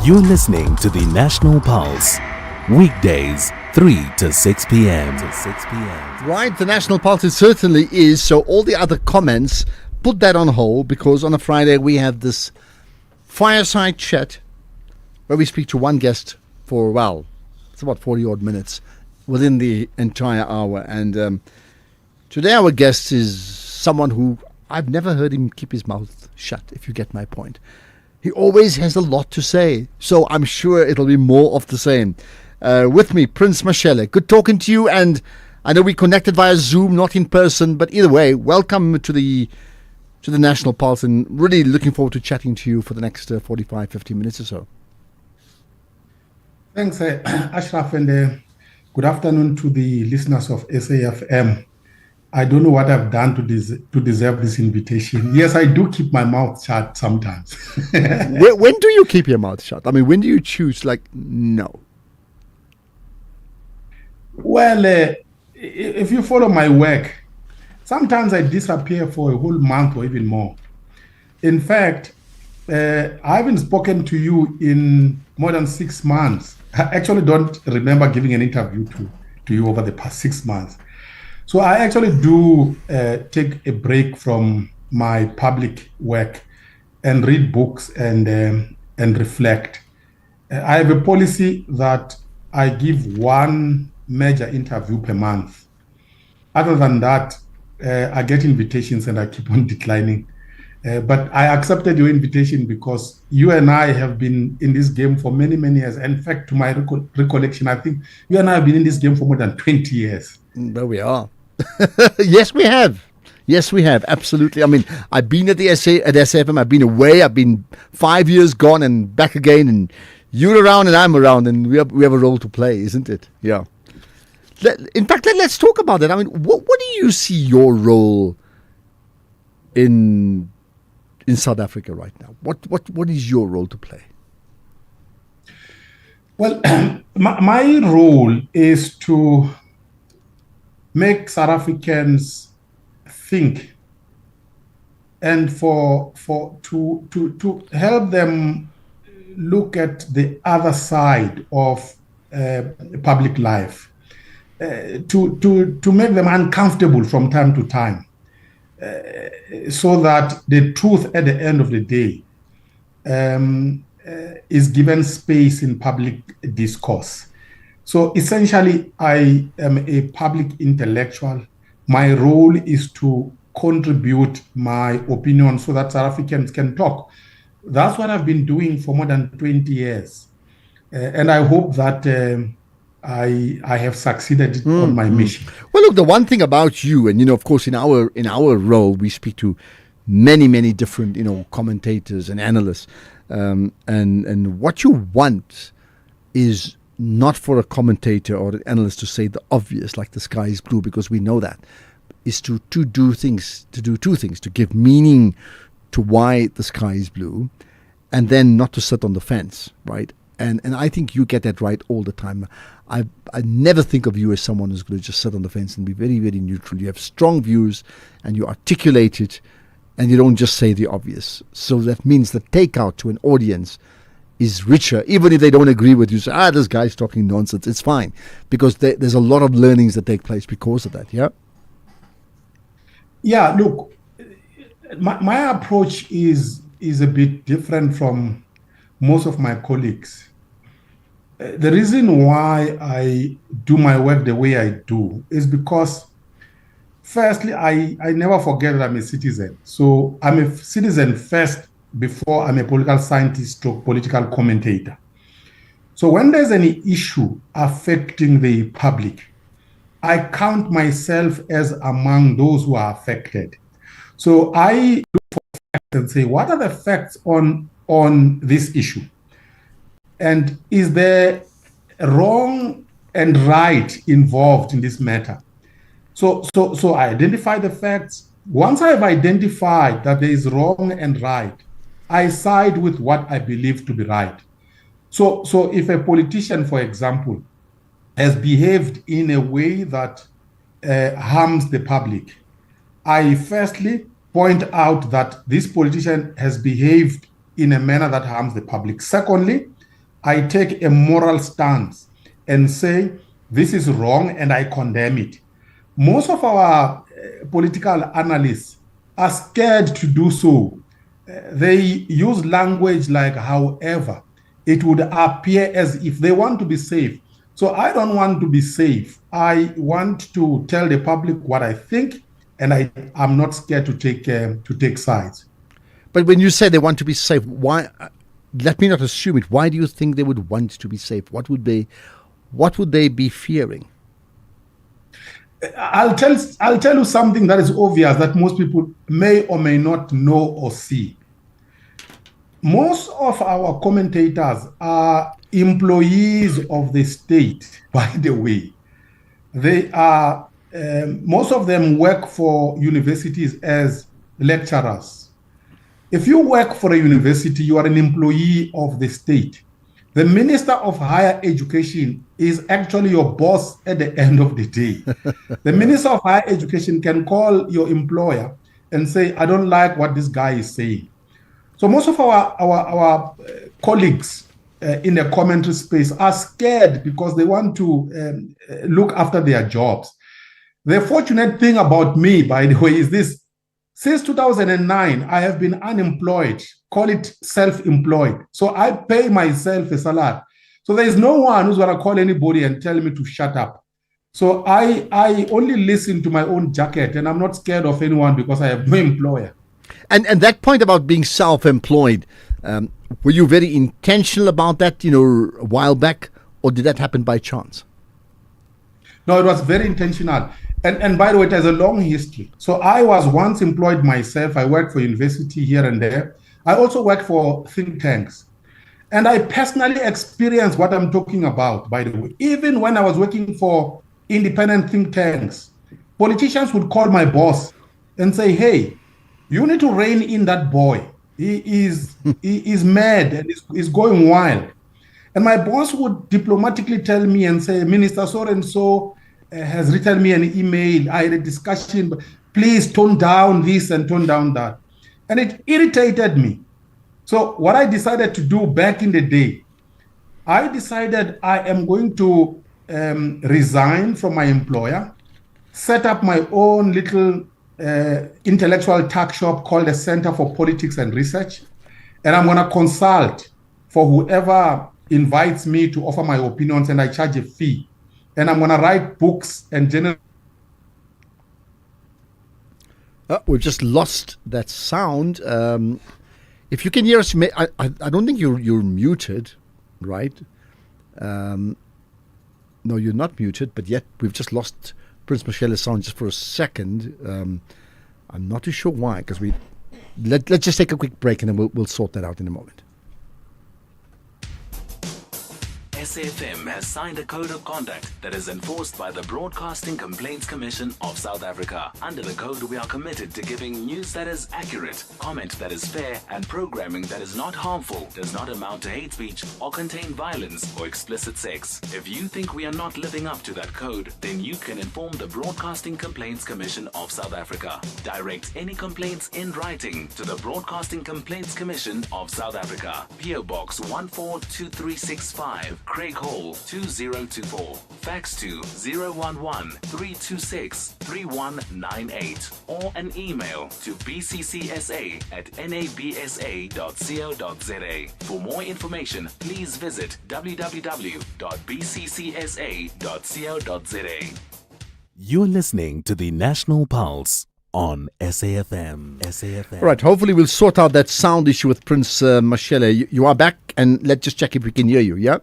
You're listening to the National Pulse, weekdays 3 to 6 p.m. Right, the National Pulse it certainly is. So all the other comments, put that on hold, because on a Friday we have this fireside chat where we speak to one guest for, well, it's about 40 odd minutes within the entire hour. And today our guest is someone who I've never heard him keep his mouth shut, if you get my point. He always has a lot to say, so I'm sure it'll be more of the same. With me, Prince Mashele. Good talking to you, and I know we connected via Zoom, not in person, but either way, welcome to the National Pulse, and really looking forward to chatting to you for the next 45, 50 minutes or so. Thanks, Ashraf, and good afternoon to the listeners of SAFM. I don't know what I've done to deserve this invitation. Yes, I do keep my mouth shut sometimes. When do you keep your mouth shut? I mean, when do you choose, like, no? Well, if you follow my work, sometimes I disappear for a whole month or even more. In fact, I haven't spoken to you in more than 6 months. I actually don't remember giving an interview to you over the past 6 months. So I actually do take a break from my public work and read books and reflect. I have a policy that I give one major interview per month. Other than that, I get invitations and I keep on declining. But I accepted your invitation because you and I have been in this game for many, many years. In fact, to my recollection, I think you and I have been in this game for more than 20 years. There we are. Yes, we have. Yes, we have. Absolutely. I mean, I've been at the SAFM. I've been away. I've been 5 years gone and back again. And you're around and I'm around, and we have a role to play, isn't it? Yeah. In fact, let's talk about it. I mean, what do you see your role in South Africa right now? What is your role to play? Well, my role is to make South Africans think, and to help them look at the other side of public life, to make them uncomfortable from time to time, so that the truth at the end of the day is given space in public discourse. So essentially, I am a public intellectual. My role is to contribute my opinion so that South Africans can talk. That's what I've been doing for more than 20 years. And I hope that I have succeeded on my mission. Well, look, the one thing about you, and of course, in our role, we speak to many different commentators and analysts, and what you want is not for a commentator or an analyst to say the obvious, like the sky is blue, because we know that, is to do two things: to give meaning to why the sky is blue, and then not to sit on the fence, right? And I think you get that right all the time. I never think of you as someone who's going to just sit on the fence and be very, very neutral. You have strong views and you articulate it, and you don't just say the obvious. So that means the takeout to an audience is richer, even if they don't agree with you. Say, this guy's talking nonsense. It's fine, because there's a lot of learnings that take place because of that. Yeah. Yeah. Look, my approach is a bit different from most of my colleagues. The reason why I do my work the way I do is because, firstly, I never forget that I'm a citizen. So I'm a citizen first before I'm a political scientist or political commentator. So when there's any issue affecting the public, I count myself as among those who are affected. So I look for facts and say, what are the facts on this issue? And is there wrong and right involved in this matter? So I identify the facts. Once I have identified that there is wrong and right, I side with what I believe to be right. So if a politician, for example, has behaved in a way that harms the public, I firstly point out that this politician has behaved in a manner that harms the public. Secondly, I take a moral stance and say, this is wrong and I condemn it. Most of our political analysts are scared to do so. They use language like, however, it would appear as if they want to be safe. So I don't want to be safe. I want to tell the public what I think, and I'm not scared to take sides. But when you say they want to be safe, why? Let me not assume it. Why do you think they would want to be safe? What would they be fearing? I'll tell you something that is obvious that most people may or may not know or see. Most of our commentators are employees of the state, by the way. They are, most of them work for universities as lecturers. If you work for a university, you are an employee of the state. The Minister of Higher Education is actually your boss at the end of the day. The Minister of Higher Education can call your employer and say, I don't like what this guy is saying. So most of our colleagues in the commentary space are scared because they want to look after their jobs. The fortunate thing about me, by the way, is this. Since 2009, I have been unemployed, call it self-employed. So I pay myself a salary. So there is no one who's going to call anybody and tell me to shut up. So I only listen to my own jacket, and I'm not scared of anyone because I have no employer. And that point about being self-employed, were you very intentional about that, a while back, or did that happen by chance? No, it was very intentional. And by the way, it has a long history. So I was once employed myself. I worked for university here and there. I also worked for think tanks. And I personally experienced what I'm talking about, by the way. Even when I was working for independent think tanks, politicians would call my boss and say, hey, you need to rein in that boy. He is mad and is going wild. And my boss would diplomatically tell me and say, Minister so-and-so has written me an email. I had a discussion, but please tone down this and tone down that. And it irritated me. So what I decided to do back in the day, I decided I am going to resign from my employer, set up my own little intellectual tuck shop called the Center for Politics and Research, and I'm going to consult for whoever invites me to offer my opinions, and I charge a fee. And I'm going to write books and generate. We've just lost that sound. If you can hear us, I don't think you're muted, right? No, you're not muted, but yet we've just lost Prince Mashele's sound just for a second. I'm not too sure why, because let's just take a quick break and then we'll sort that out in a moment. SAFM has signed a code of conduct that is enforced by the Broadcasting Complaints Commission of South Africa. Under the code, we are committed to giving news that is accurate, comment that is fair, and programming that is not harmful, does not amount to hate speech, or contain violence or explicit sex. If you think we are not living up to that code, then you can inform the Broadcasting Complaints Commission of South Africa. Direct any complaints in writing to the Broadcasting Complaints Commission of South Africa. PO Box 142365. Craig Hall 2024. Fax to 011-326-3198 or an email to bccsa@nabsa.co.za. For more information, please visit www.bccsa.co.za. You're listening to the National Pulse on SAFM. All right, hopefully we'll sort out that sound issue with Prince Mashele. You are back, and let's just check if we can hear you, yeah?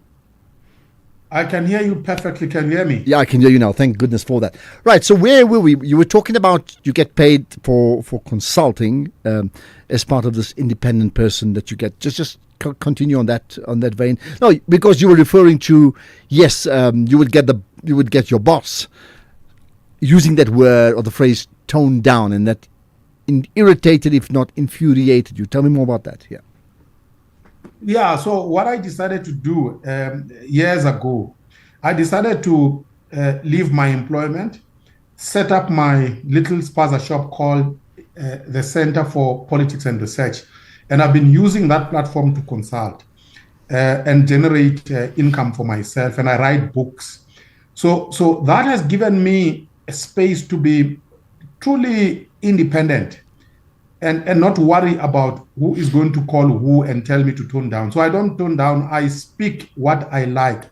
I can hear you perfectly. Can you hear me? Yeah, I can hear you now. Thank goodness for that. Right, so where were we? You were talking about you get paid for consulting as part of this independent person that you get. Just continue on that vein. No, because you were referring to, yes, you would get your boss using that word or the phrase toned down, and that irritated, if not infuriated you. Tell me more about that. Yeah. Yeah, so what I decided to do years ago, I decided to leave my employment, set up my little spaza shop called the Center for Politics and Research. And I've been using that platform to consult and generate income for myself. And I write books. So that has given me a space to be truly independent. And not worry about who is going to call who and tell me to tone down. So I don't tone down. I speak what I like.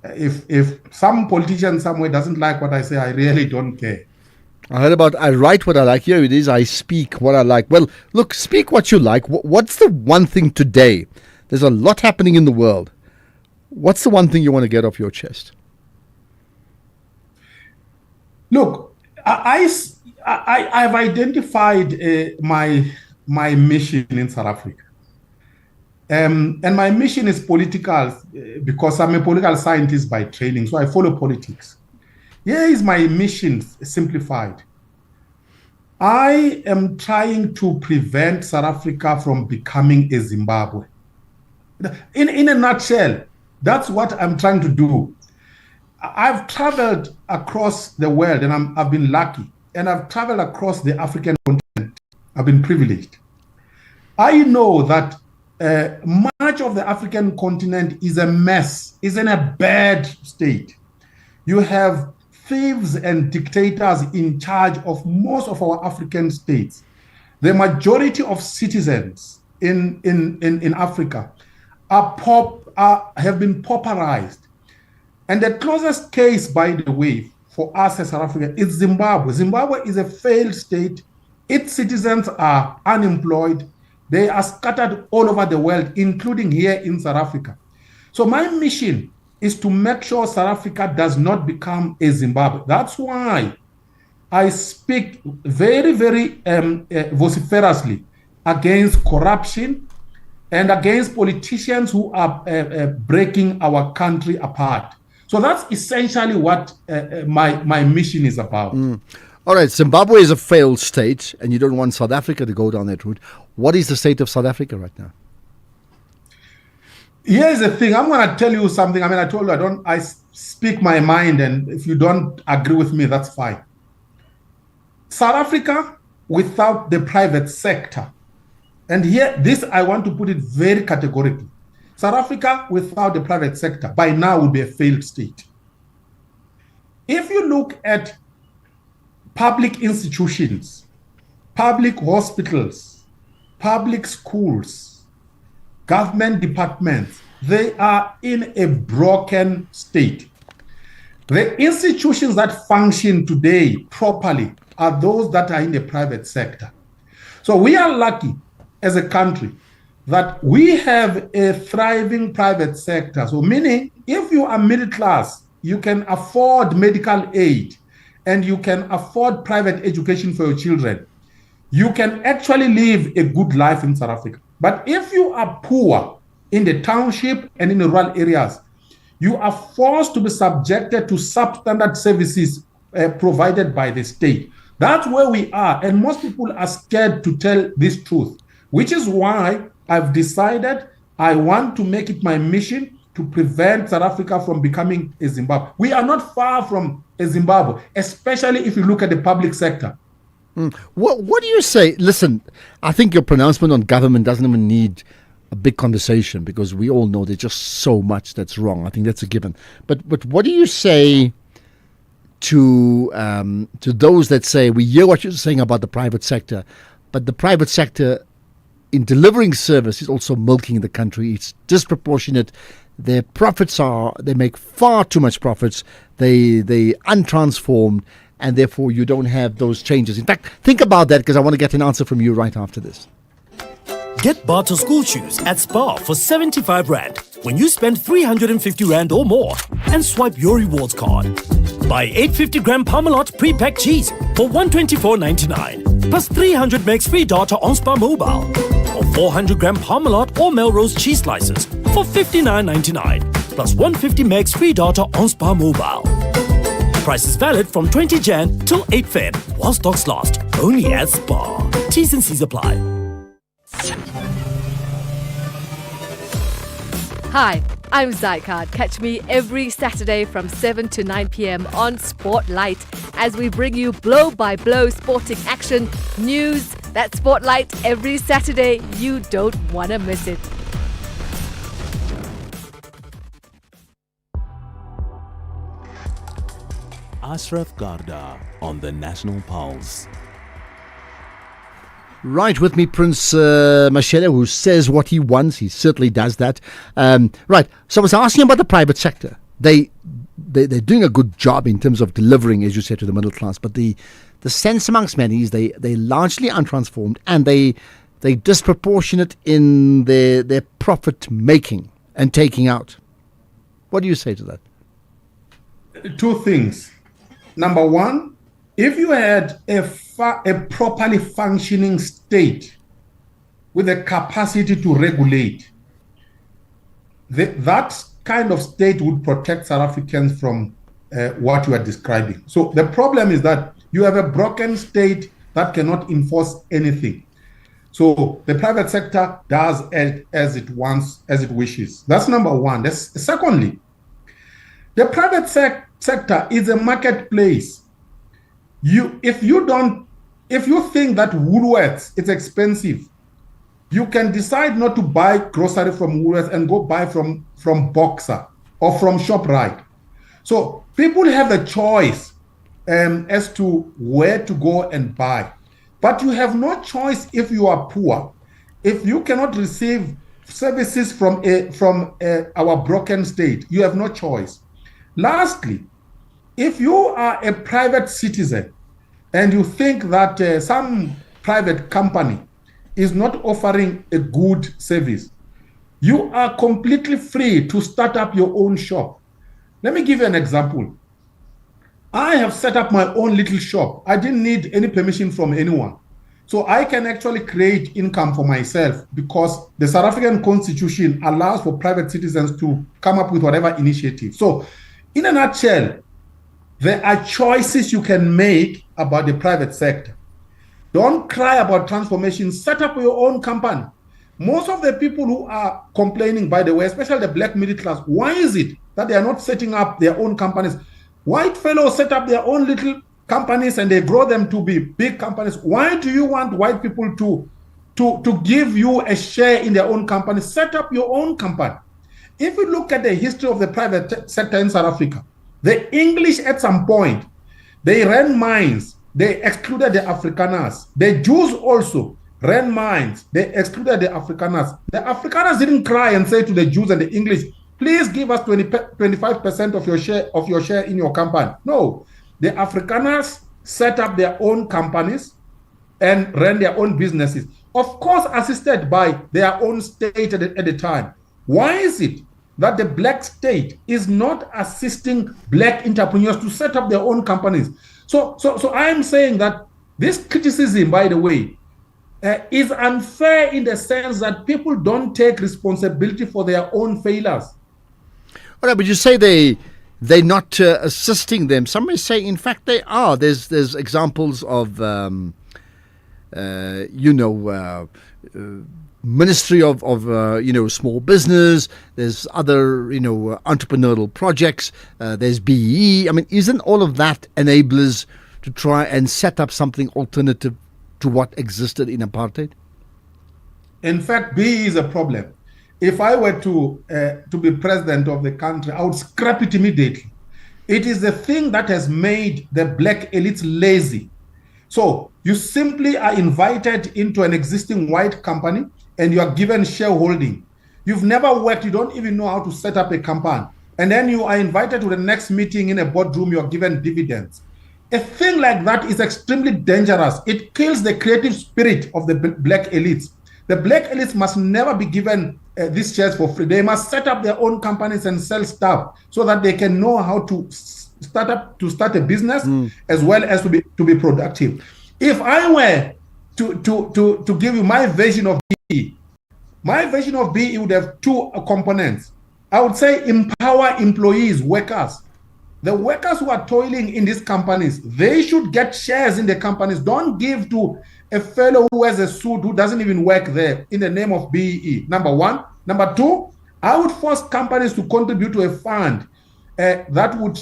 If some politician somewhere doesn't like what I say, I really don't care. I heard about I write what I like. Here it is. I speak what I like. Well, look, speak what you like. What's the one thing today? There's a lot happening in the world. What's the one thing you want to get off your chest? Look, I've identified my mission in South Africa. And my mission is political because I'm a political scientist by training, so I follow politics. Here is my mission simplified. I am trying to prevent South Africa from becoming a Zimbabwe. In a nutshell, that's what I'm trying to do. I've traveled across the world, and I've been lucky. And I've traveled across the African continent. I've been privileged. I know that much of the African continent is a mess, is in a bad state. You have thieves and dictators in charge of most of our African states. The majority of citizens in Africa have been pauperized. And the closest case, by the way, for us as South Africa, it's Zimbabwe. Zimbabwe is a failed state. Its citizens are unemployed. They are scattered all over the world, including here in South Africa. So my mission is to make sure South Africa does not become a Zimbabwe. That's why I speak very, very vociferously against corruption and against politicians who are breaking our country apart. So that's essentially what my mission is about. All right, Zimbabwe is a failed state, and you don't want South Africa to go down that route. What is the state of South Africa right now? Here's the thing. I'm going to tell you something. I mean, I told you I speak my mind, and if you don't agree with me, that's fine. South Africa without the private sector, and here, this I want to put it very categorically. South Africa without the private sector by now would be a failed state. If you look at public institutions, public hospitals, public schools, government departments, they are in a broken state. The institutions that function today properly are those that are in the private sector. So we are lucky as a country that we have a thriving private sector. So meaning, if you are middle class, you can afford medical aid and you can afford private education for your children. You can actually live a good life in South Africa. But if you are poor in the township and in the rural areas, you are forced to be subjected to substandard services provided by the state. That's where we are. And most people are scared to tell this truth, which is why I've decided I want to make it my mission to prevent South Africa from becoming a Zimbabwe. We are not far from a Zimbabwe, especially if you look at the public sector. What do you say? Listen, I think your pronouncement on government doesn't even need a big conversation because we all know there's just so much that's wrong. I think that's a given. But what do you say to those that say, we hear what you're saying about the private sector, but the private sector in delivering service is also milking the country. It's disproportionate. Their profits they make far too much profits. They untransformed, and therefore you don't have those changes. In fact, think about that because I want to get an answer from you right after this. Get Barter school shoes at Spar for 75 Rand when you spend 350 Rand or more and swipe your rewards card. Buy 850-gram Parmalat pre-packed cheese for 124.99 plus 300 megs free data on Spar Mobile, or 400-gram Parmalat or Melrose cheese slices for 59.99 plus 150 megs free data on Spar Mobile. Price is valid from 20 Jan till 8 Feb while stocks last. Only at Spar. T's and C's apply. Hi, I'm Zycard. Catch me every Saturday from 7 to 9 p.m. on Spotlight as we bring you blow-by-blow sporting action, news. That's Spotlight every Saturday. You don't want to miss it. Ashraf Garda on the National Pulse. Right, with me, Prince Mashele, who says what he wants. He certainly does that. Right, so I was asking about the private sector. They're doing a good job in terms of delivering, as you said, to the middle class. But the sense amongst many is they're largely untransformed, and they're disproportionate in their profit making and taking out. What do you say to that? Two things. Number one, if you had a properly functioning state with a capacity to regulate, that kind of state would protect South Africans from what you are describing. So the problem is that you have a broken state that cannot enforce anything. So the private sector does as it wants, as it wishes. That's number one. Secondly, the private sector is a marketplace. If you think that Woolworths is expensive, you can decide not to buy grocery from Woolworths and go buy from Boxer or from ShopRite. So people have a choice as to where to go and buy. But you have no choice if you are poor. If you cannot receive services from our broken state, you have no choice. Lastly, if you are a private citizen and you think that some private company is not offering a good service, you are completely free to start up your own shop. Let me give you an example. I have set up my own little shop. I didn't need any permission from anyone. So I can actually create income for myself because the South African Constitution allows for private citizens to come up with whatever initiative. So in a nutshell, there are choices you can make about the private sector. Don't cry about transformation. Set up your own company. Most of the people who are complaining, by the way, especially the black middle class, why is it that they are not setting up their own companies? White fellows set up their own little companies and they grow them to be big companies. Why do you want white people to give you a share in their own company? Set up your own company. If you look at the history of the private sector in South Africa, the English at some point, they ran mines, they excluded the Afrikaners. The Jews also, ran mines. They excluded the Afrikaners. The Afrikaners didn't cry and say to the Jews and the English, please give us 25% of your share in your company. No, the Afrikaners set up their own companies and ran their own businesses, of course assisted by their own state at the time. Why is it that the black state is not assisting black entrepreneurs to set up their own companies? So I am saying that this criticism, by the way, is unfair in the sense that people don't take responsibility for their own failures. All right, but you say they're not assisting them. Some may say, in fact, they are. There's examples of, Ministry of small business. There's other entrepreneurial projects. There's BEE. I mean, isn't all of that enablers to try and set up something alternative to what existed in apartheid? In fact, BEE is a problem. If I were to be president of the country, I would scrap it immediately. It is the thing that has made the black elites lazy. So you simply are invited into an existing white company and you are given shareholding. You've never worked, you don't even know how to set up a company. And then you are invited to the next meeting in a boardroom, you are given dividends. A thing like that is extremely dangerous. It kills the creative spirit of the black elites. The black elites must never be given these shares for free. They must set up their own companies and sell stuff so that they can know how to start a business as well as to be productive. If I were to give you my version of BEE, my version of BEE would have two components. I would say empower employees, workers. The workers who are toiling in these companies, they should get shares in the companies. Don't give to a fellow who has a suit who doesn't even work there in the name of BEE. Number one. Number two, I would force companies to contribute to a fund that would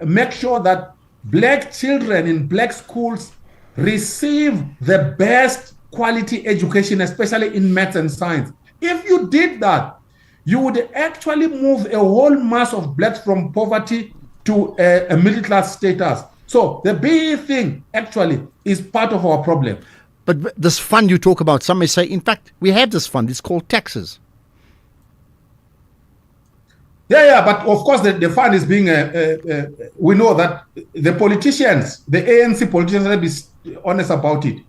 make sure that black children in black schools receive the best quality education, especially in maths and science. If you did that, you would actually move a whole mass of blacks from poverty to a middle class status. So the BEE thing actually is part of our problem. But this fund you talk about, some may say, in fact, we have this fund. It's called taxes. Yeah, but of course the fund is being, we know that the politicians, the ANC politicians, let's be honest about it,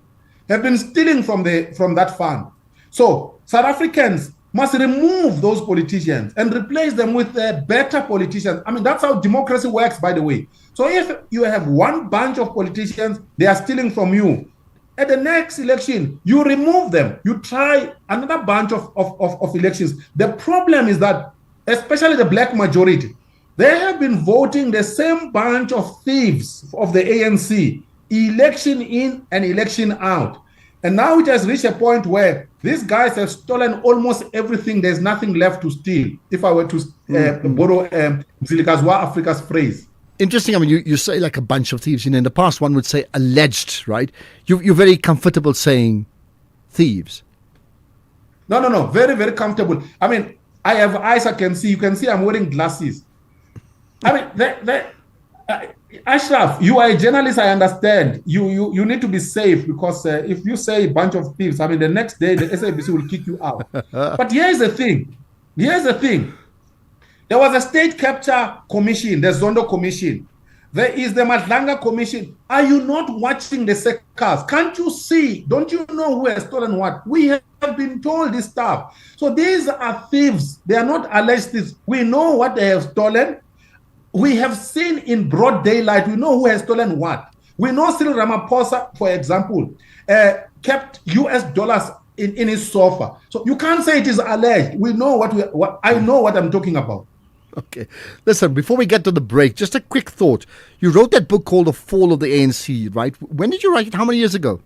have been stealing from that fund. So South Africans must remove those politicians and replace them with better politicians. I mean, that's how democracy works, by the way. So if you have one bunch of politicians, they are stealing from you. At the next election, you remove them. You try another bunch of elections. The problem is that, especially the black majority, they have been voting the same bunch of thieves of the ANC, election in and election out. And now it has reached a point where these guys have stolen almost everything. There's nothing left to steal, if I were to borrow Mzilikaziwa Africa's phrase. Interesting. I mean, you say like a bunch of thieves. In the past, one would say alleged, right? You're very comfortable saying thieves. No. Very, very comfortable. I mean, I have eyes I can see. You can see I'm wearing glasses. I mean, Ashraf, you are a journalist, I understand. You need to be safe because if you say a bunch of thieves, I mean, the next day the SABC will kick you out. But here's the thing. There was a state capture commission, the Zondo commission. There is the Madlanga commission. Are you not watching the sectors? Can't you see? Don't you know who has stolen what? We have been told this stuff. So these are thieves. They are not alleged thieves. We know what they have stolen. We have seen in broad daylight. We know who has stolen what. We know Cyril Ramaphosa, for example, kept US dollars in his sofa. So you can't say it is alleged. We know I know what I'm talking about. Okay. Listen, before we get to the break, just a quick thought. You wrote that book called The Fall of the ANC, right? When did you write it? How many years ago?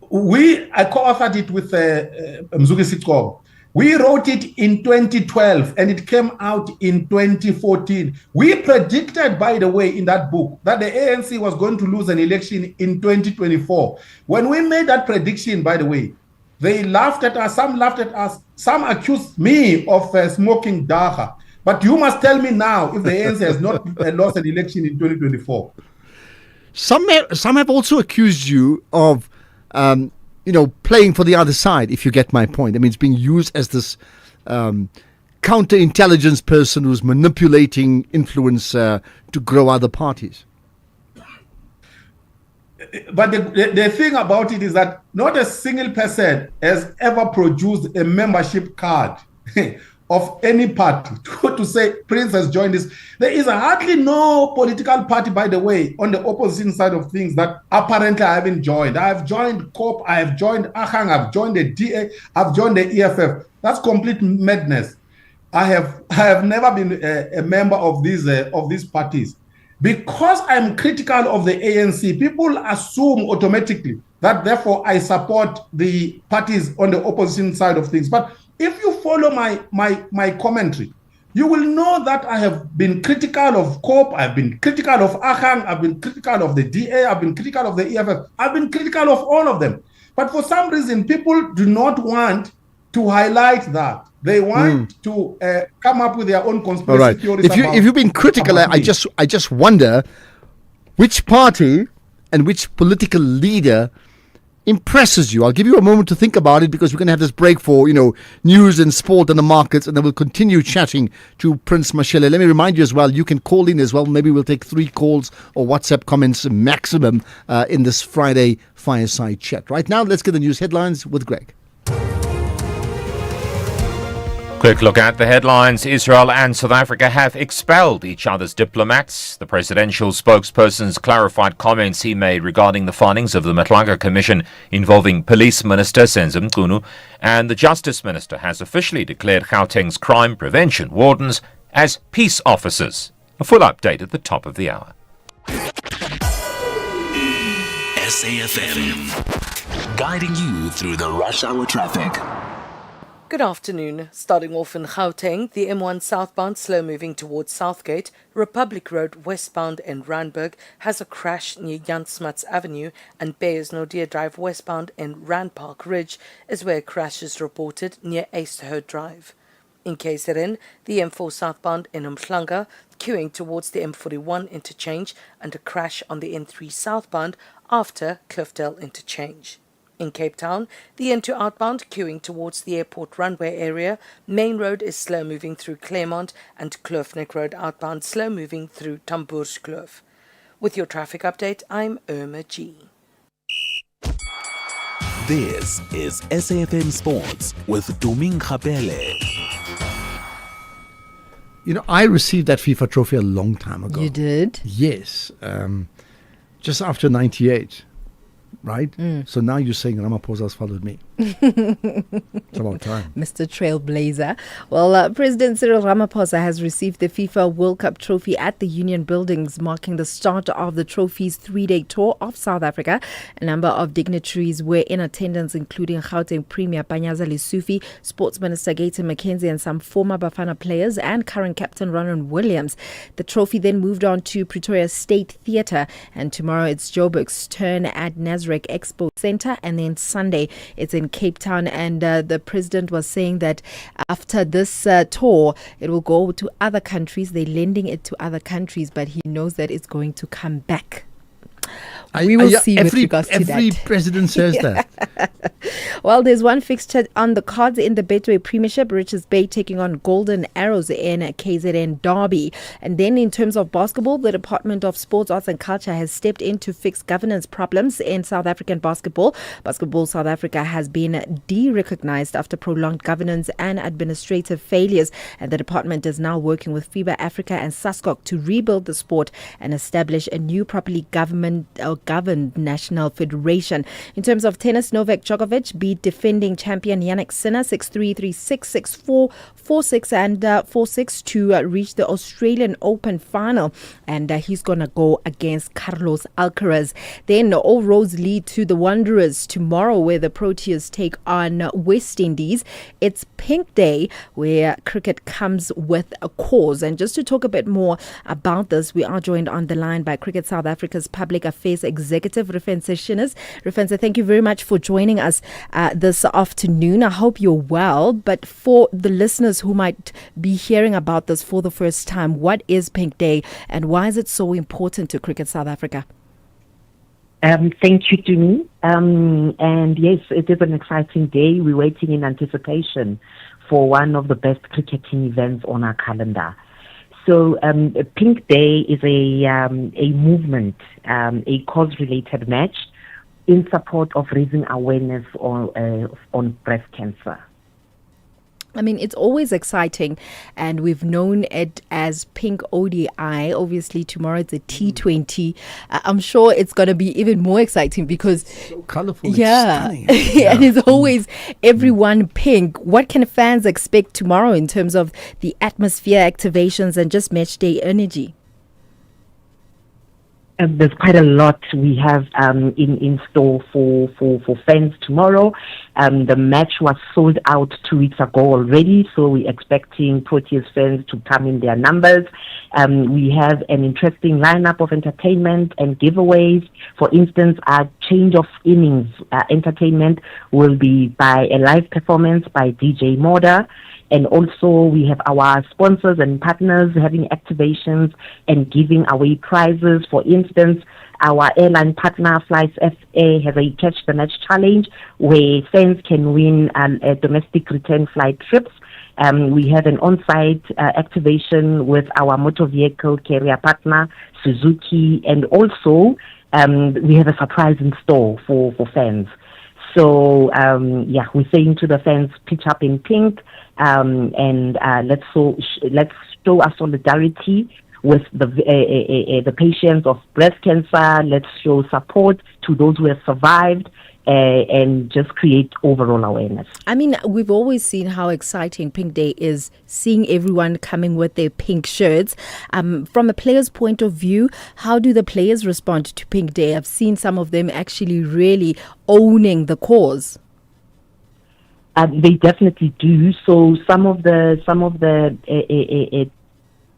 I co-authored it with Mzuki Sitko. We wrote it in 2012 and it came out in 2014. We predicted, by the way, in that book that the ANC was going to lose an election in 2024. When we made that prediction, by the way, they laughed at us, some laughed at us, some accused me of smoking dagga. But you must tell me now if the ANC has not lost an election in 2024. Some have also accused you of, playing for the other side, if you get my point. I mean, it's being used as this counterintelligence person who's manipulating influence to grow other parties. But the thing about it is that not a single person has ever produced a membership card of any party to say Prince has joined this. There is hardly no political party, by the way, on the opposition side of things that apparently I haven't joined. I have joined COP, I have joined AHANG, I've joined the DA, I've joined the EFF. That's complete madness. I have never been a member of these parties. Because I'm critical of the ANC, people assume automatically that therefore I support the parties on the opposition side of things. But if you follow my commentary, you will know that I have been critical of COP, I've been critical of AHANG, I've been critical of the DA, I've been critical of the EFF, I've been critical of all of them. But for some reason, people do not want to highlight that. They want to come up with their own conspiracy theories. If you've been critical, I just wonder which party and which political leader impresses you. I'll give you a moment to think about it, because we're going to have this break for news and sport and the markets, and then we'll continue chatting to Prince Mashele. Let me remind you as well, you can call in as well. Maybe we'll take 3 calls or WhatsApp comments maximum in this Friday fireside chat. Right now, let's get the news headlines with Greg. Quick look at the headlines. Israel and South Africa have expelled each other's diplomats. The presidential spokesperson's clarified comments he made regarding the findings of the Matlanga Commission involving Police Minister Senzo Mchunu, and the Justice Minister has officially declared Gauteng's crime prevention wardens as peace officers. A full update at the top of the hour. SAFM, guiding you through the rush hour traffic. Good afternoon. Starting off in Gauteng, the M1 southbound slow moving towards Southgate, Republic Road westbound in Randburg has a crash near Jan Smuts Avenue, and Beyers-Naudé Drive westbound in Rand Park Ridge is where a crash is reported near Easterhout Drive. In KZN, the M4 southbound in Umhlanga queuing towards the M41 interchange, and a crash on the N3 southbound after Cliffdale interchange. In Cape Town, the N2 outbound queuing towards the airport runway area. Main Road is slow moving through Claremont, and Kloofneck Road outbound slow moving through Tamboerskloof. With your traffic update, I'm Irma G. This is SAFM Sports with Duming Khapele. I received that FIFA trophy a long time ago. You did? Yes. Just after 98. Right? So now you're saying Ramaphosa has followed me. It's about time. Mr. Trailblazer. Well, President Cyril Ramaphosa has received the FIFA World Cup trophy at the Union Buildings, marking the start of the trophy's 3-day tour of South Africa. A number of dignitaries were in attendance, including Gauteng Premier Panyaza Lesufi, Sports Minister Gayton McKenzie, and some former Bafana players and current captain Ronan Williams. The trophy then moved on to Pretoria State Theatre, and tomorrow it's Joburg's turn at Nasrec Expo Centre, and then Sunday it's in Cape Town. And the president was saying that after this tour, it will go to other countries. They're lending it to other countries, but he knows that it's going to come back. We will see with regards to that. Every president says that. Well, there's one fixture on the cards in the Betway Premiership. Richards Bay taking on Golden Arrows in KZN Derby. And then in terms of basketball, the Department of Sports, Arts and Culture has stepped in to fix governance problems in South African basketball. Basketball South Africa has been de-recognized after prolonged governance and administrative failures. And the department is now working with FIBA Africa and SASCOC to rebuild the sport and establish a new properly governed national federation. In terms of tennis, Novak Djokovic beat defending champion Jannik Sinner 6-3, 3-6, 6-4, 4-6 and 4-6 to reach the Australian Open final, and he's gonna go against Carlos Alcaraz. Then all roads lead to the Wanderers tomorrow, where the Proteas take on West Indies. It's Pink Day, where cricket comes with a cause. And just to talk a bit more about this, we are joined on the line by Cricket South Africa's Public Affairs Executive, Refense Shinners. Refense, thank you very much for joining us this afternoon. I hope you're well. But for the listeners who might be hearing about this for the first time, what is Pink Day and why is it so important to Cricket South Africa? Thank you, Tumi. And yes, it is an exciting day. We're waiting in anticipation for one of the best cricketing events on our calendar. So, Pink Day is a movement, a cause-related match in support of raising awareness on breast cancer. I mean, it's always exciting, and we've known it as Pink ODI. Obviously, tomorrow it's a T20. I'm sure it's going to be even more exciting because so colourful, yeah, it's stunning. and it's always everyone pink. What can fans expect tomorrow in terms of the atmosphere, activations, and just match day energy? There's quite a lot we have in store for fans tomorrow. The match was sold out 2 weeks ago already, so we're expecting Proteas fans to come in their numbers. We have an interesting lineup of entertainment and giveaways. For instance, our change of innings entertainment will be by a live performance by DJ Moda. And also we have our sponsors and partners having activations and giving away prizes. For instance, our airline partner, Flights FA, has a Catch the Match challenge where fans can win domestic return flight trips. We have an on-site activation with our motor vehicle carrier partner, Suzuki. And also we have a surprise in store for fans. So, we're saying to the fans, pitch up in pink. And let's show our solidarity with the patients of breast cancer. Let's show support to those who have survived and just create overall awareness. I mean, we've always seen how exciting Pink Day is, seeing everyone coming with their pink shirts. From a player's point of view, how do the players respond to Pink Day? I've seen some of them actually really owning the cause. They definitely do. So some of the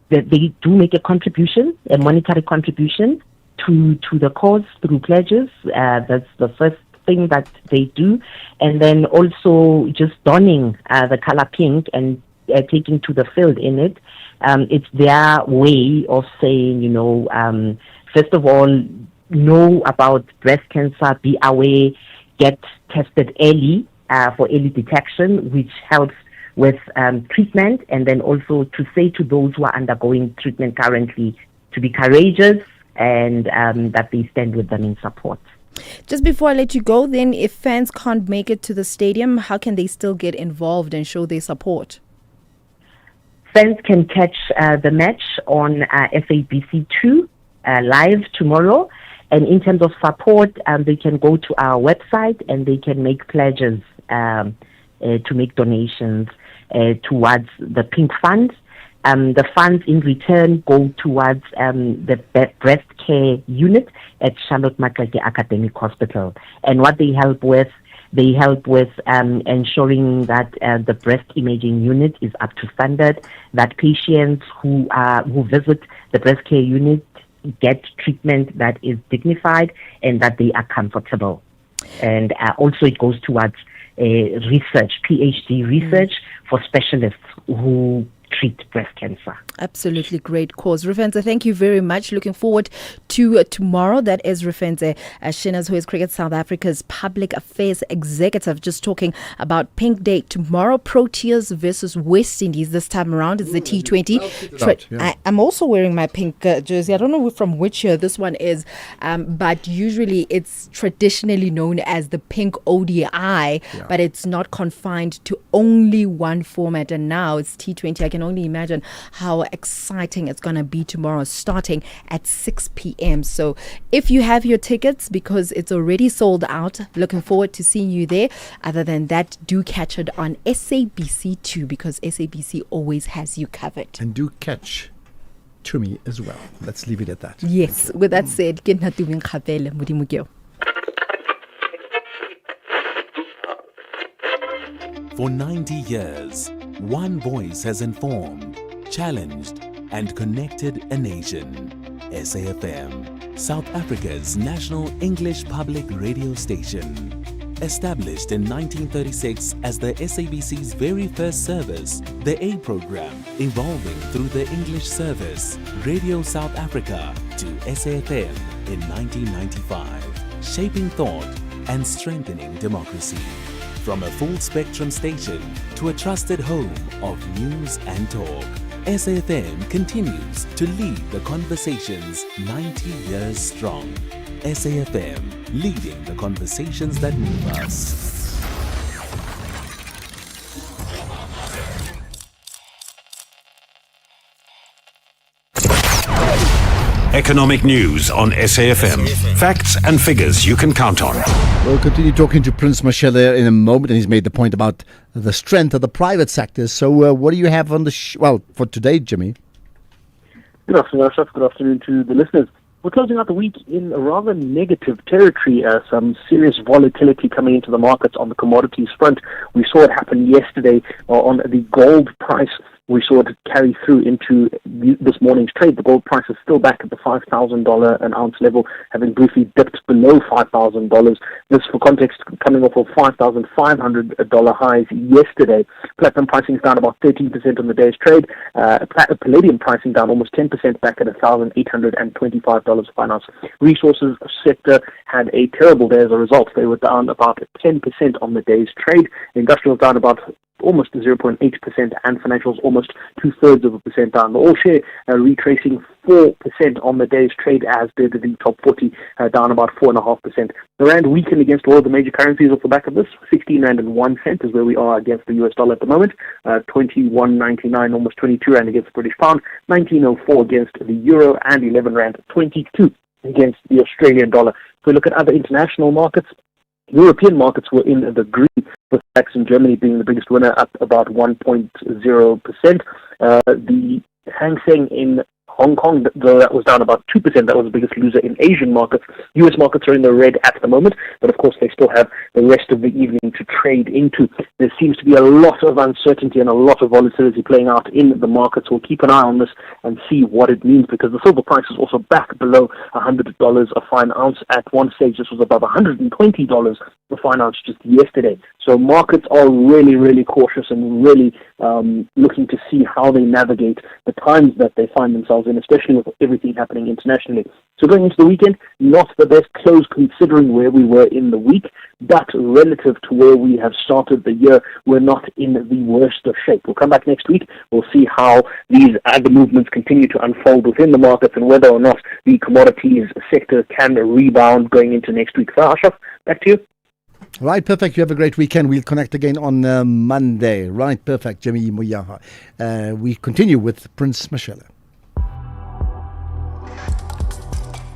they do make a contribution, a monetary contribution to the cause through pledges. That's the first thing that they do, and then also just donning the color pink and taking to the field in it. It's their way of saying, first of all, know about breast cancer, be aware, get tested early. For early detection, which helps with treatment, and then also to say to those who are undergoing treatment currently to be courageous and that they stand with them in support. Just before I let you go, then, if fans can't make it to the stadium, how can they still get involved and show their support? Fans can catch the match on SABC2 live tomorrow. And in terms of support, they can go to our website and they can make pledges to make donations towards the Pink Fund. The funds in return go towards the breast care unit at Charlotte Maxeke Academic Hospital. And what they help with ensuring that the breast imaging unit is up to standard, that patients who visit the breast care unit get treatment that is dignified and that they are comfortable. And also it goes towards research, PhD research for specialists who treat breast cancer. Absolutely great cause. Rufenze, thank you very much. Looking forward to tomorrow. That is Rufenze Shiners, who is Cricket South Africa's Public Affairs Executive, just talking about Pink Day tomorrow. Proteas versus West Indies this time around. It's the T20. I'm also wearing my pink jersey. I don't know from which year this one is, but usually it's traditionally known as the Pink ODI, but it's not confined to only one format, and now it's T20. I can only imagine how exciting it's going to be tomorrow, starting at 6 p.m. So if you have your tickets, because it's already sold out, looking forward to seeing you there. Other than that, do catch it on SABC2, because SABC always has you covered. And do catch Tumi as well. Let's leave it at that. Yes. With that said, ke nna Tumi Nkgapele, Modimo ke yo. For 90 years, one voice has informed, challenged, and connected a nation. SAFM, South Africa's national English public radio station. Established in 1936 as the SABC's very first service, the A program evolving through the English service, Radio South Africa, to SAFM in 1995. shaping thought and strengthening democracy. From a full-spectrum station to a trusted home of news and talk, SAFM continues to lead the conversations 90 years strong. SAFM, leading the conversations that move us. Economic news on SAFM. Facts and figures you can count on. We'll continue talking to Prince Mashele in a moment, and he's made the point about the strength of the private sector. So what do you have on the for today, Jimmy? Good afternoon, Ashraf. Good afternoon to the listeners. We're closing out the week in a rather negative territory. Some serious volatility coming into the markets on the commodities front. We saw it happen yesterday on the gold price. We saw it carry through into this morning's trade. The gold price is still back at the $5,000 an ounce level, having briefly dipped below $5,000. This, for context, coming off of $5,500 highs yesterday. Platinum pricing is down about 13% on the day's trade. Palladium pricing down almost 10%, back at $1,825 per ounce. Resources sector had a terrible day as a result. They were down about 10% on the day's trade. Industrials down about almost 0.8%, and financials almost 2/3% down. The all-share retracing 4% on the day's trade, as did the top 40, down about 4.5%. The rand weakened against all of the major currencies off the back of this. 16 rand and 1 cent is where we are against the US dollar at the moment. 21.99, almost 22 rand against the British pound. 19.04 against the euro, and 11 rand 22 against the Australian dollar. If we look at other international markets, European markets were in the green, with DAX in Germany being the biggest winner, up about 1.0%. The Hang Seng in Hong Kong, though that was down about 2%, that was the biggest loser in Asian markets. US markets are in the red at the moment, but of course they still have the rest of the evening to trade into. There seems to be a lot of uncertainty and a lot of volatility playing out in the markets. We'll keep an eye on this and see what it means, because the silver price is also back below $100 a fine ounce. At one stage this was above $120 a fine ounce just yesterday. So markets are really, really cautious and really looking to see how they navigate the times that they find themselves in, especially with everything happening internationally. So going into the weekend, not the best close considering where we were in the week, but relative to where we have started the year, we're not in the worst of shape. We'll come back next week. We'll see how these other movements continue to unfold within the markets and whether or not the commodities sector can rebound going into next week. So Ashraf, back to you. Right, perfect. You have a great weekend. We'll connect again on Monday. Right, perfect. Jimmy Moyaha. We continue with Prince Mashele.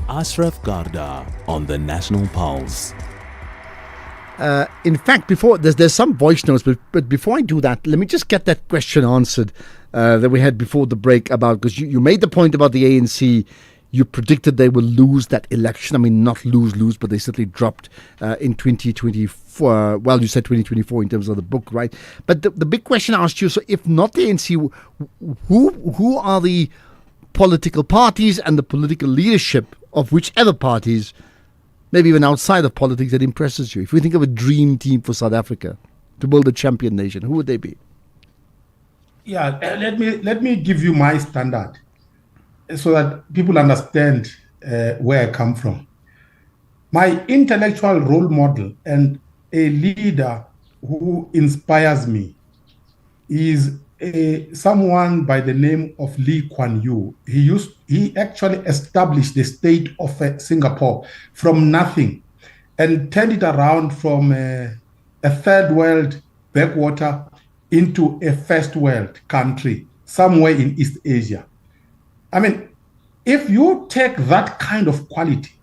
Ashraf Garda on the National Pulse. In fact, before there's some voice notes, but before I do that, let me just get that question answered that we had before the break about, because you made the point about the ANC. You predicted they will lose that election. I mean, not lose, but they certainly dropped in 2024. Well, you said 2024 in terms of the book, right? But the big question I asked you, so if not the ANC, who are the political parties and the political leadership of whichever parties, maybe even outside of politics, that impresses you? If we think of a dream team for South Africa to build a champion nation, who would they be? Yeah, let me give you my standard, so that people understand where I come from. My intellectual role model and a leader who inspires me is someone by the name of Lee Kuan Yew. He actually established the state of Singapore from nothing and turned it around from a third world backwater into a first world country somewhere in East Asia. I mean, if you take that kind of quality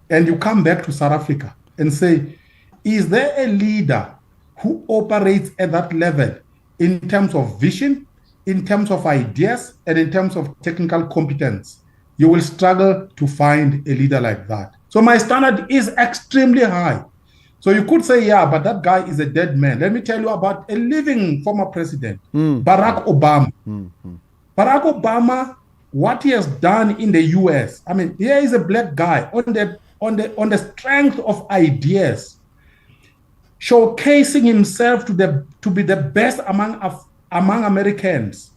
and you come back to South Africa and say, is there a leader who operates at that level in terms of vision, in terms of ideas, and in terms of technical competence? You will struggle to find a leader like that. So my standard is extremely high. So you could say, yeah, but that guy is a dead man. Let me tell you about a living former president, Barack Obama. Barack Obama, what he has done in the US, I mean, here is a black guy on the strength of ideas, showcasing himself to be the best among Americans,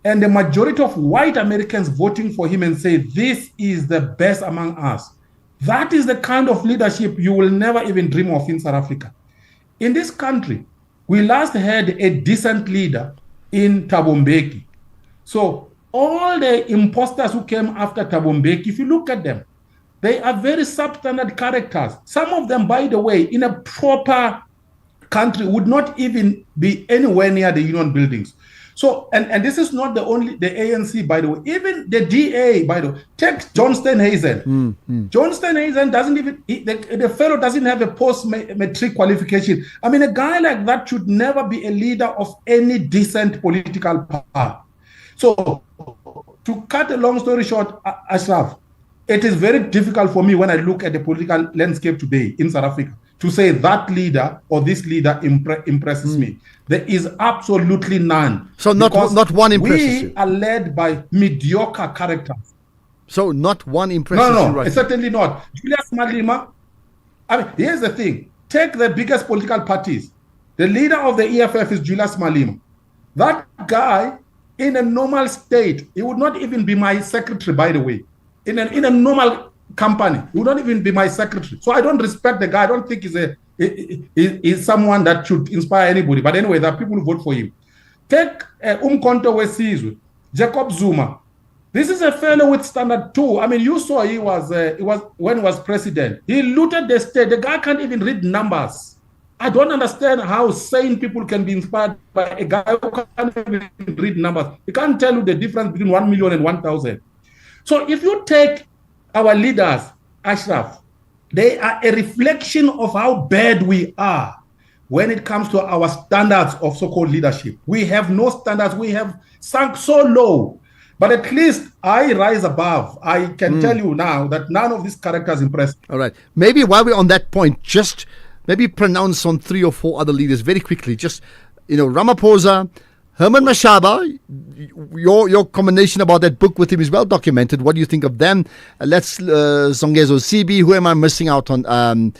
and the majority of white Americans voting for him and say, this is the best among us. That is the kind of leadership you will never even dream of in South Africa. In this country, we last had a decent leader in Thabo Mbeki. So all the imposters who came after Thabo Mbeki, if you look at them, they are very substandard characters. Some of them, by the way, in a proper country would not even be anywhere near the union buildings. So, and this is not the ANC, by the way. Even the DA, by the way, take John Steenhuisen. John Steenhuisen doesn't even, the fellow doesn't have a post-matric qualification. I mean, a guy like that should never be a leader of any decent political power. So, to cut a long story short, Ashraf, it is very difficult for me when I look at the political landscape today in South Africa to say that leader or this leader impresses me. There is absolutely none. So not one impresses you? We are led by mediocre characters. So not one impresses you? No, right? Certainly not. Julius Malema, I mean, here's the thing. Take the biggest political parties. The leader of the EFF is Julius Malema. That guy, in a normal state, he would not even be my secretary, by the way. In a normal company, he would not even be my secretary. So I don't respect the guy. I don't think he's someone that should inspire anybody. But anyway, there are people who vote for him. Take Umkhonto weSizwe, Jacob Zuma. This is a fellow with standard too. I mean, you saw he was when he was president. He looted the state. The guy can't even read numbers. I don't understand how sane people can be inspired by a guy who can't even read numbers. He can't tell you the difference between 1 million and 1,000. So if you take our leaders, Ashraf, they are a reflection of how bad we are when it comes to our standards of so-called leadership. We have no standards. We have sunk so low. But at least I rise above. I can tell you now that none of these characters impress me. All right. Maybe while we're on that point, just maybe pronounce on 3 or 4 other leaders very quickly. Just, Ramaphosa, Herman Mashaba, your commendation about that book with him is well documented. What do you think of them? Let's Zongezo Sibi. Who am I missing out on? Musi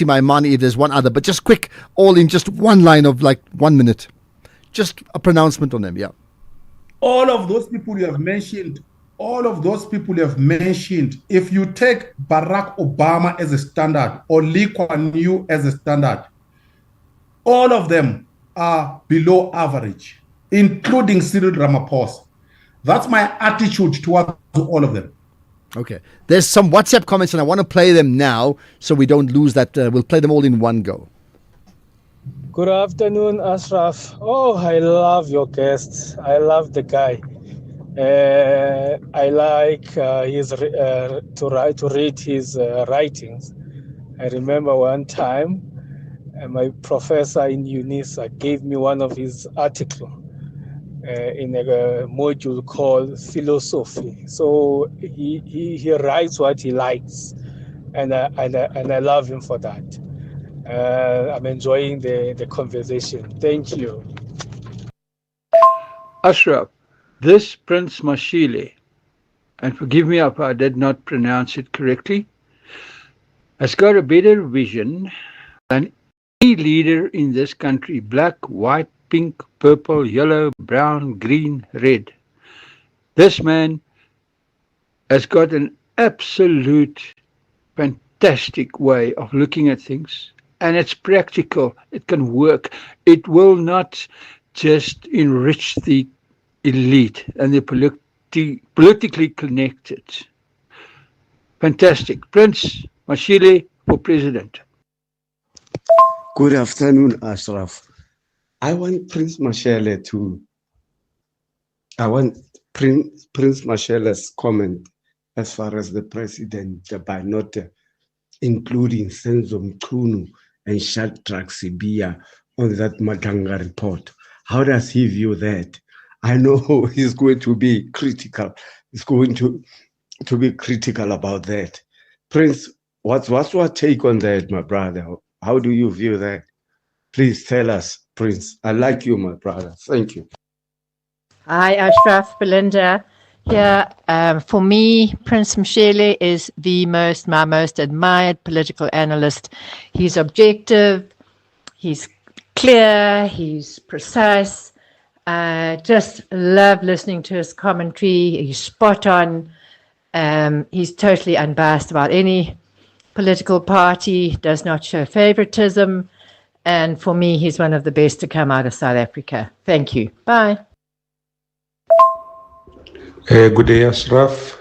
Maimane, if there's one other. But just quick, all in just one line of like 1 minute. Just a pronouncement on them, yeah. All of those people you have mentioned, if you take Barack Obama as a standard or Lee Kuan Yew as a standard, all of them are below average, including Cyril Ramaphosa. That's my attitude towards all of them. Okay. There's some WhatsApp comments, and I want to play them now so we don't lose that. We'll play them all in one go. Good afternoon, Ashraf. Oh, I love your guest. I love the guy. I like his to read his writings. I remember one time my professor in UNISA gave me one of his articles in a module called philosophy. So he writes what he likes, and I love him for that. I'm enjoying the conversation. Thank you. Ashraf, this Prince Mashile, and forgive me if I did not pronounce it correctly, has got a better vision than any leader in this country. Black, white, pink, purple, yellow, brown, green, red. This man has got an absolute fantastic way of looking at things. And it's practical. It can work. It will not just enrich the elite and the politically connected. Fantastic. Prince Mashile for president. Good afternoon, Ashraf. I want Prince Mashele's comment as far as the president by not including Senzo Mchunu and Shadrack Sibia on that Maganga report. How does he view that? I know he's going to be critical. He's going to be critical about that. Prince, what's your take on that, my brother? How do you view that? Please tell us, Prince. I like you, my brother. Thank you. Hi, Ashraf, Belinda. Yeah, for me, Prince Mashele is my most admired political analyst. He's objective, he's clear, he's precise. Just love listening to his commentary. He's spot on. He's totally unbiased about any political party, does not show favoritism. And for me, he's one of the best to come out of South Africa. Thank you. Bye. Good day, Ashraf.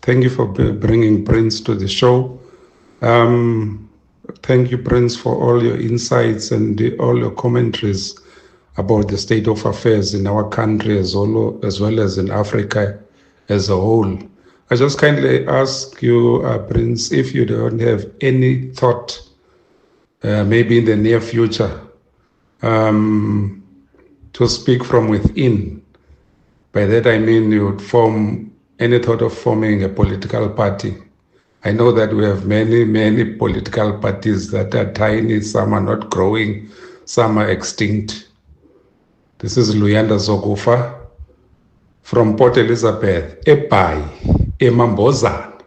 Thank you for bringing Prince to the show. Thank you, Prince, for all your insights and all your commentaries about the state of affairs in our country as well as in Africa as a whole. I just kindly ask you, Prince, if you don't have any thought, maybe in the near future, to speak from within. By that I mean you would form any thought of forming a political party. I know that we have many political parties that are tiny, some are not growing, some are extinct. This is Luyanda Zokufa from Port Elizabeth, Epai, Emambozana.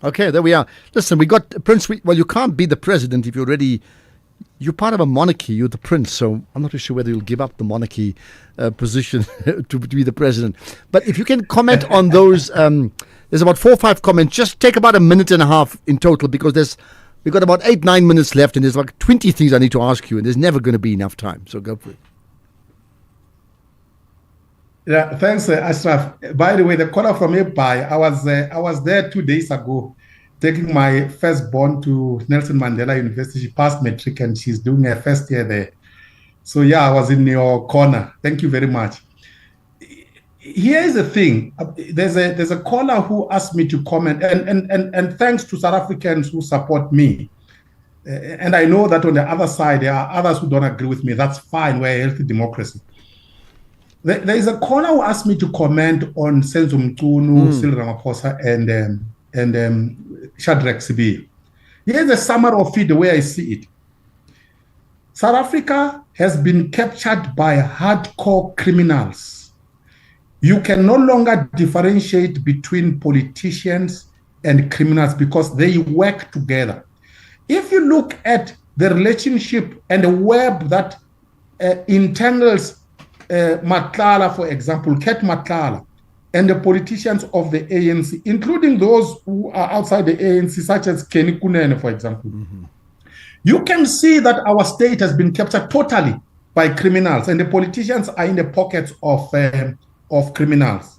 Okay, there we are. Listen, we got Prince. Well, you can't be the president if you're part of a monarchy. You're the prince, so I'm not too sure whether you'll give up the monarchy position to be the president. But if you can comment on those, there's about 4 or 5 comments. Just take about a minute and a half in total because we've got about 8-9 minutes left, and there's like 20 things I need to ask you, and there's never going to be enough time. So go for it. Yeah, thanks, Ashraf. By the way, the caller from Epai, I was there 2 days ago, taking my firstborn to Nelson Mandela University. She passed matric and she's doing her first year there. So yeah, I was in your corner. Thank you very much. Here is the thing. There's a caller who asked me to comment, and thanks to South Africans who support me. And I know that on the other side there are others who don't agree with me. That's fine. We're a healthy democracy. There is a caller who asked me to comment on Senzo Mchunu, Cyril Ramaphosa, and Shadrack Sibiya. Here's a summary of it, the way I see it. South Africa has been captured by hardcore criminals. You can no longer differentiate between politicians and criminals because they work together. If you look at the relationship and the web that entangles Matlala, for example, Ket Matlala, and the politicians of the ANC, including those who are outside the ANC, such as Kenny Kunene, for example, you can see that our state has been captured totally by criminals, and the politicians are in the pockets of criminals.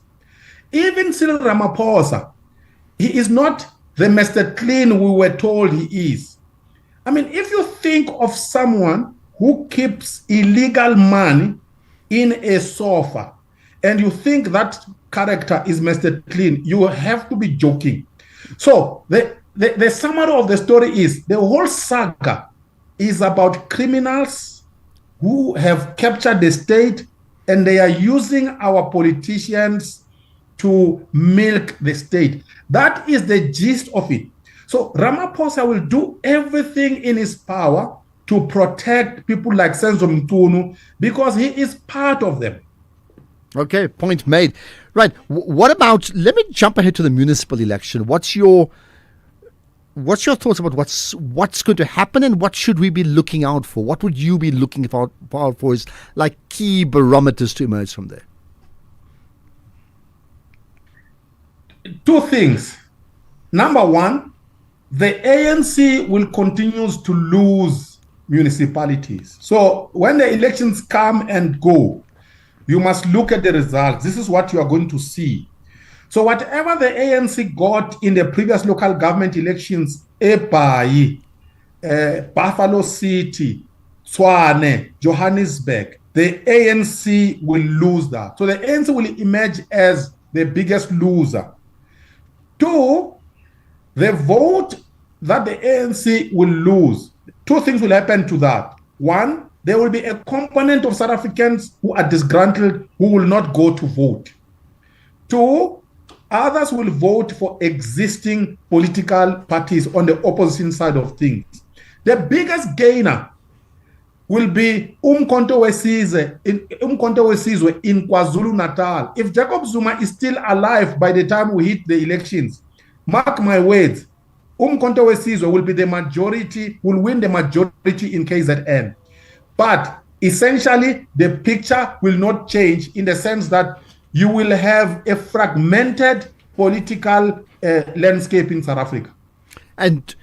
Even Cyril Ramaphosa, he is not the Mr. Clean we were told he is. I mean, if you think of someone who keeps illegal money in a sofa, and you think that character is Mr. Clean, you have to be joking. So the summary of the story is the whole saga is about criminals who have captured the state, and they are using our politicians to milk the state. That is the gist of it. So Ramaphosa will do everything in his power to protect people like Senzo Mchunu because he is part of them. Okay, point made. Right. What about, let me jump ahead to the municipal election. What's your thoughts about what's going to happen and what should we be looking out for? What would you be looking out for as like key barometers to emerge from there? 2 things. Number 1, the ANC will continue to lose municipalities. So when the elections come and go, you must look at the results. This is what you are going to see. So whatever the ANC got in the previous local government elections, Epai, Buffalo City, Tshwane, Johannesburg, the ANC will lose that. So the ANC will emerge as the biggest loser. 2, the vote that the ANC will lose, 2 things will happen to that. 1, there will be a component of South Africans who are disgruntled who will not go to vote. 2, others will vote for existing political parties on the opposition side of things. The biggest gainer will be Umkhonto we Sizwe in KwaZulu-Natal. If Jacob Zuma is still alive by the time we hit the elections, mark my words, Umkhonto we Sizwe will be the majority, will win the majority in KZN. But essentially, the picture will not change in the sense that you will have a fragmented political landscape in South Africa. And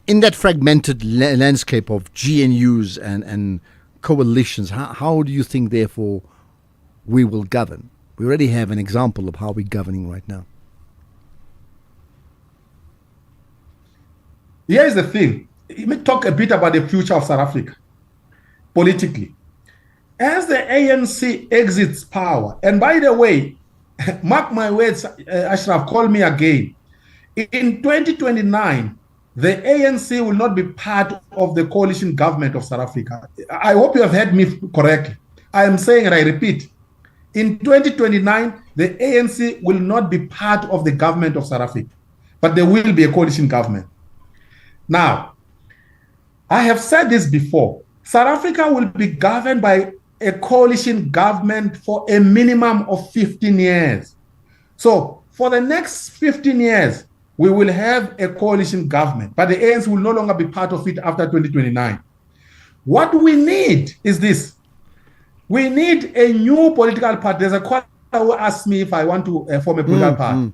in that fragmented landscape of GNUs and coalitions, how do you think, therefore, we will govern? We already have an example of how we're governing right now. Here's the thing. Let me talk a bit about the future of South Africa politically. As the ANC exits power, and by the way, mark my words, Ashraf, call me again. In 2029, the ANC will not be part of the coalition government of South Africa. I hope you have heard me correctly. I am saying, and I repeat, in 2029, the ANC will not be part of the government of South Africa, but there will be a coalition government. Now, I have said this before. South Africa will be governed by a coalition government for a minimum of 15 years. So for the next 15 years, we will have a coalition government, but the ANC will no longer be part of it after 2029. What we need is this. We need a new political party. There's a caller who asked me if I want to form a political party.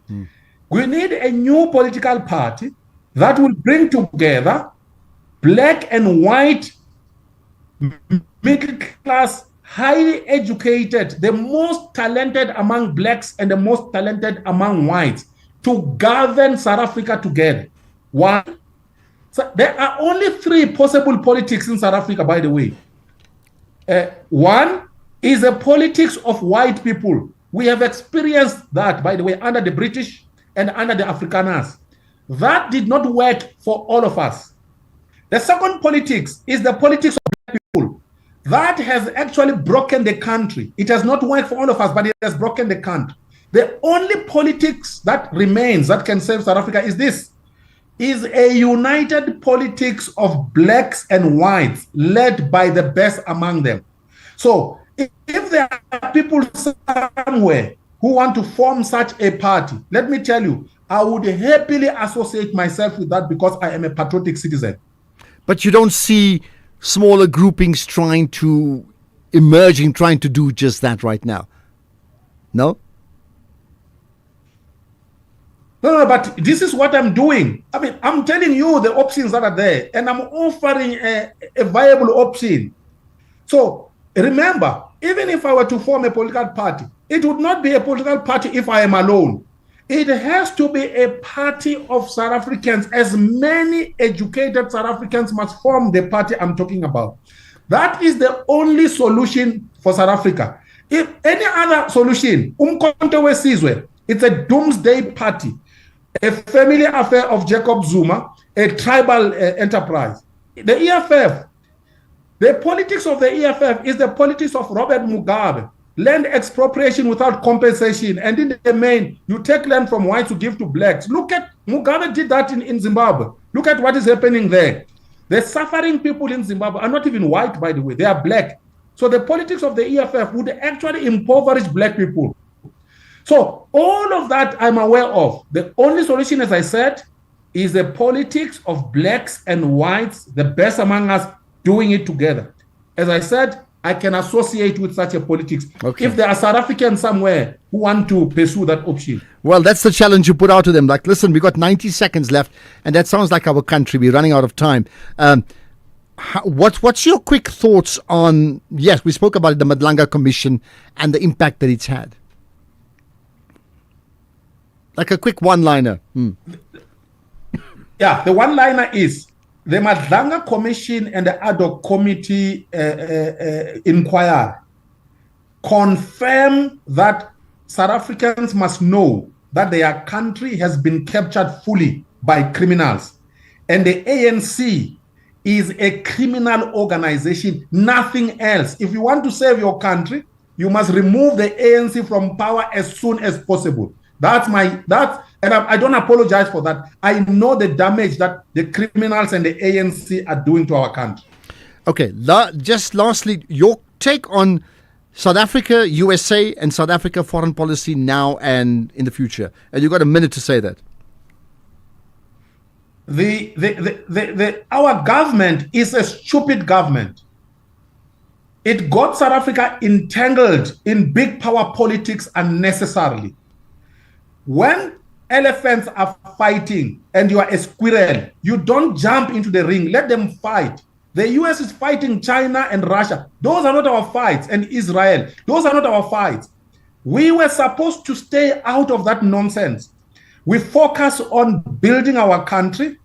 We need a new political party that will bring together black and white, middle class, highly educated, the most talented among blacks and the most talented among whites, to govern South Africa together. One, so there are only three possible politics in South Africa, by the way. One is a politics of white people. We have experienced that, by the way, under the British and under the Afrikaners. That did not work for all of us. The second politics is the politics of black people. That has actually broken the country. It has not worked for all of us, but it has broken the country. The only politics that remains that can save South Africa is this, is a united politics of blacks and whites led by the best among them. So if there are people somewhere who want to form such a party, let me tell you, I would happily associate myself with that because I am a patriotic citizen. But you don't see smaller groupings trying to do just that right now? No? No, but this is what I'm doing. I mean, I'm telling you the options that are there, and I'm offering a viable option. So remember, even if I were to form a political party, it would not be a political party if I am alone. It has to be a party of South Africans. As many educated South Africans must form the party I'm talking about. That is the only solution for South Africa. If any other solution, it's a doomsday party, a family affair of Jacob Zuma, a tribal enterprise. The EFF, the politics of the EFF is the politics of Robert Mugabe. Land expropriation without compensation, and in the main, you take land from whites to give to blacks. Look at Mugabe did that in Zimbabwe. Look at what is happening there. The suffering people in Zimbabwe are not even white, by the way, they are black. So the politics of the EFF would actually impoverish black people. So all of that I'm aware of. The only solution, as I said, is the politics of blacks and whites, the best among us, doing it together. As I said, I can associate with such a politics. Okay. If there are South Africans somewhere who want to pursue that option. Well, that's the challenge you put out to them. Like, listen, we got 90 seconds left, and that sounds like our country. We're running out of time. What's your quick thoughts on, yes, we spoke about the Madlanga Commission and the impact that it's had. Like a quick one-liner. Yeah, the one-liner is, the Madlanga Commission and the ad hoc committee inquiry confirm that South Africans must know that their country has been captured fully by criminals. And the ANC is a criminal organization, nothing else. If you want to save your country, you must remove the ANC from power as soon as possible. And I don't apologize for that. I know the damage that the criminals and the ANC are doing to our country. Okay, just lastly, your take on South Africa, USA, and South Africa foreign policy now and in the future. And you've got a minute to say that. Our government is a stupid government. It got South Africa entangled in big power politics unnecessarily. When elephants are fighting and you are a squirrel, you don't jump into the ring. Let them fight. The US is fighting China and Russia. Those are not our fights. And Israel. Those are not our fights. We were supposed to stay out of that nonsense. We focus on building our country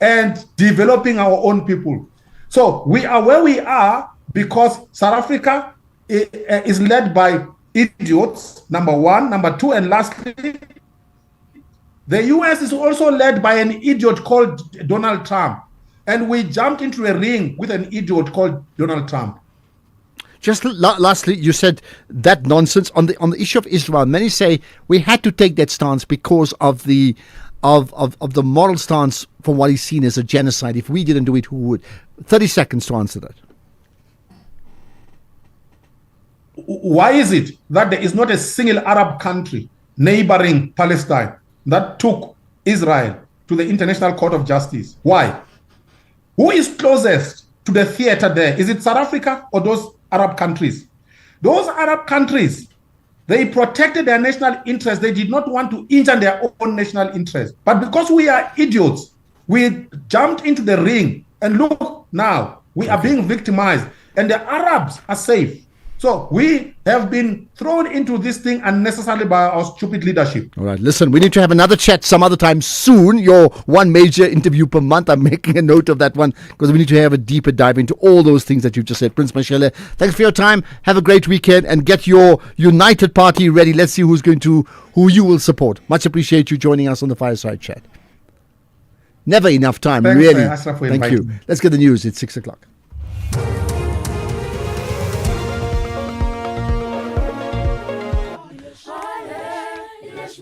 and developing our own people. So we are where we are because South Africa is led by idiots, number one. Number two, and lastly, the US is also led by an idiot called Donald Trump. And we jumped into a ring with an idiot called Donald Trump. Just lastly, you said that nonsense on the issue of Israel. Many say we had to take that stance because of the moral stance for what is seen as a genocide. If we didn't do it, who would? 30 seconds to answer that. Why is it that there is not a single Arab country neighboring Palestine that took Israel to the International Court of Justice? Why? Who is closest to the theater there? Is it South Africa or those Arab countries? Those Arab countries, they protected their national interest. They did not want to injure their own national interest. But because we are idiots, we jumped into the ring. And look now, we are being victimized. And the Arabs are safe. So we have been thrown into this thing unnecessarily by our stupid leadership. All right, listen, we need to have another chat some other time soon. Your one major interview per month. I'm making a note of that one because we need to have a deeper dive into all those things that you just said. Prince Mashele, thanks for your time. Have a great weekend and get your United Party ready. Let's see who you will support. Much appreciate you joining us on the Fireside Chat. Never enough time, Thanks, really. Ashraf, for Thank you. inviting me. Let's get the news. It's 6 o'clock. Yes,